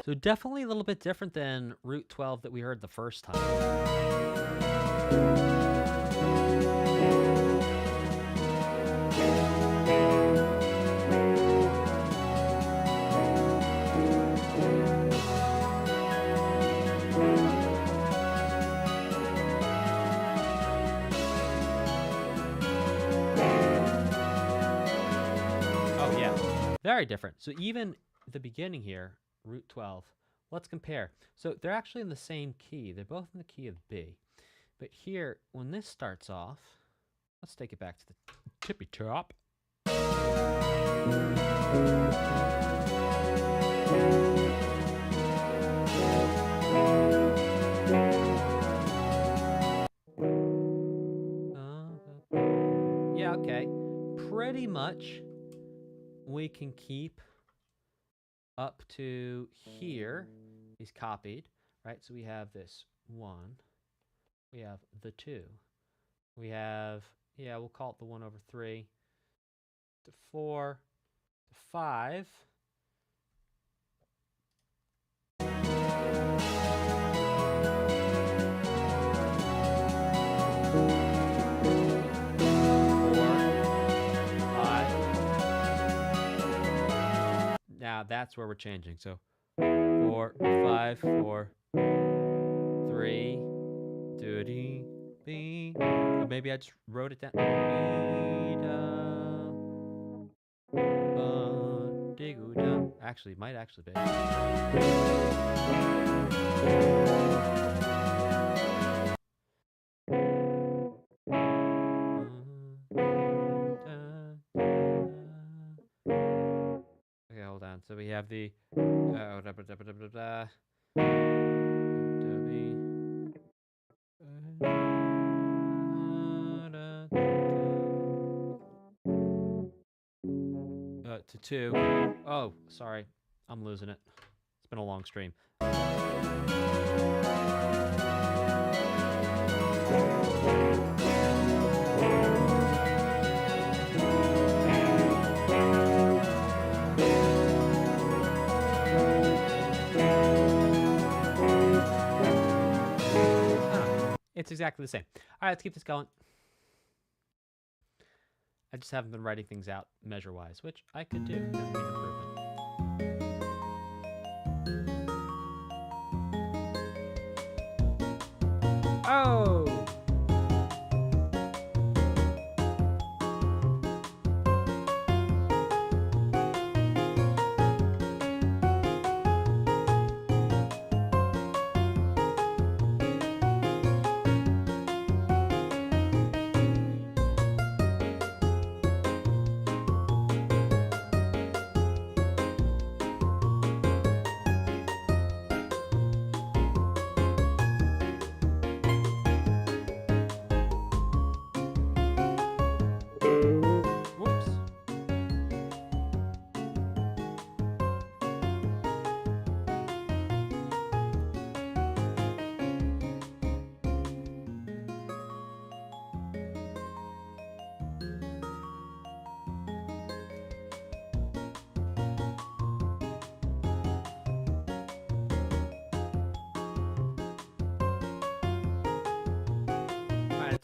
So definitely a little bit different than Route 12 that we heard the first time. Oh yeah, very different. So even at the beginning here, Route 12. Let's compare. So they're actually in the same key. They're both in the key of B. But here, when this starts off, let's take it back to the tippy top. Yeah, okay. Pretty much we can keep up to here is copied, right? So we have this 1, we have the 2, we have, yeah, we'll call it the 1/3, to 4, to 5. that's where we're changing. So 4, 5, 4, 3, doody, B. Or maybe I just wrote it down. Actually, it might actually be. Okay, hold on. So we have the to 2. Oh, sorry. I'm losing it. It's been a long stream. It's exactly the same. All right, let's keep this going. I just haven't been writing things out measure-wise, which I could do. That would be an improvement. Oh!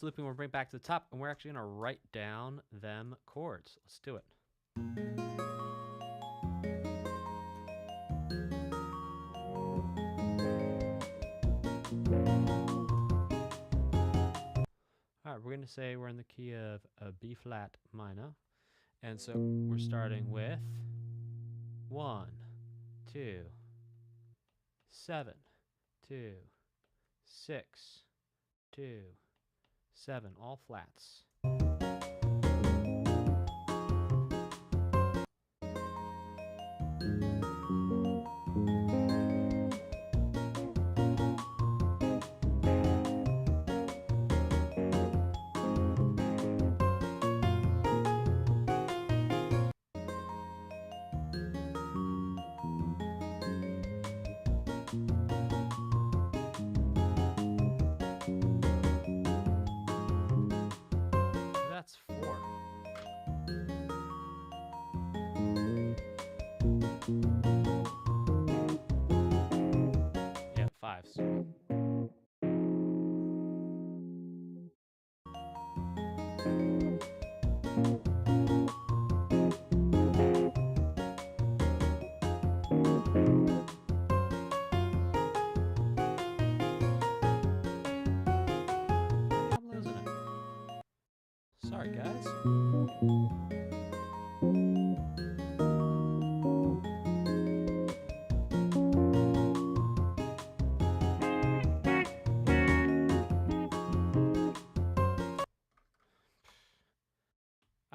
Looping, we'll bring it back to the top, and we're actually going to write down them chords. Let's do it. All right, we're going to say we're in the key of a B flat minor, and so we're starting with 1, 2, 7, 2, 6, 2, 7, all flats. That's 4. Yeah, 5s. I'm losing it. Sorry, guys.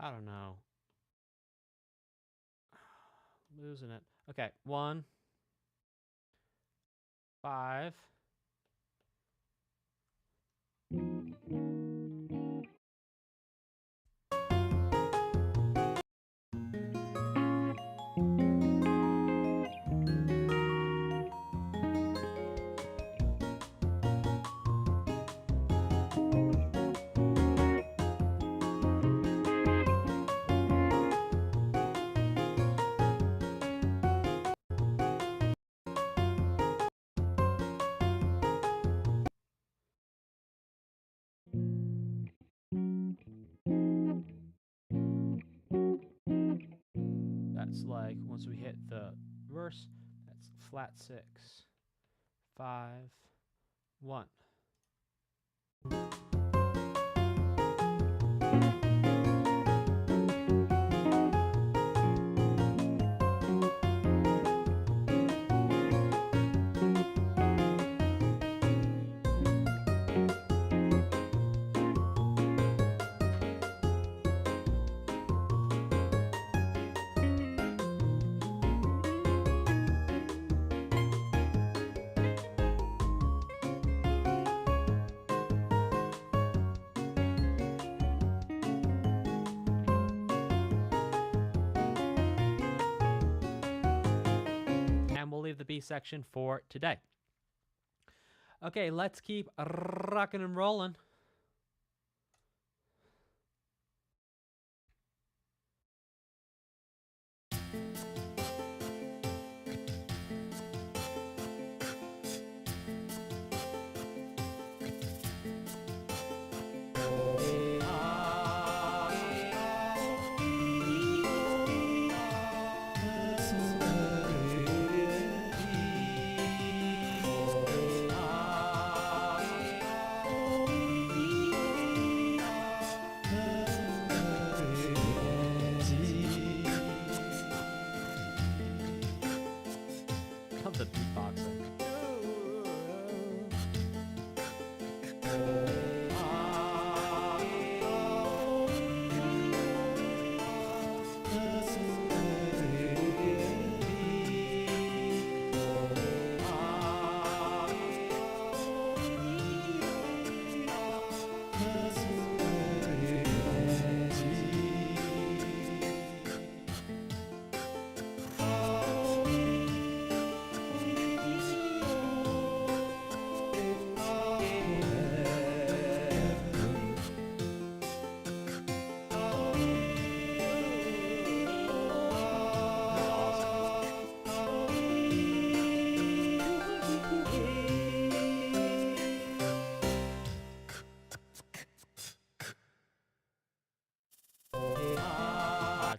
I don't know. Losing it. Okay, 1, 5. That's like once we hit the reverse. That's flat 6, 5, 1. The B section for today. Okay, let's keep rocking and rolling. The beatboxing.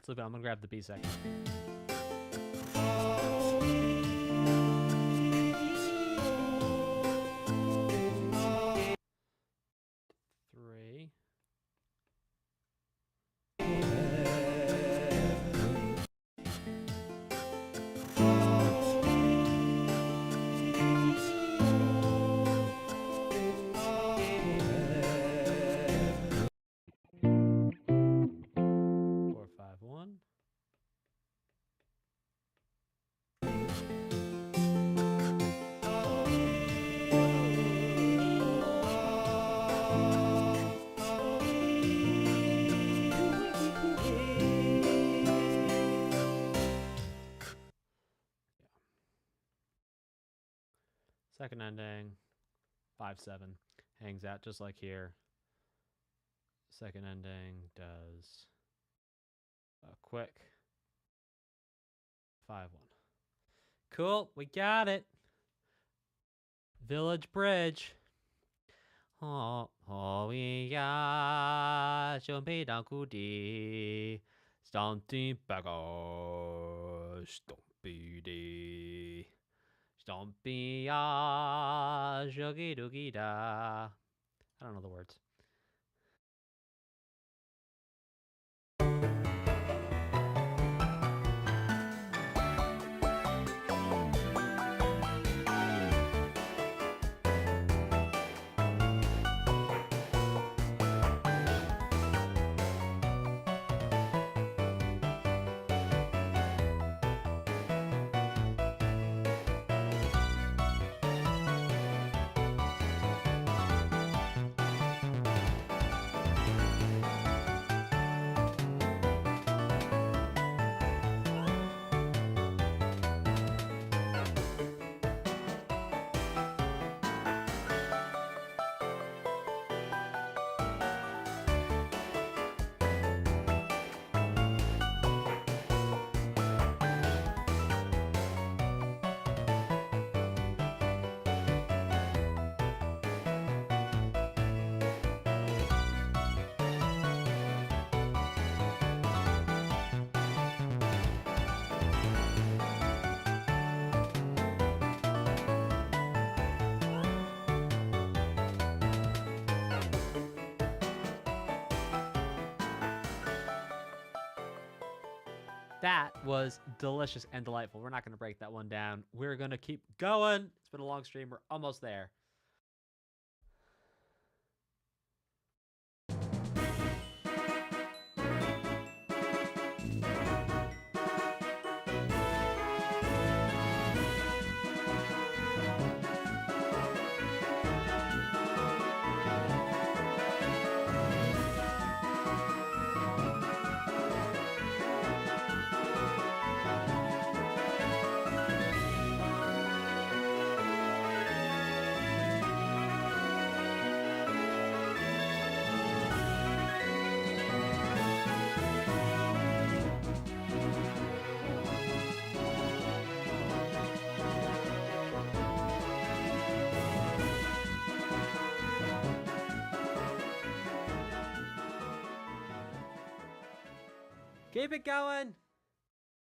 I'm gonna grab the B section. Three. Second ending, 5-7, hangs out just like here. Second ending does a quick 5-1. Cool, we got it. Village Bridge. Oh, we ya, jump down goody. Stomp back on, stompy. Stompy ya, juggy doogie da. I don't know the words. That was delicious and delightful. We're not going to break that one down. We're going to keep going. It's been a long stream. We're almost there. Keep it going.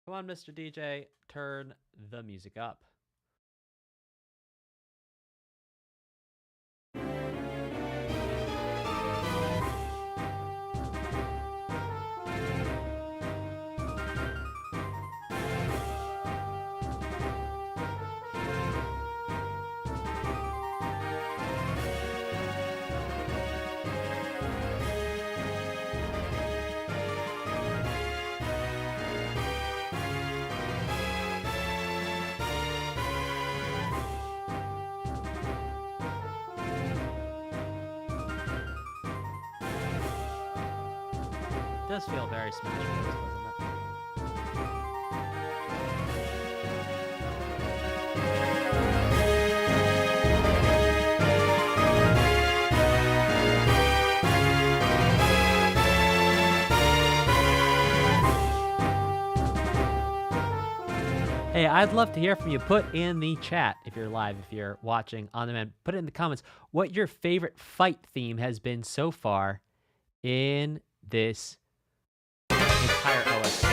Come on, Mr. DJ. Turn the music up. It does feel very Smash Bros, doesn't it? Hey, I'd love to hear from you. Put in the chat if you're live, if you're watching on demand. Put it in the comments what your favorite fight theme has been so far in this entire OST.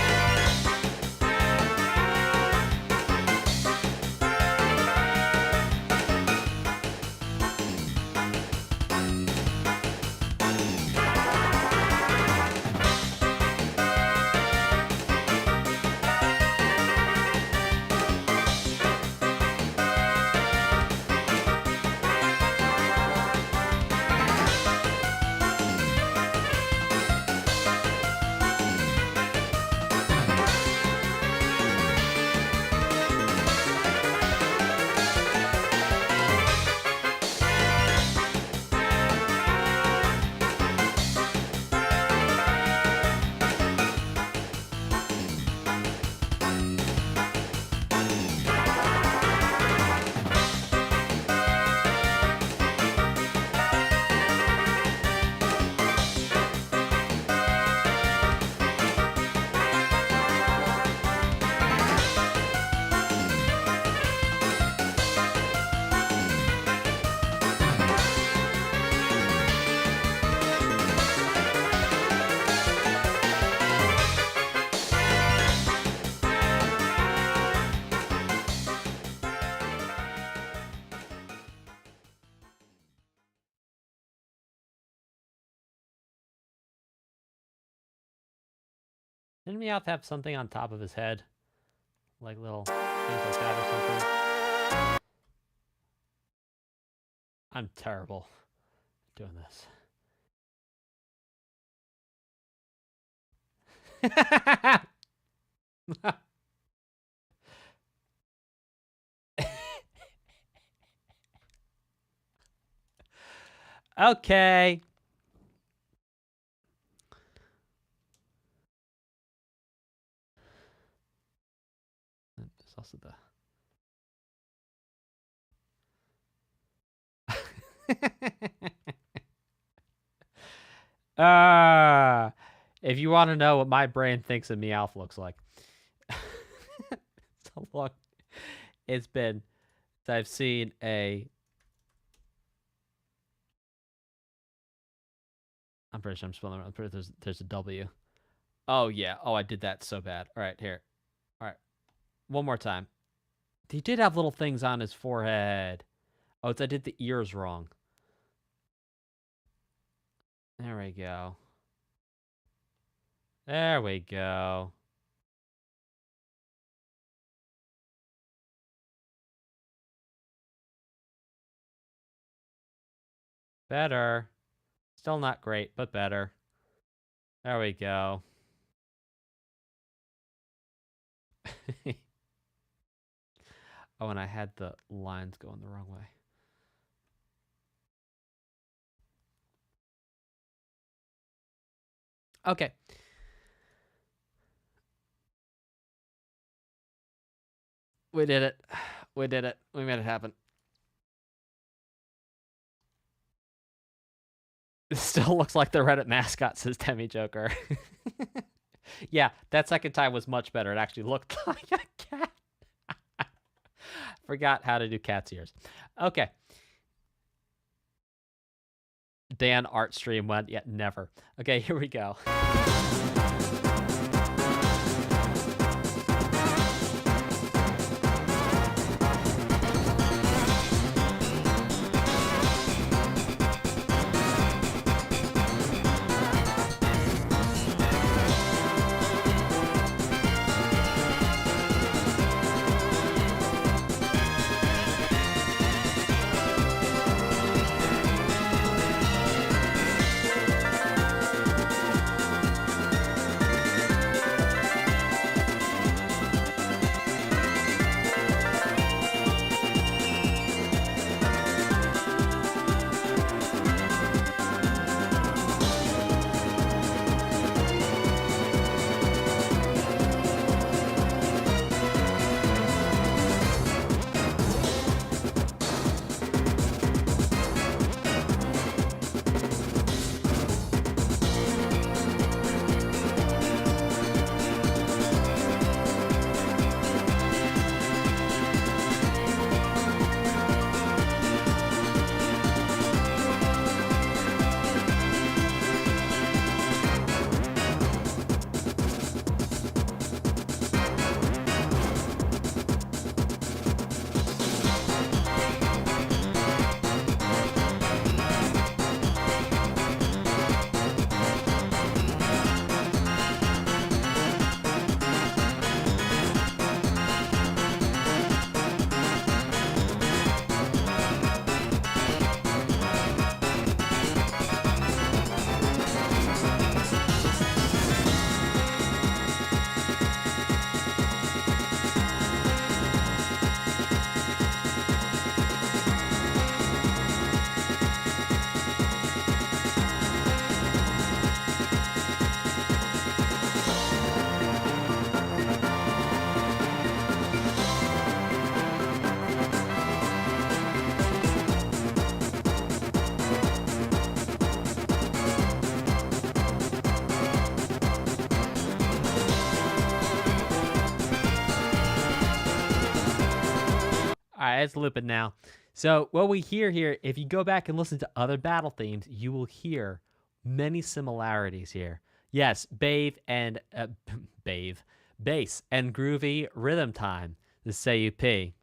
Didn't Meowth have something on top of his head? Like little things like that or something? I'm terrible at doing this. Okay. There's also the... if you want to know what my brain thinks of Meowth looks like. So long it's been since I've seen a... I'm pretty sure I'm spelling it wrong. I'm pretty sure there's a W. Oh, yeah. Oh, I did that so bad. All right, here. All right. One more time. He did have little things on his forehead. Oh, I did the ears wrong. There we go. There we go. Better. Still not great, but better. There we go. Oh, and I had the lines going the wrong way. Okay. We did it. We did it. We made it happen. It still looks like the Reddit mascot, says Demi Joker. Yeah, that second time was much better. It actually looked like a cat. Forgot how to do cat's ears. Okay. Dan art stream went, yet never. Okay, here we go. Alright, it's looping now. So what we hear here, if you go back and listen to other battle themes, you will hear many similarities here. Yes, bass and groovy rhythm time, the CUP.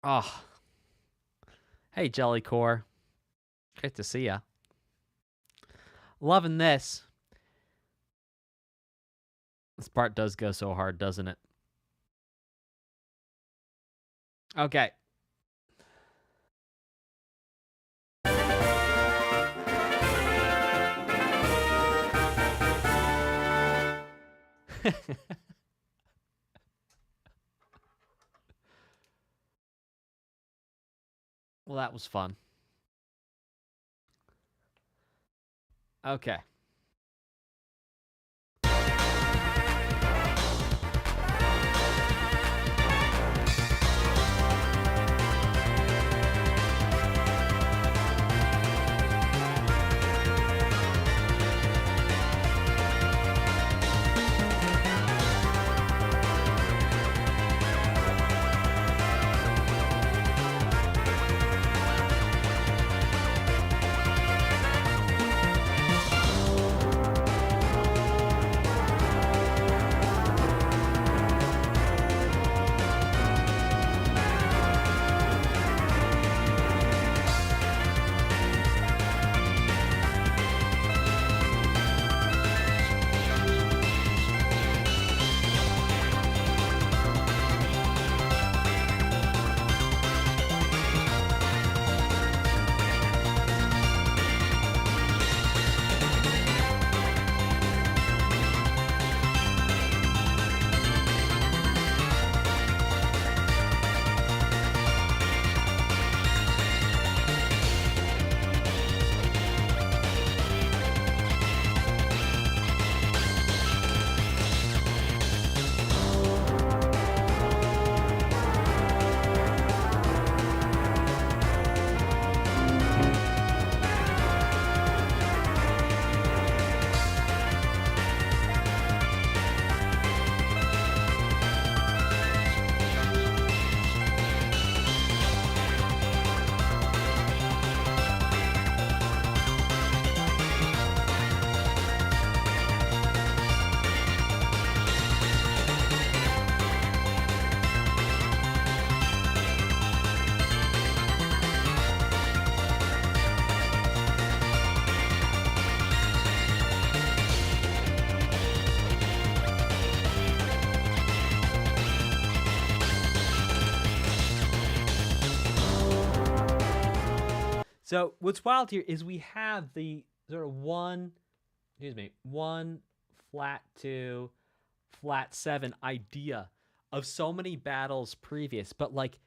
Oh. Hey, Jellycore. Great to see ya. Loving this. This part does go so hard, doesn't it? Okay. Well, that was fun. Okay. So what's wild here is we have the sort of 1 flat 2 flat 7 idea of so many battles previous, but like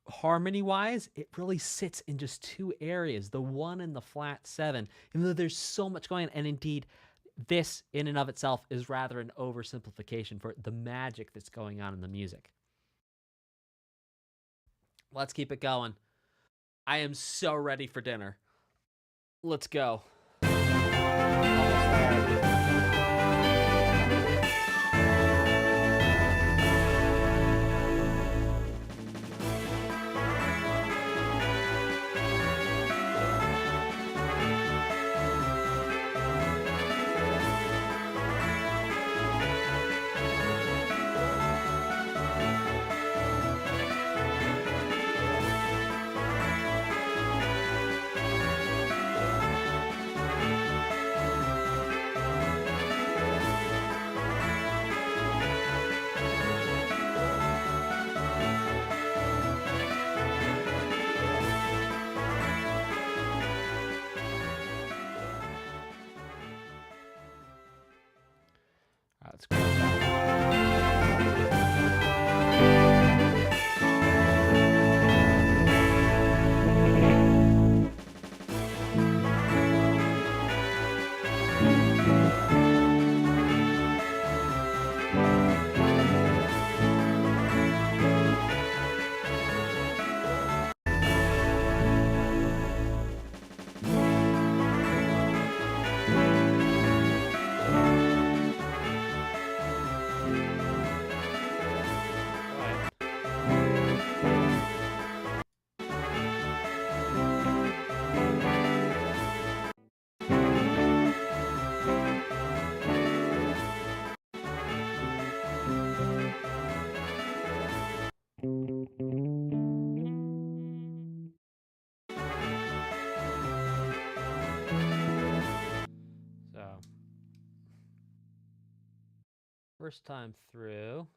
harmony wise, it really sits in just 2 areas, the 1 and the flat 7, even though there's so much going on. And indeed, this in and of itself is rather an oversimplification for the magic that's going on in the music. Let's keep it going. I am so ready for dinner. Let's go. Let's go. First time through.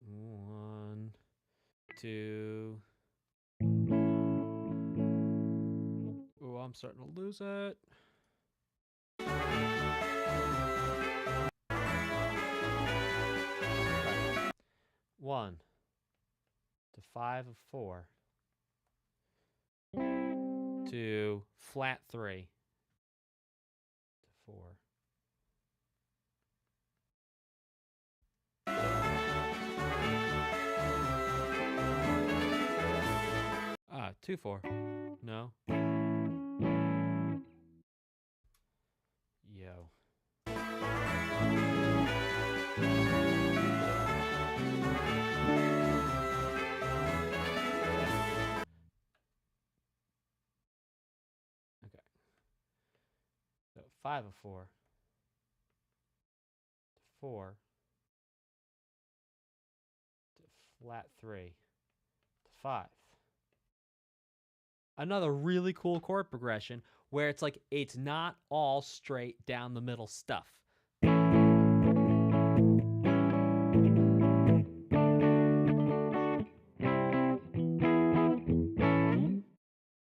1, 2. Oh, I'm starting to lose it. Right. 1 to 5 of 4 to flat 3 to 4. 2 4. No. Yo. Okay. So 5 of 4 to 4 to flat 3 to 5. Another really cool chord progression where it's like it's not all straight down the middle stuff. A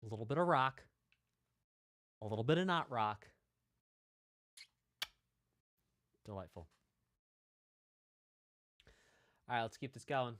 little bit of rock, a little bit of not rock. Delightful. All right, let's keep this going.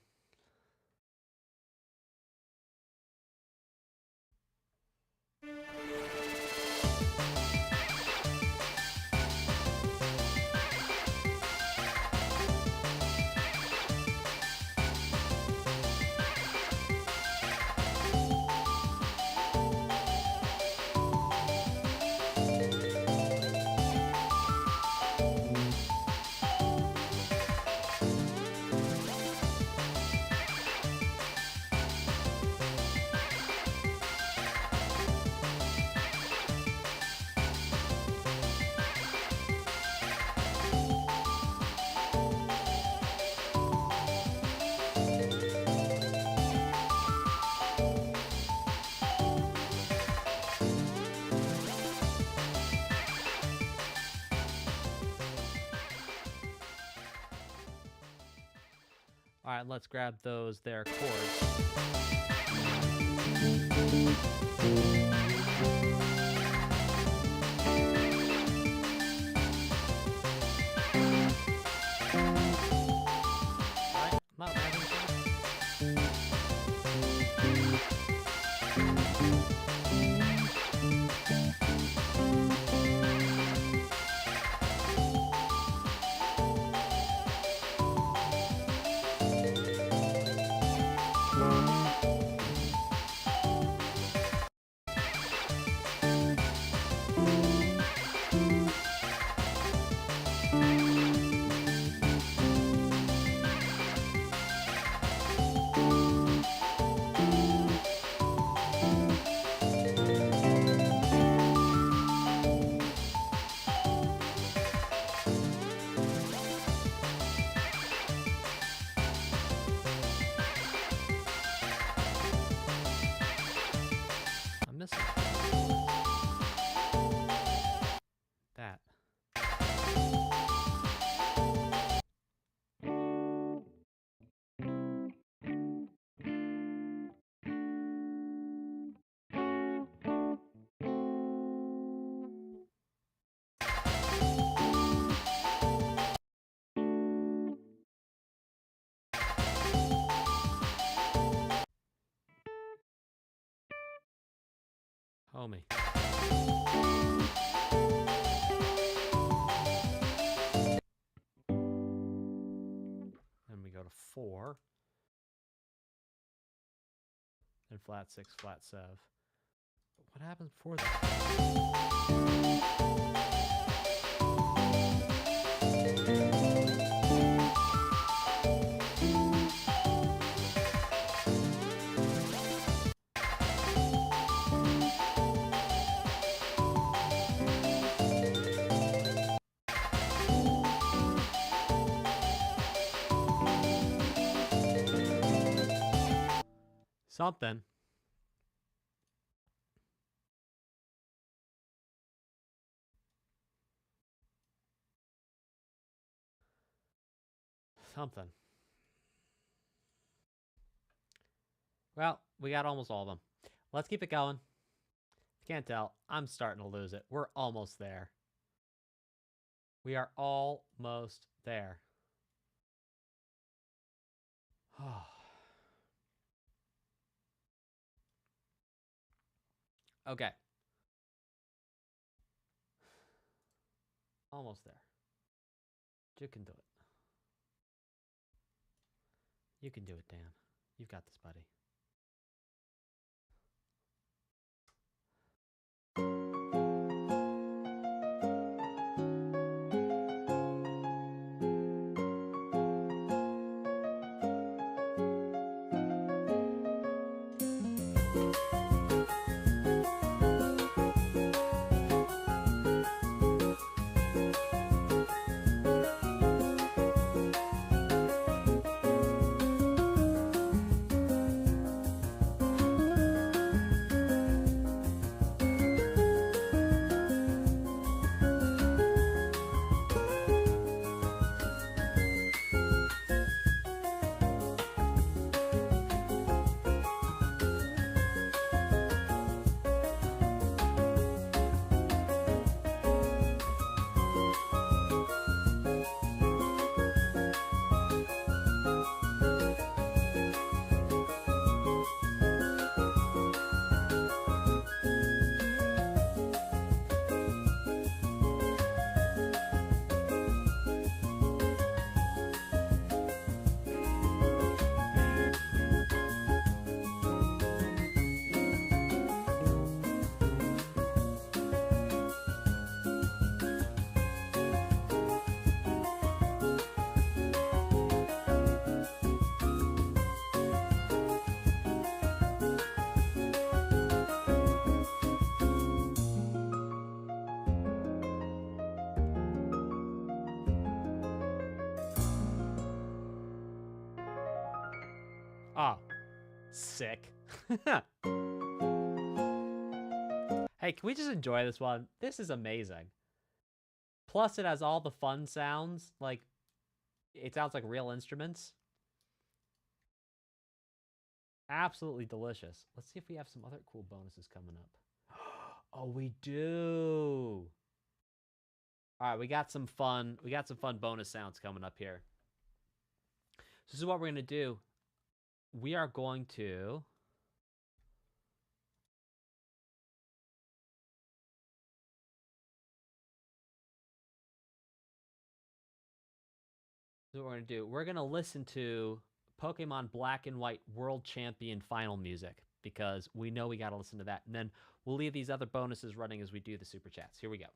All right, let's grab those there chords. All right, not that. Homie. Then we go to 4. Then flat 6, flat 7. What happens before that? Something. Something. Well, we got almost all of them. Let's keep it going. If you can't tell, I'm starting to lose it. We're almost there. We are almost there. Okay. Almost there. You can do it. You can do it, Dan. You've got this, buddy. Oh, sick. Hey, can we just enjoy this one? This is amazing. Plus, it has all the fun sounds. Like, it sounds like real instruments. Absolutely delicious. Let's see if we have some other cool bonuses coming up. Oh, we do. All right, we got some fun bonus sounds coming up here. So this is what we're going to do. We are going to We're going to listen to Pokemon Black and White World Champion Final music because we know we got to listen to that. And then we'll leave these other bonuses running as we do the Super Chats. Here we go.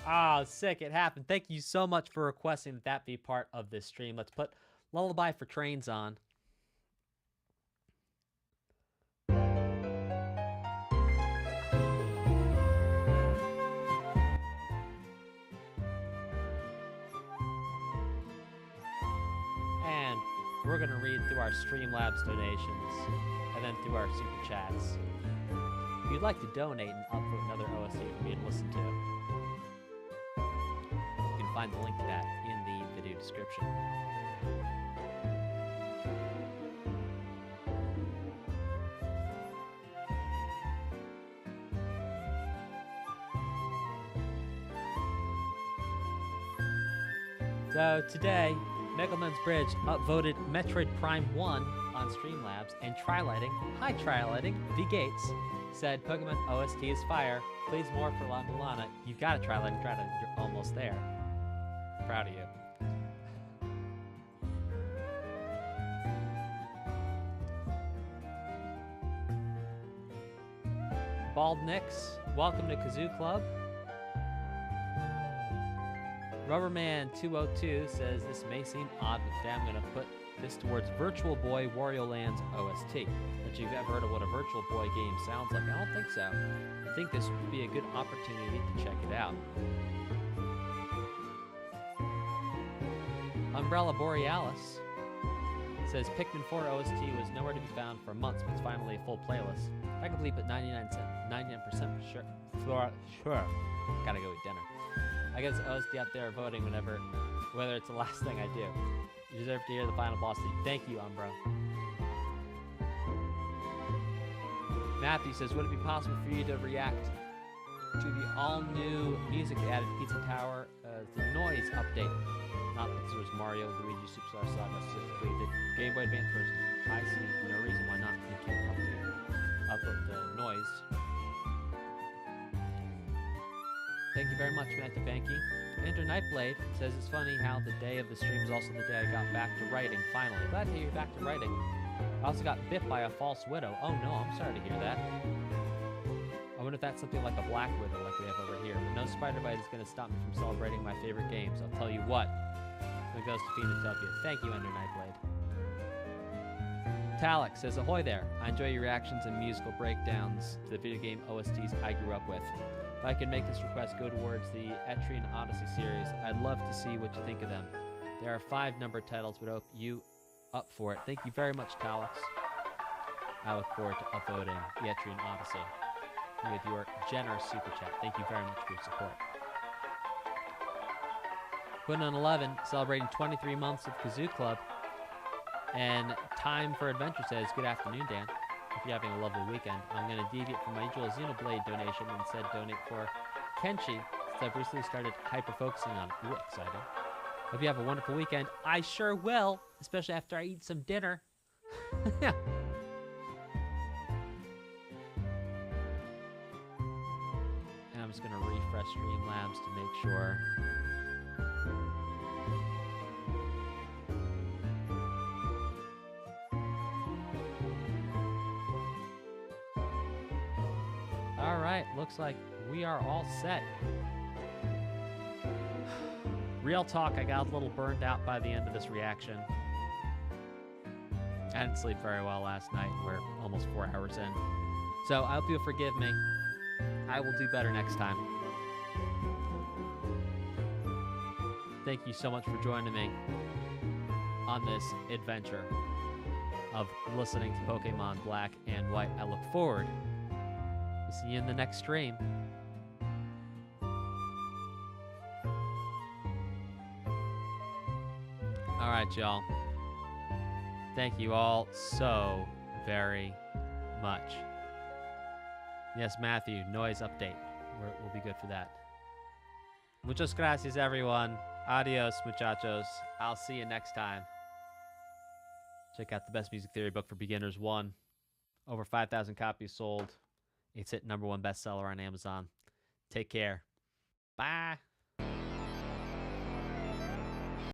Oh, sick. It happened. Thank you so much for requesting that be part of this stream. Let's put Lullaby for Trains on. And we're going to read through our Streamlabs donations and then through our Super Chats. If you'd like to donate and upvote another OST for me to listen to, you can find the link to that in the video description. So today, Megalman's Bridge upvoted Metroid Prime 1 on Streamlabs, and Trilighting, hi Trilighting, V Gates, said Pokemon OST is fire. Please more for La Mulana. You've got it, Trilighting. You're almost there. Proud of you. Bald Nix, welcome to Kazoo Club. Rubberman202 says this may seem odd, but today I'm going to put this towards Virtual Boy Wario Land's OST. That you've ever heard of what a Virtual Boy game sounds like? I don't think so. I think this would be a good opportunity to check it out. Umbrella Borealis says Pikmin 4 OST was nowhere to be found for months, but it's finally a full playlist. I can believe it 99% for sure. Sure. Gotta go eat dinner. I guess OST out there voting whether it's the last thing I do. You deserve to hear the final boss theme. Thank you, Umbro. Matthew says, would it be possible for you to react to the all-new music added Pizza Tower, the noise update? Not that this was Mario, Luigi, Superstar Saga, specifically the Game Boy Advance version. I see no reason why not. You can't upload the noise. Thank you very much, Matthew Banky. Enter Nightblade says it's funny how the day of the stream is also the day I got back to writing, finally. Glad to hear you're back to writing. I also got bit by a false widow. Oh no, I'm sorry to hear that. I wonder if that's something like a black widow like we have over here. But no spider bite is going to stop me from celebrating my favorite games. I'll tell you what. It goes to Phoenotopia. Thank you, Ender Nightblade. Talek says, ahoy there. I enjoy your reactions and musical breakdowns to the video game OSTs I grew up with. If I could make this request go towards the Etrian Odyssey series, I'd love to see what you think of them. There are 5 numbered titles, but I hope you up for it. Thank you very much, Talek. I look forward to uploading the Etrian Odyssey with your generous super chat. Thank you very much for your support. Putting on 11, celebrating 23 months of Kazoo Club. And Time for Adventure says, good afternoon, Dan. If you're having a lovely weekend, I'm going to deviate from my usual Xenoblade donation and instead donate for Kenshi, since I've recently started hyper-focusing on it. Ooh, exciting. Hope you have a wonderful weekend. I sure will, especially after I eat some dinner. Yeah. And I'm just going to refresh Streamlabs to make sure. All right, looks like we are all set. Real talk, I got a little burned out by the end of this reaction. I didn't sleep very well last night. We're almost 4 hours in. So I hope you'll forgive me. I will do better next time. Thank you so much for joining me on this adventure of listening to Pokemon Black and White. I look forward to see you in the next stream. All right, y'all. Thank you all so very much. Yes, Matthew, noise update. We'll be good for that. Muchas gracias, everyone. Adios, muchachos. I'll see you next time. Check out the Best Music Theory book for Beginners 1. Over 5,000 copies sold. It's hit #1 bestseller on Amazon. Take care. Bye.